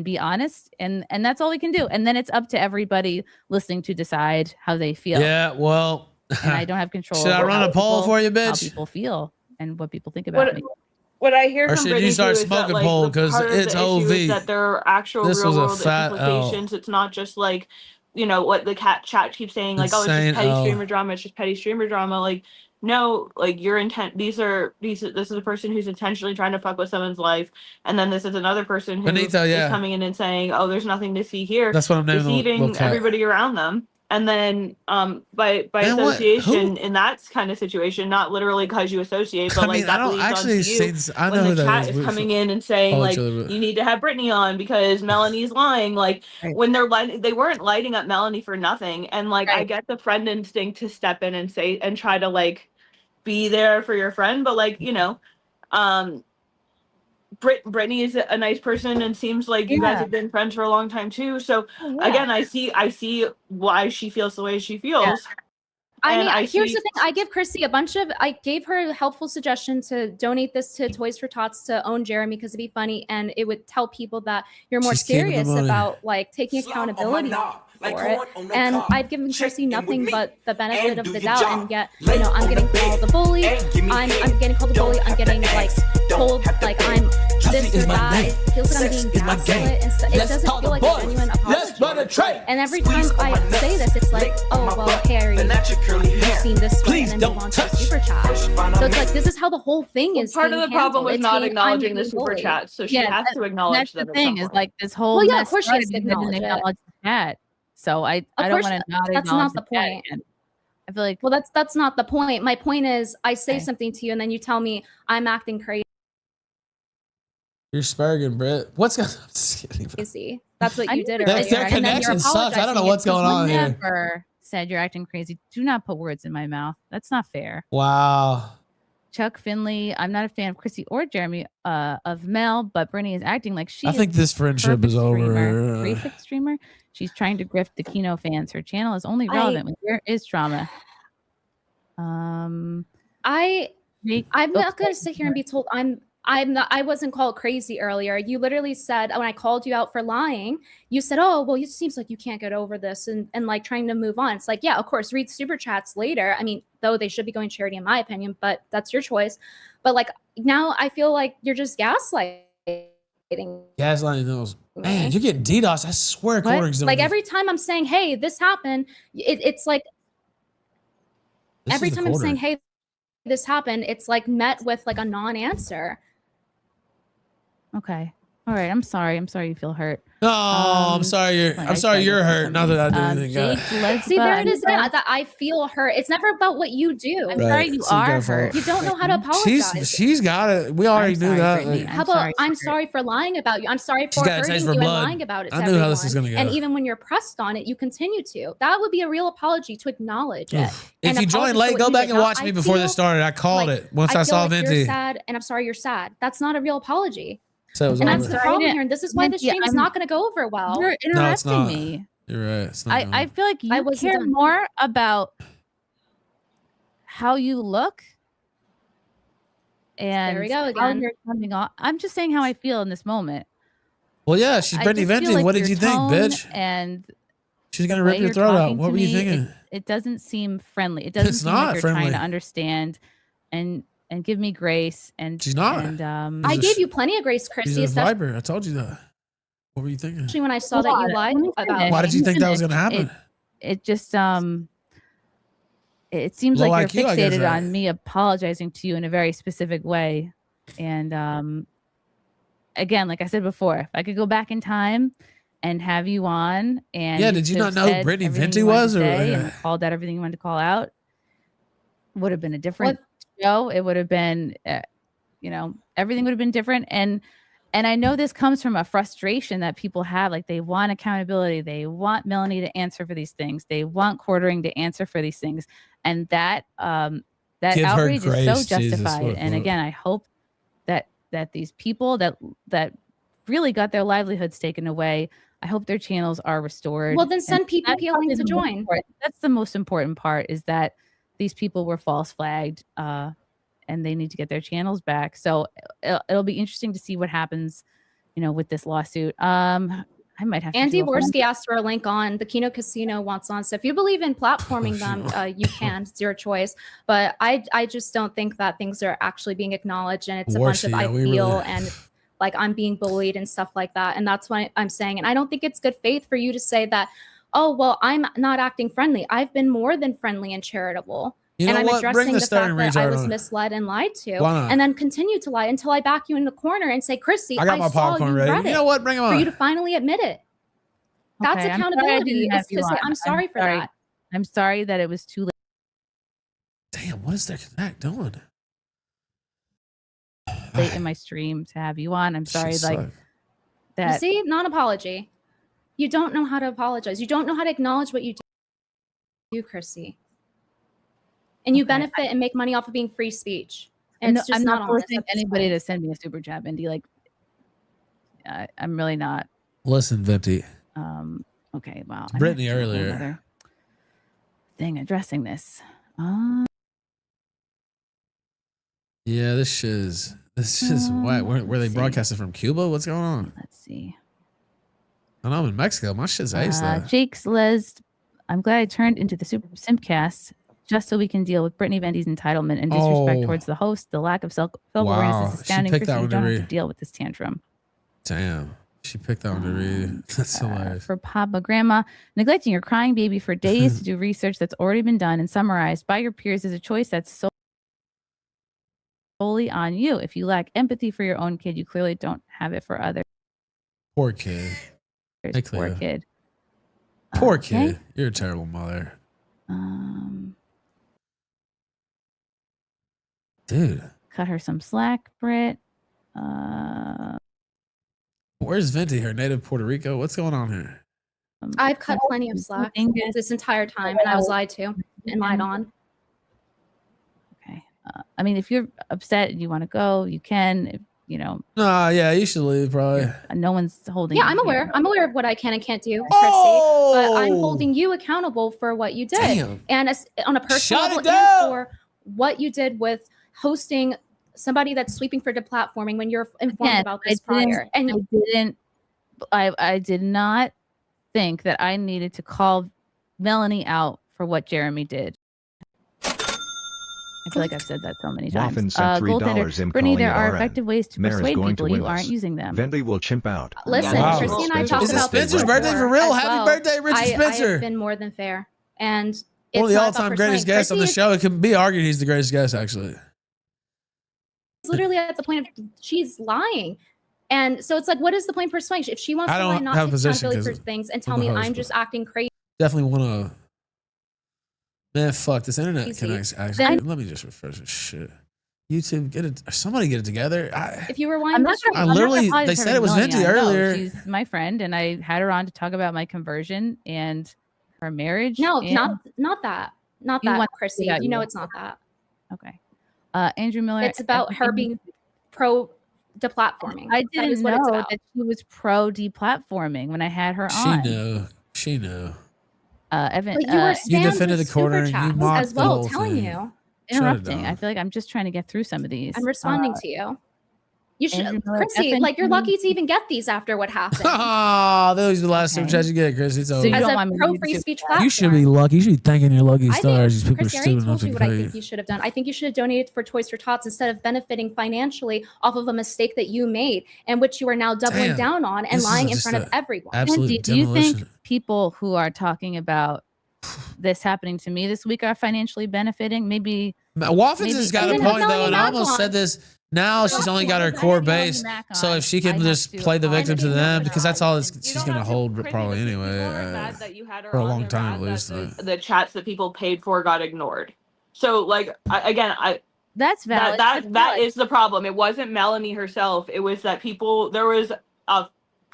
Speaker 2: be honest, and that's all we can do. And then it's up to everybody listening to decide how they feel.
Speaker 9: Yeah, well,
Speaker 2: and I don't have control.
Speaker 9: Should I run a poll for you, bitch?
Speaker 2: How people feel and what people think about me.
Speaker 5: What I hear
Speaker 9: or
Speaker 5: from
Speaker 9: should
Speaker 5: Brittany
Speaker 9: you start
Speaker 5: is
Speaker 9: smoking
Speaker 5: that,
Speaker 9: pole
Speaker 5: like,
Speaker 9: because it's OV.
Speaker 5: Is that there are actual real world implications. It's not just like, you know, what the chat keeps saying, like, oh, it's just petty streamer drama. It's just petty streamer drama. Like, no, like your intent. This is a person who's intentionally trying to fuck with someone's life, and then this is another person who is coming in and saying, oh, there's nothing to see here.
Speaker 9: That's what I'm naming
Speaker 5: deceiving everybody around them. And then by association in that kind of situation, not literally because you associate, but like that bleeds onto you.
Speaker 9: I know
Speaker 5: when the
Speaker 9: that
Speaker 5: chat is coming in and saying like, you need to have Brittany on because Melanie's lying. Like when they weren't lighting up Melanie for nothing. And like I get the friend instinct to step in and say and try to like be there for your friend, but like, you know, Brittany is a nice person and seems like you guys have been friends for a long time too. So again, I see why she feels the way she feels.
Speaker 6: Yeah. I mean, here's the thing. I give Chrssie I gave her a helpful suggestion to donate this to Toys for Tots to own Jeremy because it'd be funny and it would tell people that you're more serious about like taking accountability for it. And I've given Chrssie nothing but the benefit of the doubt, and yet, you know, I'm getting called the bully. I'm getting called the bully. I'm getting like told like I'm this or that. It feels like I'm being gaslit. It doesn't feel like a genuine apology.
Speaker 1: penetrate.
Speaker 6: And every time I say this, it's like, oh, well, Harry, you've seen this way, and then move on to the super chat. So it's like, this is how the whole thing is.
Speaker 5: Part of the problem was
Speaker 6: it's
Speaker 5: not
Speaker 6: being
Speaker 5: acknowledging the super
Speaker 6: bullied.
Speaker 5: chat, so she has to acknowledge that.
Speaker 2: That's the thing is like this whole
Speaker 6: well, yeah,
Speaker 2: mess
Speaker 6: of course she has to
Speaker 2: started and didn't
Speaker 6: acknowledge
Speaker 2: acknowledge the chat. So I don't want to not
Speaker 6: that's
Speaker 2: acknowledge
Speaker 6: not the
Speaker 2: chat
Speaker 6: point.
Speaker 2: again. I feel like
Speaker 6: well, that's not the point. My point is, I say something to you, and then you tell me I'm acting crazy.
Speaker 9: You're sparking, Britt. What's going on?
Speaker 6: Crazy. That's what you did.
Speaker 9: Their connection sucks. I don't know what's going on here.
Speaker 2: Never said you're acting crazy. Do not put words in my mouth. That's not fair.
Speaker 9: Wow.
Speaker 2: Chuck Finley, I'm not a fan of Chrssie or Jeremy of Mel, but Brittany is acting like she.
Speaker 9: I think this friendship is over.
Speaker 2: Perfect streamer. She's trying to grift the Kino fans. Her channel is only relevant when there is drama.
Speaker 6: I'm not going to sit here and be told I wasn't called crazy earlier. You literally said when I called you out for lying, you said, oh, well, it seems like you can't get over this and like trying to move on. It's like, yeah, of course, read super chats later. I mean, though they should be going charity in my opinion, but that's your choice. But like now I feel like you're just gaslighting.
Speaker 9: Gaslighting those. Man, you're getting DDoS. I swear.
Speaker 6: Like every time I'm saying, hey, this happened, it's like every time I'm saying, hey, this happened, it's like met with like a non-answer.
Speaker 2: Okay. All right. I'm sorry you feel hurt.
Speaker 9: Oh, I'm sorry you're hurt. Not that I do anything.
Speaker 6: See, there it is. That I feel hurt. It's never about what you do.
Speaker 2: I'm sorry you are hurt.
Speaker 6: You don't know how to apologize.
Speaker 9: She's got it. We already knew that.
Speaker 2: Brittany.
Speaker 6: How about I'm sorry for lying about you? I'm sorry for hurting you and lying about it to everyone.
Speaker 9: I knew how this is gonna go.
Speaker 6: And even when you're pressed on it, you continue to. That would be a real apology to acknowledge it.
Speaker 9: If you joined late, go back and watch me before this started. I called it once I saw Venti.
Speaker 6: You're sad, and I'm sorry you're sad. That's not a real apology.
Speaker 9: So
Speaker 6: and that's the problem here, and this is why the stream is not going to go over well.
Speaker 2: You're interrupting me.
Speaker 9: You're right. It's not
Speaker 2: I feel like you care more about how you look and
Speaker 6: there we go
Speaker 2: how
Speaker 6: again.
Speaker 2: you're coming on. I'm just saying how I feel in this moment.
Speaker 9: Well, yeah, she's Brittany Venti.
Speaker 2: Like
Speaker 9: what did you think, bitch?
Speaker 2: And
Speaker 9: she's gonna rip your throat out. What were you thinking?
Speaker 2: It doesn't seem friendly. It doesn't seem like you're trying to understand and give me grace. And
Speaker 9: she's not.
Speaker 2: And
Speaker 6: I gave you plenty of grace, Chrssie.
Speaker 9: She's a viper. I told you that. What were you thinking?
Speaker 6: Especially when I saw that you lied about.
Speaker 9: Why did you think that was gonna happen?
Speaker 2: It just it seems like you're fixated on me apologizing to you in a very specific way. And again, like I said before, if I could go back in time and have you on and
Speaker 9: did you not know who Brittany Venti was
Speaker 2: and called out everything you wanted to call out, would have been a different show. It would have been everything would have been different. And I know this comes from a frustration that people have. Like they want accountability. They want Melanie to answer for these things. They want Quartering to answer for these things. And that outrage is so justified. Jesus, and again, I hope that these people that really got their livelihoods taken away, I hope their channels are restored.
Speaker 6: Well, then send people appealing to join.
Speaker 2: That's the most important part, is that these people were false flagged and they need to get their channels back. So it'll be interesting to see what happens, with this lawsuit. I might have to
Speaker 6: Andy Worski asked for a link on the Kino Casino wants on. So if you believe in platforming them, you can. It's your choice. But I just don't think that things are actually being acknowledged, and it's a bunch of I feel and like I'm being bullied and stuff like that. And that's what I'm saying. And I don't think it's good faith for you to say that, oh, well, I'm not acting friendly. I've been more than friendly and charitable. And I'm addressing the fact that I was misled and lied to, and then continue to lie until I back you in the corner and say, Chrssie, I got my popcorn ready.
Speaker 9: You know what? Bring them on.
Speaker 6: For you to finally admit it. That's accountability. It's to say, I'm sorry for that.
Speaker 2: I'm sorry that it was too late.
Speaker 9: Damn, what is their connect doing?
Speaker 2: Late in my stream to have you on. I'm sorry, that.
Speaker 6: You see, non-apology. You don't know how to apologize. You don't know how to acknowledge what you do, Chrssie. And you benefit and make money off of being free speech. And it's just
Speaker 2: I'm not
Speaker 6: honest.
Speaker 2: forcing anybody to send me a super chat, Venti. Like, I'm really not.
Speaker 9: Listen, Venti.
Speaker 2: Okay, wow.
Speaker 9: Brittany earlier.
Speaker 2: Thing addressing this.
Speaker 9: Yeah, this is what? Were they broadcasting from Cuba? What's going on?
Speaker 2: Let's see.
Speaker 9: And I'm in Mexico. My shit's ace though.
Speaker 2: Jake's Les. I'm glad I turned into the Super SIMPCAST just so we can deal with Brittany Venti's entitlement and disrespect towards the host. The lack of self-awareness is astounding. You don't have to deal with this tantrum.
Speaker 9: Damn. She picked that one to read. That's hilarious.
Speaker 2: For Papa Grandma, neglecting your crying baby for days to do research that's already been done and summarized by your peers is a choice that's solely on you. If you lack empathy for your own kid, you clearly don't have it for others.
Speaker 9: Poor kid. Hey,
Speaker 2: Poor kid.
Speaker 9: Poor kid. You're a terrible mother. Dude.
Speaker 2: Cut her some slack, Britt.
Speaker 9: Where's Venti, her native Puerto Rico? What's going on here?
Speaker 6: I've cut plenty of slack this entire time, and I was lied to and lied on.
Speaker 2: Okay. I mean, if you're upset and you want to go, you can. If, you know.
Speaker 9: Yeah, you should leave, probably.
Speaker 2: No one's holding.
Speaker 6: Yeah, I'm aware.
Speaker 2: Here.
Speaker 6: I'm aware of what I can and can't do, Chrssie. But I'm holding you accountable for what you did, and on a personal level, and for what you did with hosting somebody that's sweeping for deplatforming when you're informed about this prior. And
Speaker 2: I did not think that I needed to call Melanie out for what Jeremy did. I feel like I've said that so many times. Brittany, there are effective ways to persuade people. You aren't using them.
Speaker 7: Venti will chimp out.
Speaker 6: Listen, Chrssie and I talked about
Speaker 9: Spencer's birthday for real. Happy birthday, Richard Spencer.
Speaker 6: I have been more than fair. And it's
Speaker 9: one of the all-time greatest guests on the show. It can be argued he's the greatest guest, actually.
Speaker 6: Literally at the point of she's lying. And so it's like, what is the point of persuasion? If she wants to lie, not take accountability for things and tell me I'm just acting crazy.
Speaker 9: Definitely want to. Man, fuck this internet connects. Actually, let me just refresh this shit. YouTube, get it. Somebody get it together.
Speaker 6: If you rewind,
Speaker 9: I literally, they said it was Venti earlier.
Speaker 2: She's my friend, and I had her on to talk about my conversion and her marriage.
Speaker 6: No, not that, Chrssie. You know it's not that.
Speaker 2: Okay. Andrew Miller.
Speaker 6: It's about her being pro deplatforming.
Speaker 2: I didn't know that she was pro deplatforming when I had her on.
Speaker 9: She knew.
Speaker 2: Evan,
Speaker 9: you defended the corner. You mocked
Speaker 6: as well,
Speaker 9: the
Speaker 6: telling you.
Speaker 2: Interrupting. I feel like I'm just trying to get through some of these.
Speaker 6: I'm responding to you. You should, Chrssie, like you're lucky to even get these after what happened.
Speaker 9: Oh, those are the last super chats you get, Chrssie. So
Speaker 6: as a pro free speech platform,
Speaker 9: you should be lucky. You should be thanking your lucky stars. These people
Speaker 6: Chrssie,
Speaker 9: are stupid enough to
Speaker 6: what I think you should have done. I think you should have donated for Toys for Tots instead of benefiting financially off of a mistake that you made and which you are now doubling down on and lying in front of everyone.
Speaker 2: Do you think people who are talking about this happening to me this week are financially benefiting? Maybe
Speaker 9: Waffles has got a point though, and I almost said this. Now she's only got her core base, so if she can just play the victim to them, because that's all she's gonna hold probably anyway for a long time at least.
Speaker 5: The chats that people paid for got ignored. So like
Speaker 2: that's valid.
Speaker 5: That is the problem. It wasn't Melanie herself. It was that there was a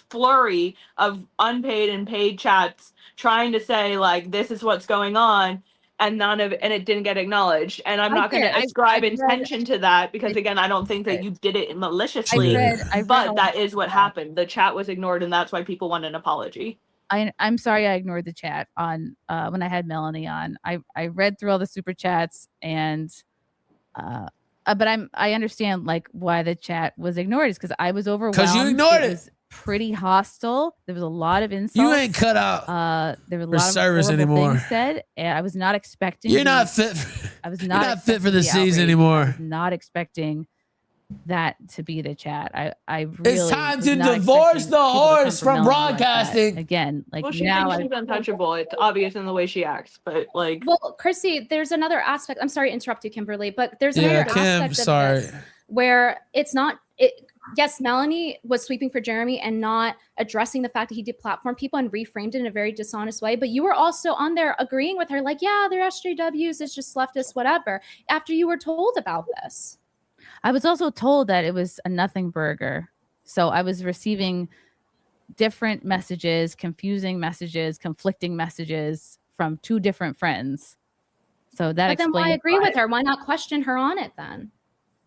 Speaker 5: flurry of unpaid and paid chats trying to say like this is what's going on. And it didn't get acknowledged. And I'm not going to ascribe intention to that because again, I don't think that you did it maliciously. But that is what happened. The chat was ignored, and that's why people want an apology.
Speaker 2: I'm sorry I ignored the chat on when I had Melanie on. I read through all the super chats and but I understand like why the chat was ignored is because I was overwhelmed.
Speaker 9: Because you ignored it.
Speaker 2: Pretty hostile. There was a lot of insults.
Speaker 9: You ain't cut out.
Speaker 2: There was a lot of
Speaker 9: service anymore.
Speaker 2: Things said, and I was not expecting.
Speaker 9: You're not fit.
Speaker 2: I was
Speaker 9: not. You're not fit for the season anymore.
Speaker 2: I was not expecting that to be the chat. I really.
Speaker 9: It's time to divorce the horse from broadcasting.
Speaker 2: Like again, like
Speaker 5: well, she
Speaker 2: now
Speaker 5: thinks she's untouchable. It's obvious in the way she acts, but like.
Speaker 6: Well, Chrssie, there's another aspect. I'm sorry to interrupt you, Kimberly, but there's another aspect of this where it's not it. Yes, Melanie was sweeping for Jeremy and not addressing the fact that he did platform people and reframed it in a very dishonest way. But you were also on there agreeing with her, like, yeah, they're SJWs, it's just leftist, whatever, after you were told about this.
Speaker 2: I was also told that it was a nothing burger. So I was receiving different messages, confusing messages, conflicting messages from two different friends. So that
Speaker 6: explains. But then why agree with her? Why not question her on it then?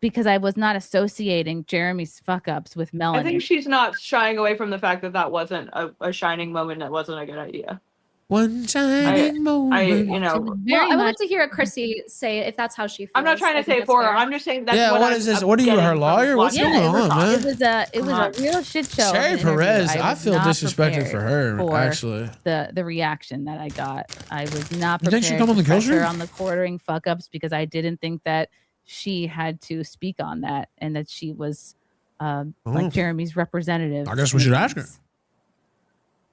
Speaker 2: Because I was not associating Jeremy's fuck ups with Melanie.
Speaker 5: I think she's not shying away from the fact that that wasn't a shining moment. That wasn't a good idea.
Speaker 9: One shining moment.
Speaker 6: I would like to hear Chrssie say if that's how she feels.
Speaker 5: I'm not trying to say for her. I'm just saying that's
Speaker 9: what is this? What are you, her lawyer? What's going on, man?
Speaker 2: It was a real shit show.
Speaker 9: Cherry Perez, I feel disrespected for her, actually.
Speaker 2: The reaction that I got. I was not prepared
Speaker 9: to come on the
Speaker 2: pressure on the quartering fuck ups because I didn't think that she had to speak on that and that she was like Jeremy's representative.
Speaker 9: I guess we should ask her.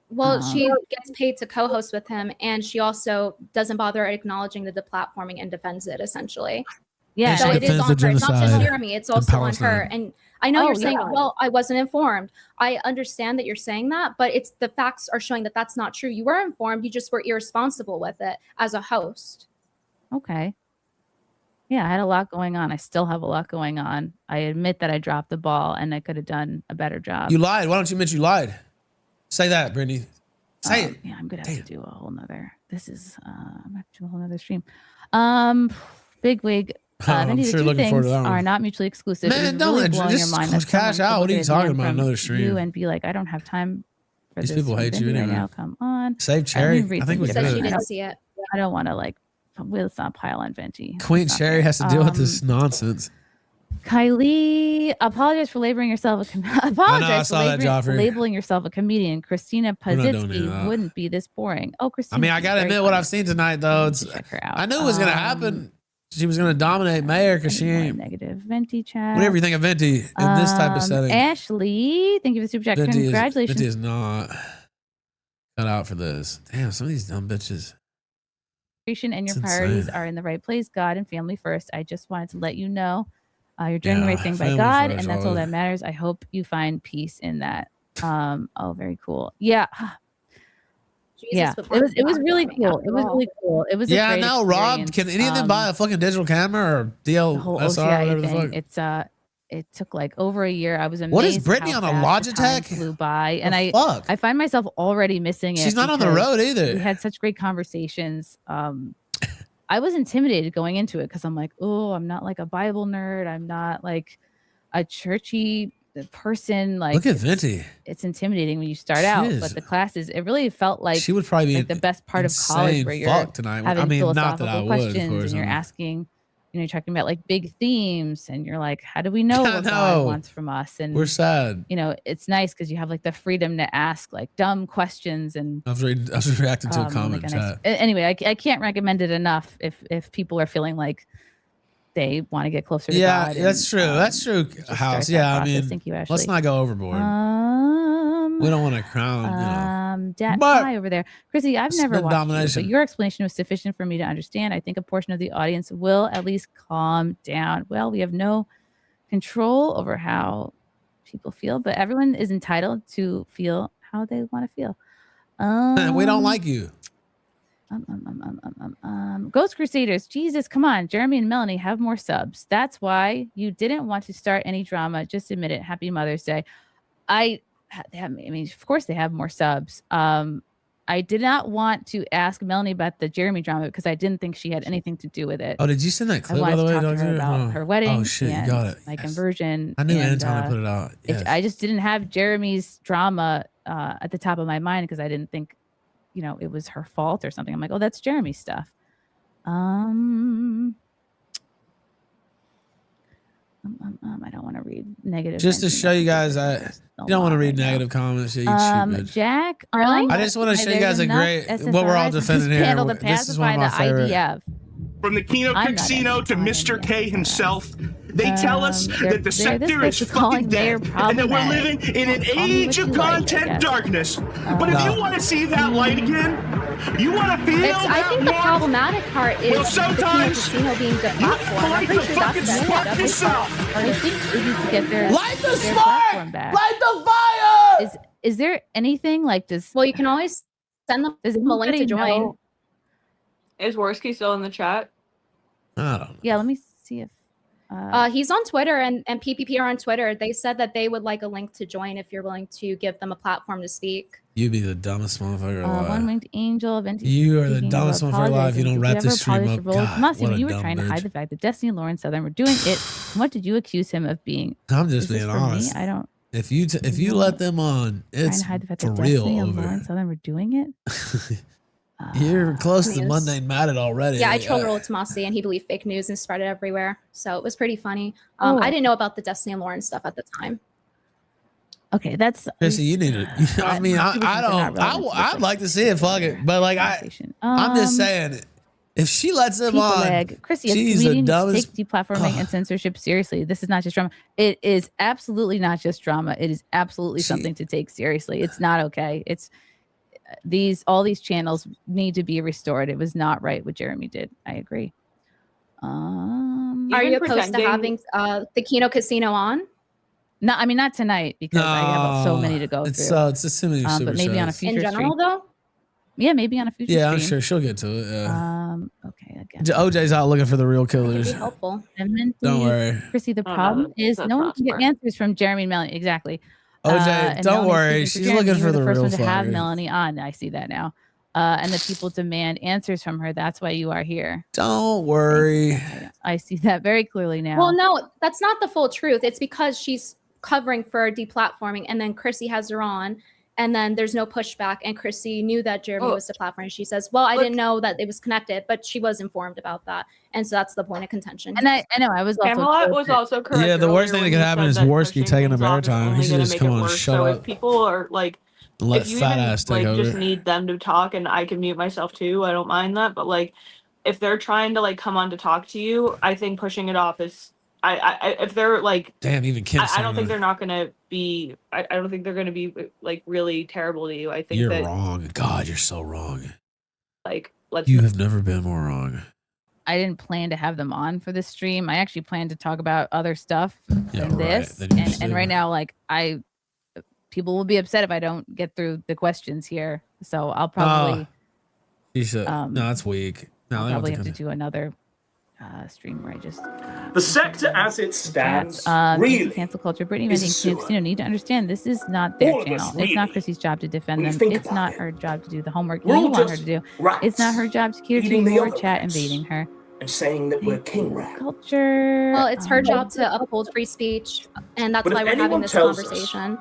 Speaker 6: Well, she gets paid to co-host with him, and she also doesn't bother acknowledging the deplatforming and defends it, essentially.
Speaker 2: Yeah,
Speaker 6: so it is on her. It's not just Jeremy. It's also on her. And I know you're saying, well, I wasn't informed. I understand that you're saying that, but it's the facts are showing that that's not true. You were informed. You just were irresponsible with it as a host.
Speaker 2: Okay. Yeah, I had a lot going on. I still have a lot going on. I admit that I dropped the ball and I could have done a better job.
Speaker 9: You lied. Why don't you admit you lied? Say that, Brittany. Say it.
Speaker 2: Yeah, I'm gonna have to do a whole nother. This is I'm gonna have to do a whole nother stream. Big wig.
Speaker 9: I'm sure looking forward to that one.
Speaker 2: Are not mutually exclusive.
Speaker 9: Man, don't
Speaker 2: really blowing your mind.
Speaker 9: Just cash out. What are you talking about? Another stream?
Speaker 2: You and be like, I don't have time for
Speaker 9: these
Speaker 2: this.
Speaker 9: people hate you anyway.
Speaker 2: Right now. Come on.
Speaker 9: Save Cherry. I think we
Speaker 6: said she didn't see it.
Speaker 2: I don't want to like. Let's not pile on Venti.
Speaker 9: Queen Cherry has to deal with this nonsense.
Speaker 2: Kylie, apologize for labeling yourself labeling yourself a comedian. Christina Pazitsky wouldn't be this boring. Oh, Christina.
Speaker 9: I mean, I gotta admit what I've seen tonight, though.
Speaker 2: Check her out.
Speaker 9: I knew it was gonna happen. She was gonna dominate Mayr because she ain't
Speaker 2: negative. Venti chat.
Speaker 9: Whatever you think of Venti in this type of setting.
Speaker 2: Ashley, thank you for the super chat. Congratulations.
Speaker 9: Venti is not cut out for this. Damn, some of these dumb bitches.
Speaker 2: And your priorities are in the right place. God and family first. I just wanted to let you know you're doing the right thing by God, and that's all that matters. I hope you find peace in that. Oh, very cool. Yeah. Yeah, it was really cool. It was really cool. It was
Speaker 9: I know. Rob, can any of them buy a fucking digital camera or DLSR or whatever the fuck?
Speaker 2: It's it took like over a year. I was amazed.
Speaker 9: What is Brittany on a Logitech?
Speaker 2: Flew by, and I find myself already missing it.
Speaker 9: She's not on the road either.
Speaker 2: We had such great conversations. I was intimidated going into it because I'm like, oh, I'm not like a Bible nerd. I'm not like a churchy person. Like,
Speaker 9: look at Venti.
Speaker 2: It's intimidating when you start out, but the classes, it really felt like
Speaker 9: she would probably be
Speaker 2: like the best part of college where you're having philosophical questions and you're asking. You know, you're talking about like big themes and you're like, how do we know what God wants from us? And
Speaker 9: we're sad.
Speaker 2: You know, it's nice because you have like the freedom to ask like dumb questions. And
Speaker 9: I was reacting to a comment
Speaker 2: like
Speaker 9: chat.
Speaker 2: Anyway, I can't recommend it enough if people are feeling like they want to get closer to God.
Speaker 9: Yeah, that's true. That's true, House. Yeah, I mean,
Speaker 2: thank you, Ashley.
Speaker 9: Let's not go overboard. We don't want to crown,
Speaker 2: Hi over there. Chrssie, I've never watched you, but your explanation was sufficient for me to understand. I think a portion of the audience will at least calm down. Well, we have no control over how people feel, but everyone is entitled to feel how they want to feel.
Speaker 9: We don't like you.
Speaker 2: Ghost Crusaders, Jesus, come on. Jeremy and Melanie have more subs. That's why you didn't want to start any drama. Just admit it. Happy Mother's Day. I mean, of course they have more subs. I did not want to ask Melanie about the Jeremy drama because I didn't think she had anything to do with it.
Speaker 9: Oh, did you send that clip, by the way?
Speaker 2: I wanted to talk to her about her wedding.
Speaker 9: Oh, shit, you got it.
Speaker 2: My conversion.
Speaker 9: I knew Anton put it out. Yes.
Speaker 2: I just didn't have Jeremy's drama at the top of my mind because I didn't think, you know, it was her fault or something. I'm like, oh, that's Jeremy's stuff. I don't want to read negative.
Speaker 9: Just to show you guys, you don't want to read negative comments. Yeah, you cheap,
Speaker 2: Jack,
Speaker 9: I just want to show you guys a great what we're all defending here. This is one of my favorite.
Speaker 4: From the Kino Casino to Mr. K himself, they tell us that the sector is fucking dead and that we're living in an age of content darkness. But if you want to see that light again, you want to feel
Speaker 6: I think the problematic part is the Kino Casino being deplatformed. I'm pretty sure that's
Speaker 2: I think we need to get their
Speaker 9: light the spark, light the fire.
Speaker 2: Is there anything like this?
Speaker 6: Well, you can always send them a link to join.
Speaker 5: Is Worski still in the chat?
Speaker 9: I don't know.
Speaker 2: Yeah, let me see if
Speaker 6: he's on Twitter and PPP are on Twitter. They said that they would like a link to join if you're willing to give them a platform to speak.
Speaker 9: You'd be the dumbest motherfucker alive.
Speaker 2: One-winged angel. Venti,
Speaker 9: you are the dumbest motherfucker alive. You don't wrap this stream up. God,
Speaker 2: you were trying to hide the fact that Destiny and Lauren Southern were doing it. What did you accuse him of being?
Speaker 9: I'm just being honest.
Speaker 2: I don't.
Speaker 9: If you let them on, it's for real over.
Speaker 2: Lauren Southern were doing it.
Speaker 9: You're close to mundane Madded already.
Speaker 6: Yeah, I trolled Roll Tomasi and he believed fake news and spread it everywhere. So it was pretty funny. I didn't know about the Destiny and Lauren stuff at the time.
Speaker 2: Okay, that's
Speaker 9: Chrssie, you need to. I mean, I don't. I'd like to see it. Fuck it, but like I'm just saying, If she lets him on,
Speaker 2: Chrssie,
Speaker 9: she's the dumbest.
Speaker 2: Take deplatforming and censorship seriously. This is not just drama. It is absolutely not just drama. It is absolutely something to take seriously. It's not okay. It's all these channels need to be restored. It was not right what Jeremy did. I agree.
Speaker 6: Are you opposed to having the Kino Casino on?
Speaker 2: No, I mean not tonight because I have so many to go through.
Speaker 9: It's a similar
Speaker 2: but maybe on a future
Speaker 6: in general
Speaker 2: stream.
Speaker 6: though.
Speaker 2: Yeah, maybe on a future stream.
Speaker 9: I'm sure she'll get to it. Yeah.
Speaker 2: Okay. Again,
Speaker 9: OJ's out looking for the real killers.
Speaker 6: Be helpful.
Speaker 9: Don't worry,
Speaker 2: Chrssie. The problem is no one can get answers from Jeremy and Melanie. Exactly.
Speaker 9: OJ, don't worry. She's looking for the
Speaker 2: first
Speaker 9: real
Speaker 2: one to have
Speaker 9: fire.
Speaker 2: Melanie on. I see that now. And the people demand answers from her. That's why you are here.
Speaker 9: Don't worry.
Speaker 2: I see that very clearly now.
Speaker 6: Well, no, that's not the full truth. It's because she's covering for deplatforming, and then Chrssie has her on, and then there's no pushback. And Chrssie knew that Jeremy was deplatforming. She says, "Well, I didn't know that it was connected, but she was informed about that." And so that's the point of contention.
Speaker 2: And I know I was also
Speaker 5: Camelot was also correct.
Speaker 9: Yeah, the worst thing that could happen is Worski taking a bear time. He should just come on and shut up.
Speaker 5: If people are like,
Speaker 9: let
Speaker 5: if you
Speaker 9: fat
Speaker 5: even
Speaker 9: ass take over.
Speaker 5: just need them to talk, and I can mute myself too, I don't mind that. But like, if they're trying to like come on to talk to you, I think pushing it off is. If they're like,
Speaker 9: damn, even Kim's
Speaker 5: I don't think they're not gonna be. I don't think they're gonna be like really terrible to you. I think
Speaker 9: you're wrong. God, you're so wrong.
Speaker 5: Like,
Speaker 9: you have never been more wrong.
Speaker 2: I didn't plan to have them on for this stream. I actually planned to talk about other stuff than this. And right now, like people will be upset if I don't get through the questions here. So I'll probably.
Speaker 9: You should. No, that's weak. No,
Speaker 2: I'll probably have to do another stream where I just.
Speaker 4: The sector as it stands,
Speaker 2: really, cancel culture. Brittany Venti need to understand this is not their channel. It's not Chrissy's job to defend them. It's not her job to do the homework you want her to do. It's not her job to curate your chat invading her.
Speaker 4: And saying that we're king rat.
Speaker 2: Culture.
Speaker 6: Well, it's her job to uphold free speech, and that's why we're having this conversation.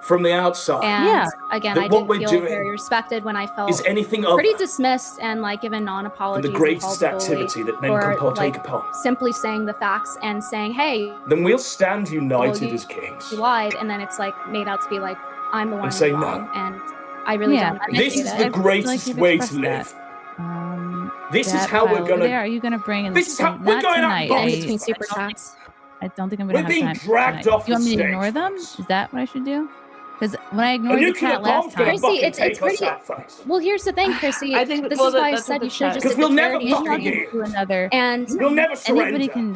Speaker 4: From the outside,
Speaker 6: and again, I didn't feel very respected when I felt pretty dismissed and like given non-apologies.
Speaker 4: The greatest activity that men can partake upon.
Speaker 6: Simply saying the facts and saying, "Hey."
Speaker 4: Then we'll stand united as kings.
Speaker 6: You lied, and then it's like made out to be like I'm the one.
Speaker 4: And say
Speaker 6: wrong,
Speaker 4: no.
Speaker 6: And I really don't appreciate
Speaker 4: This is the greatest way to live. This is how we're gonna.
Speaker 2: Are you gonna bring in?
Speaker 4: This is how we're going out
Speaker 6: between super chats.
Speaker 2: I don't think I'm gonna have time.
Speaker 4: We're being dragged off the stage.
Speaker 2: Do you want me to ignore them? Is that what I should do? Because when I ignored the chat last time,
Speaker 6: Chrssie, it's pretty. Well, here's the thing, Chrssie.
Speaker 5: I think
Speaker 6: this is why I said you should just
Speaker 4: because we'll never fucking
Speaker 2: do another.
Speaker 6: And
Speaker 4: we'll never surrender.
Speaker 2: Anybody can.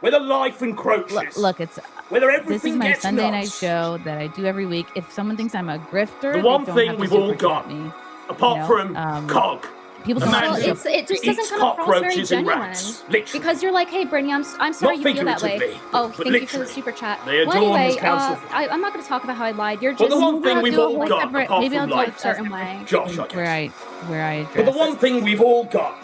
Speaker 4: Where the life encroaches.
Speaker 2: Look, it's. This is my Sunday night show that I do every week. If someone thinks I'm a grifter,
Speaker 4: the one thing we've all got, apart from cog.
Speaker 2: People
Speaker 6: it just doesn't come across very genuine. Because you're like, hey, Brittany, I'm sorry you feel that way. Thank you for the super chat. Well, anyway, I'm not going to talk about how I lied. You're just
Speaker 4: the one thing we've all got,
Speaker 2: maybe I'll do it a certain way. where I address.
Speaker 4: But the one thing we've all got,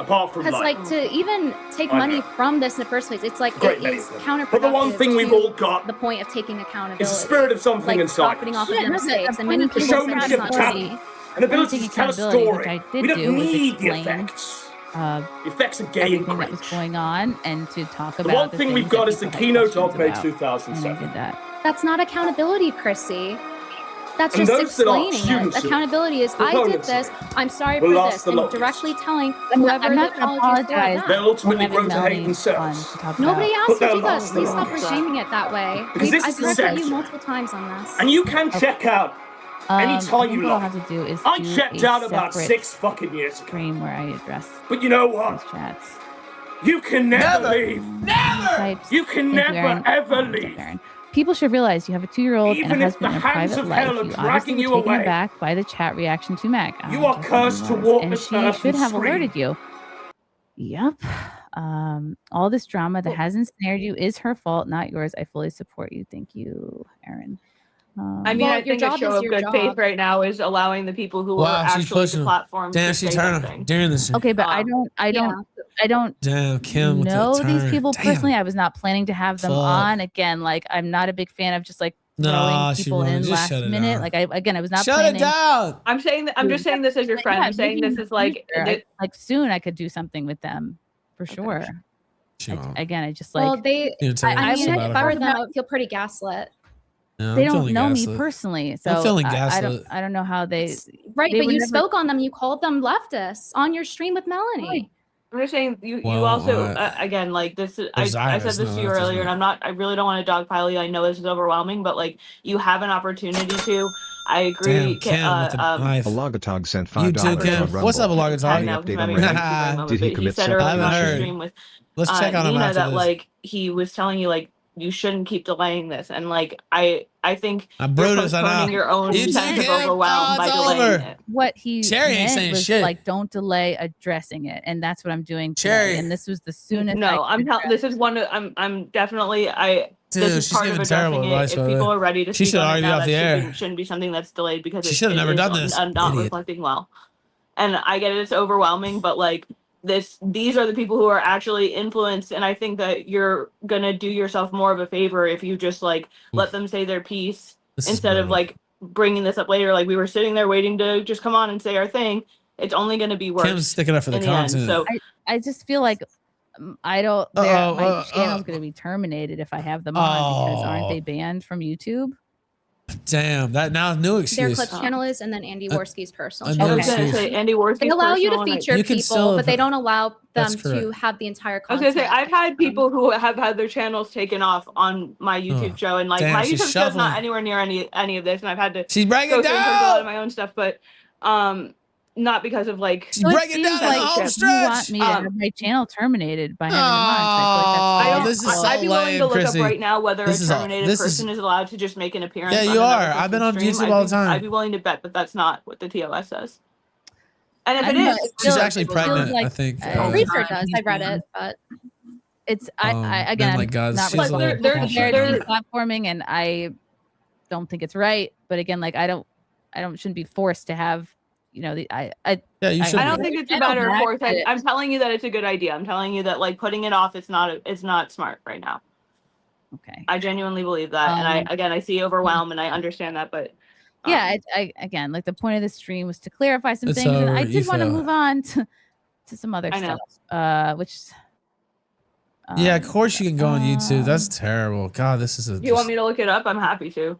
Speaker 4: apart from
Speaker 6: because like to even take money from this in the first place, it's like it is counterproductive.
Speaker 4: But the one thing we've all got,
Speaker 6: the point of taking accountability,
Speaker 4: is the spirit of something inside.
Speaker 6: Profiting off of your mistakes, and many people
Speaker 4: showmanship talent. An ability to tell a story. We don't need the effects. The effects are game
Speaker 2: that was going on, and to talk about
Speaker 4: the one thing we've got is the keynote of May 2007.
Speaker 6: That's not accountability, Chrssie. That's just explaining it. Accountability is I did this. I'm sorry for this, and directly telling whoever the apologize.
Speaker 4: They'll ultimately grow to hate themselves.
Speaker 6: Nobody asked you to do this. Please stop reframing it that way. I've corrected you multiple times on this.
Speaker 4: And you can check out. Anytime you like.
Speaker 2: Have to do is
Speaker 4: I checked out about 6 fucking years ago.
Speaker 2: Stream where I address.
Speaker 4: But you know what?
Speaker 2: Chats.
Speaker 4: You can never leave. Never. You can never ever leave.
Speaker 2: People should realize you have a 2-year-old and a
Speaker 4: Even if
Speaker 2: husband
Speaker 4: the
Speaker 2: in
Speaker 4: hands
Speaker 2: private
Speaker 4: of
Speaker 2: life.
Speaker 4: hell are
Speaker 2: You
Speaker 4: dragging
Speaker 2: obviously
Speaker 4: you
Speaker 2: were taken
Speaker 4: away.
Speaker 2: aback by the chat reaction to Mac.
Speaker 4: You are cursed to walk
Speaker 2: and
Speaker 4: this
Speaker 2: she
Speaker 4: earth
Speaker 2: should
Speaker 4: and
Speaker 2: have
Speaker 4: scream.
Speaker 2: alerted you. Yep. All this drama that has ensnared you is her fault, not yours. I fully support you. Thank you, Aaron.
Speaker 5: I mean, I think a show of good faith right now is allowing the people who are actually the platforms.
Speaker 9: Damn, she turned during this.
Speaker 2: Okay, but I don't.
Speaker 9: Damn, Kim.
Speaker 2: Know these people personally. I was not planning to have them on again. Like, I'm not a big fan of just like throwing people in last minute. Like, I was not planning.
Speaker 9: Shut it down.
Speaker 5: I'm saying that. I'm just saying this as your friend. I'm saying this is like
Speaker 2: soon I could do something with them for sure.
Speaker 9: Sure.
Speaker 2: I just like.
Speaker 6: Well, I mean, if I were them, I would feel pretty gaslit.
Speaker 9: Yeah,
Speaker 2: they don't know me personally, so
Speaker 9: I'm feeling
Speaker 2: I
Speaker 9: gaslit.
Speaker 2: don't know how they.
Speaker 6: Right,
Speaker 2: they
Speaker 6: but
Speaker 2: would
Speaker 6: you
Speaker 2: never-
Speaker 6: spoke on them. You called them leftists on your stream with Melanie.
Speaker 5: I'm just saying you
Speaker 9: Well,
Speaker 5: also again like this is I said this to you earlier, and I really don't want to dogpile you. I know this is overwhelming, but like you have an opportunity to. I agree.
Speaker 9: Damn, Kim with the knife.
Speaker 7: Alogotog sent
Speaker 9: You
Speaker 7: $5
Speaker 9: too, Kim.
Speaker 7: for
Speaker 9: What's up,
Speaker 7: Rumble.
Speaker 9: Alogotog?
Speaker 5: Now,
Speaker 7: Update
Speaker 5: because
Speaker 7: on
Speaker 5: I'm
Speaker 7: Reddit?
Speaker 5: having a
Speaker 7: Did he
Speaker 5: but
Speaker 7: commit
Speaker 5: said
Speaker 7: seppuku?
Speaker 5: earlier on
Speaker 9: heard.
Speaker 5: the stream with
Speaker 9: Let's check on him
Speaker 5: Nina
Speaker 9: after
Speaker 5: that
Speaker 9: this.
Speaker 5: like he was telling you like you shouldn't keep delaying this, and like I think
Speaker 9: I'm
Speaker 5: you're
Speaker 9: Brutus, I know.
Speaker 5: postponing your own
Speaker 9: You
Speaker 5: sense
Speaker 9: too,
Speaker 5: of
Speaker 9: Kim?
Speaker 5: overwhelm by
Speaker 9: it's
Speaker 5: delaying
Speaker 9: over.
Speaker 5: it.
Speaker 2: What he
Speaker 9: Cherry ain't
Speaker 2: meant
Speaker 9: saying
Speaker 2: was
Speaker 9: shit.
Speaker 2: like, don't delay addressing it, and that's what I'm doing today.
Speaker 9: Cherry.
Speaker 2: And this was the soonest.
Speaker 5: No, this is one. I'm definitely
Speaker 9: Dude,
Speaker 5: this is
Speaker 9: she's
Speaker 5: part of
Speaker 9: giving terrible
Speaker 5: addressing
Speaker 9: advice,
Speaker 5: it.
Speaker 9: by
Speaker 5: If
Speaker 9: the
Speaker 5: people
Speaker 9: way.
Speaker 5: are ready to
Speaker 9: She
Speaker 5: speak
Speaker 9: should
Speaker 5: on it
Speaker 9: already
Speaker 5: now,
Speaker 9: off the
Speaker 5: that
Speaker 9: air.
Speaker 5: shouldn't be something that's delayed because
Speaker 9: She should have never done this.
Speaker 5: not
Speaker 9: Idiot.
Speaker 5: reflecting well. And I get it, it's overwhelming, but like these are the people who are actually influenced, and I think that you're gonna do yourself more of a favor if you just like let them say their piece instead of like bringing this up later. Like we were sitting there waiting to just come on and say our thing. It's only gonna be worse.
Speaker 9: Kim's sticking up for the
Speaker 5: in end.
Speaker 9: content.
Speaker 5: So
Speaker 2: I just feel like I don't. My channel's going to be terminated if I have them on because aren't they banned from YouTube?
Speaker 9: Damn, that now new
Speaker 6: Their
Speaker 9: excuse.
Speaker 6: Clips channel is, and then Andy Worski's personal
Speaker 9: a
Speaker 6: channel.
Speaker 9: new
Speaker 5: I was gonna
Speaker 9: excuse.
Speaker 5: say Andy Worski's
Speaker 6: They allow you to
Speaker 5: personal, and
Speaker 6: feature
Speaker 9: You can
Speaker 6: people,
Speaker 9: still-
Speaker 6: but they don't allow them
Speaker 9: That's
Speaker 6: to
Speaker 9: correct.
Speaker 6: have the entire
Speaker 5: I was
Speaker 6: content.
Speaker 5: gonna say I've had people who have had their channels taken off on my YouTube show, and like
Speaker 9: Damn,
Speaker 5: my
Speaker 9: she's
Speaker 5: YouTube show's
Speaker 9: shuffling.
Speaker 5: not anywhere near any of this, and I've had to
Speaker 9: She's breaking
Speaker 5: go through and a lot of
Speaker 9: down.
Speaker 5: my own stuff, but not because of like.
Speaker 9: She's breaking down the home
Speaker 2: you
Speaker 9: stretch.
Speaker 2: want me to have my channel terminated by having them on. So I feel like
Speaker 9: this is so
Speaker 5: I'd be willing
Speaker 9: lame,
Speaker 5: to look
Speaker 9: Chrssie.
Speaker 5: up right now whether
Speaker 9: This
Speaker 5: a
Speaker 9: is all-
Speaker 5: terminated
Speaker 9: this is-
Speaker 5: person is allowed to just make an appearance.
Speaker 9: Yeah,
Speaker 5: on
Speaker 9: you
Speaker 5: another
Speaker 9: are. I've been
Speaker 5: person's
Speaker 9: on
Speaker 5: stream.
Speaker 9: YouTube all the time.
Speaker 5: I'd be willing to bet that that's not what the TOS says. And if
Speaker 2: I
Speaker 5: it
Speaker 2: know,
Speaker 5: is,
Speaker 2: it
Speaker 9: She's
Speaker 2: feels-
Speaker 9: actually
Speaker 2: it feels
Speaker 9: pregnant,
Speaker 2: like,
Speaker 9: I think.
Speaker 6: Research does. I read it, but
Speaker 2: it's I again,
Speaker 9: like God,
Speaker 2: I'm not
Speaker 9: she's a
Speaker 2: really
Speaker 9: little
Speaker 2: prepared
Speaker 9: bullshit.
Speaker 2: to platforming, and I don't think it's right. But again, like I shouldn't be forced to have, you know,
Speaker 9: Yeah, you should.
Speaker 5: I don't think it's a matter of course. I'm telling you that it's a good idea. I'm telling you that like putting it off, it's not smart right now.
Speaker 2: Okay.
Speaker 5: I genuinely believe that, and I see overwhelm, and I understand that, but
Speaker 2: yeah, I again, like the point of the stream was to clarify some
Speaker 9: It's
Speaker 2: things, and I
Speaker 9: over, you
Speaker 2: did want to
Speaker 9: fell.
Speaker 2: move on to some other
Speaker 5: I know.
Speaker 2: stuff, which.
Speaker 9: Yeah, of course you can go on YouTube. That's terrible. God, this is a.
Speaker 5: you want me to look it up? I'm happy to.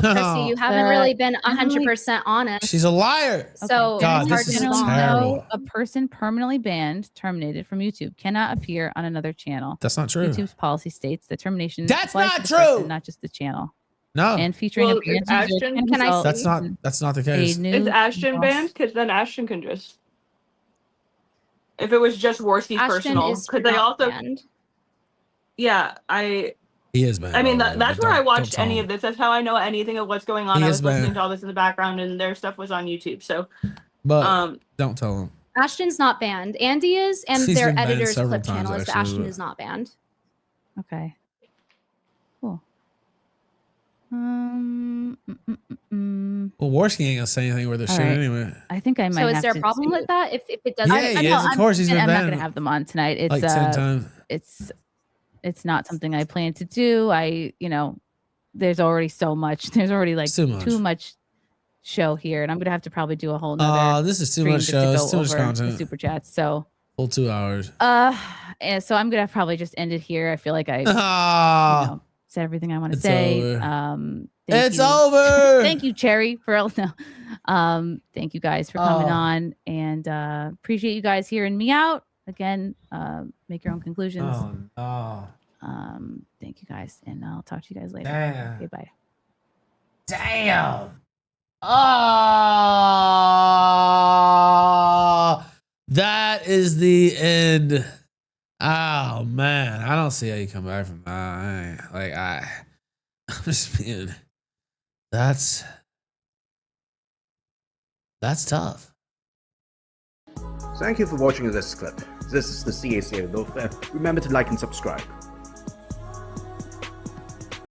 Speaker 6: well, Chrssie, you haven't really been 100% honest.
Speaker 9: She's a liar.
Speaker 6: So
Speaker 9: God,
Speaker 6: it's hard
Speaker 9: this is
Speaker 6: to know.
Speaker 9: terrible.
Speaker 2: A person permanently banned, terminated from YouTube cannot appear on another channel.
Speaker 9: That's not true.
Speaker 2: YouTube's policy states that termination
Speaker 9: That's
Speaker 2: applies
Speaker 9: not
Speaker 2: to the person,
Speaker 9: true.
Speaker 2: not just the channel.
Speaker 9: No,
Speaker 2: And featuring
Speaker 5: Well,
Speaker 2: a banned
Speaker 5: is
Speaker 2: user
Speaker 5: Ashton-
Speaker 6: can I
Speaker 2: result
Speaker 9: that's not.
Speaker 2: in
Speaker 9: That's not the
Speaker 2: a
Speaker 9: case.
Speaker 2: new
Speaker 5: Is Ashton
Speaker 2: loss.
Speaker 5: banned? Because then Ashton can just. If it was just Worski's
Speaker 6: Ashton
Speaker 5: personal,
Speaker 6: is
Speaker 5: because they
Speaker 6: not
Speaker 5: also.
Speaker 6: banned.
Speaker 5: Yeah,
Speaker 9: He is banned.
Speaker 5: I mean,
Speaker 9: already,
Speaker 5: that's
Speaker 9: but
Speaker 5: where I
Speaker 9: don't
Speaker 5: watched
Speaker 9: tell
Speaker 5: any
Speaker 9: him.
Speaker 5: of this. That's how I know anything of what's going on.
Speaker 9: He
Speaker 5: I
Speaker 9: is
Speaker 5: was listening
Speaker 9: banned.
Speaker 5: to all this in the background, and their stuff was on YouTube. So,
Speaker 9: But don't tell him.
Speaker 6: Ashton's not banned. Andy is, and
Speaker 9: He's
Speaker 6: their
Speaker 9: been banned
Speaker 6: editor's
Speaker 9: several
Speaker 6: clip channel
Speaker 9: times,
Speaker 6: is, but
Speaker 9: actually,
Speaker 6: Ashton
Speaker 9: but-
Speaker 6: is not banned.
Speaker 2: Okay. Cool.
Speaker 9: Well, Worski ain't gonna say anything with this
Speaker 2: All
Speaker 9: shit
Speaker 2: right.
Speaker 9: anyway.
Speaker 2: I think I might.
Speaker 6: So is
Speaker 2: have
Speaker 6: there a
Speaker 2: to
Speaker 6: problem
Speaker 2: do-
Speaker 6: with that? If it doesn't,
Speaker 9: Yeah, he is. Of course, he's been
Speaker 2: I'm not
Speaker 9: banned
Speaker 2: gonna have them on tonight. It's
Speaker 9: like 10 times.
Speaker 2: It's not something I plan to do. There's already so much. There's already like too much show here, and I'm gonna have to probably do a whole nother.
Speaker 9: This is too
Speaker 2: stream
Speaker 9: much
Speaker 2: just
Speaker 9: show.
Speaker 2: to
Speaker 9: It's
Speaker 2: go
Speaker 9: too much
Speaker 2: over the
Speaker 9: content.
Speaker 2: super chats. So
Speaker 9: Full 2 hours.
Speaker 2: and so I'm gonna probably just end it here. I feel like I said everything I want to
Speaker 9: It's
Speaker 2: say.
Speaker 9: over.
Speaker 2: Thank
Speaker 9: It's
Speaker 2: you.
Speaker 9: over.
Speaker 2: Thank you, Cherry, for thank you guys for coming on, and appreciate you guys hearing me out. Again, make your own conclusions.
Speaker 9: Oh no.
Speaker 2: Thank you guys, and I'll talk to you guys later.
Speaker 9: Damn.
Speaker 2: Okay, bye.
Speaker 9: Damn. That is the end. Oh man, I don't see how you come back from that. I'm just being. That's tough.
Speaker 11: Thank you for watching this clip. This is the CHRISSIE. Remember to like and subscribe.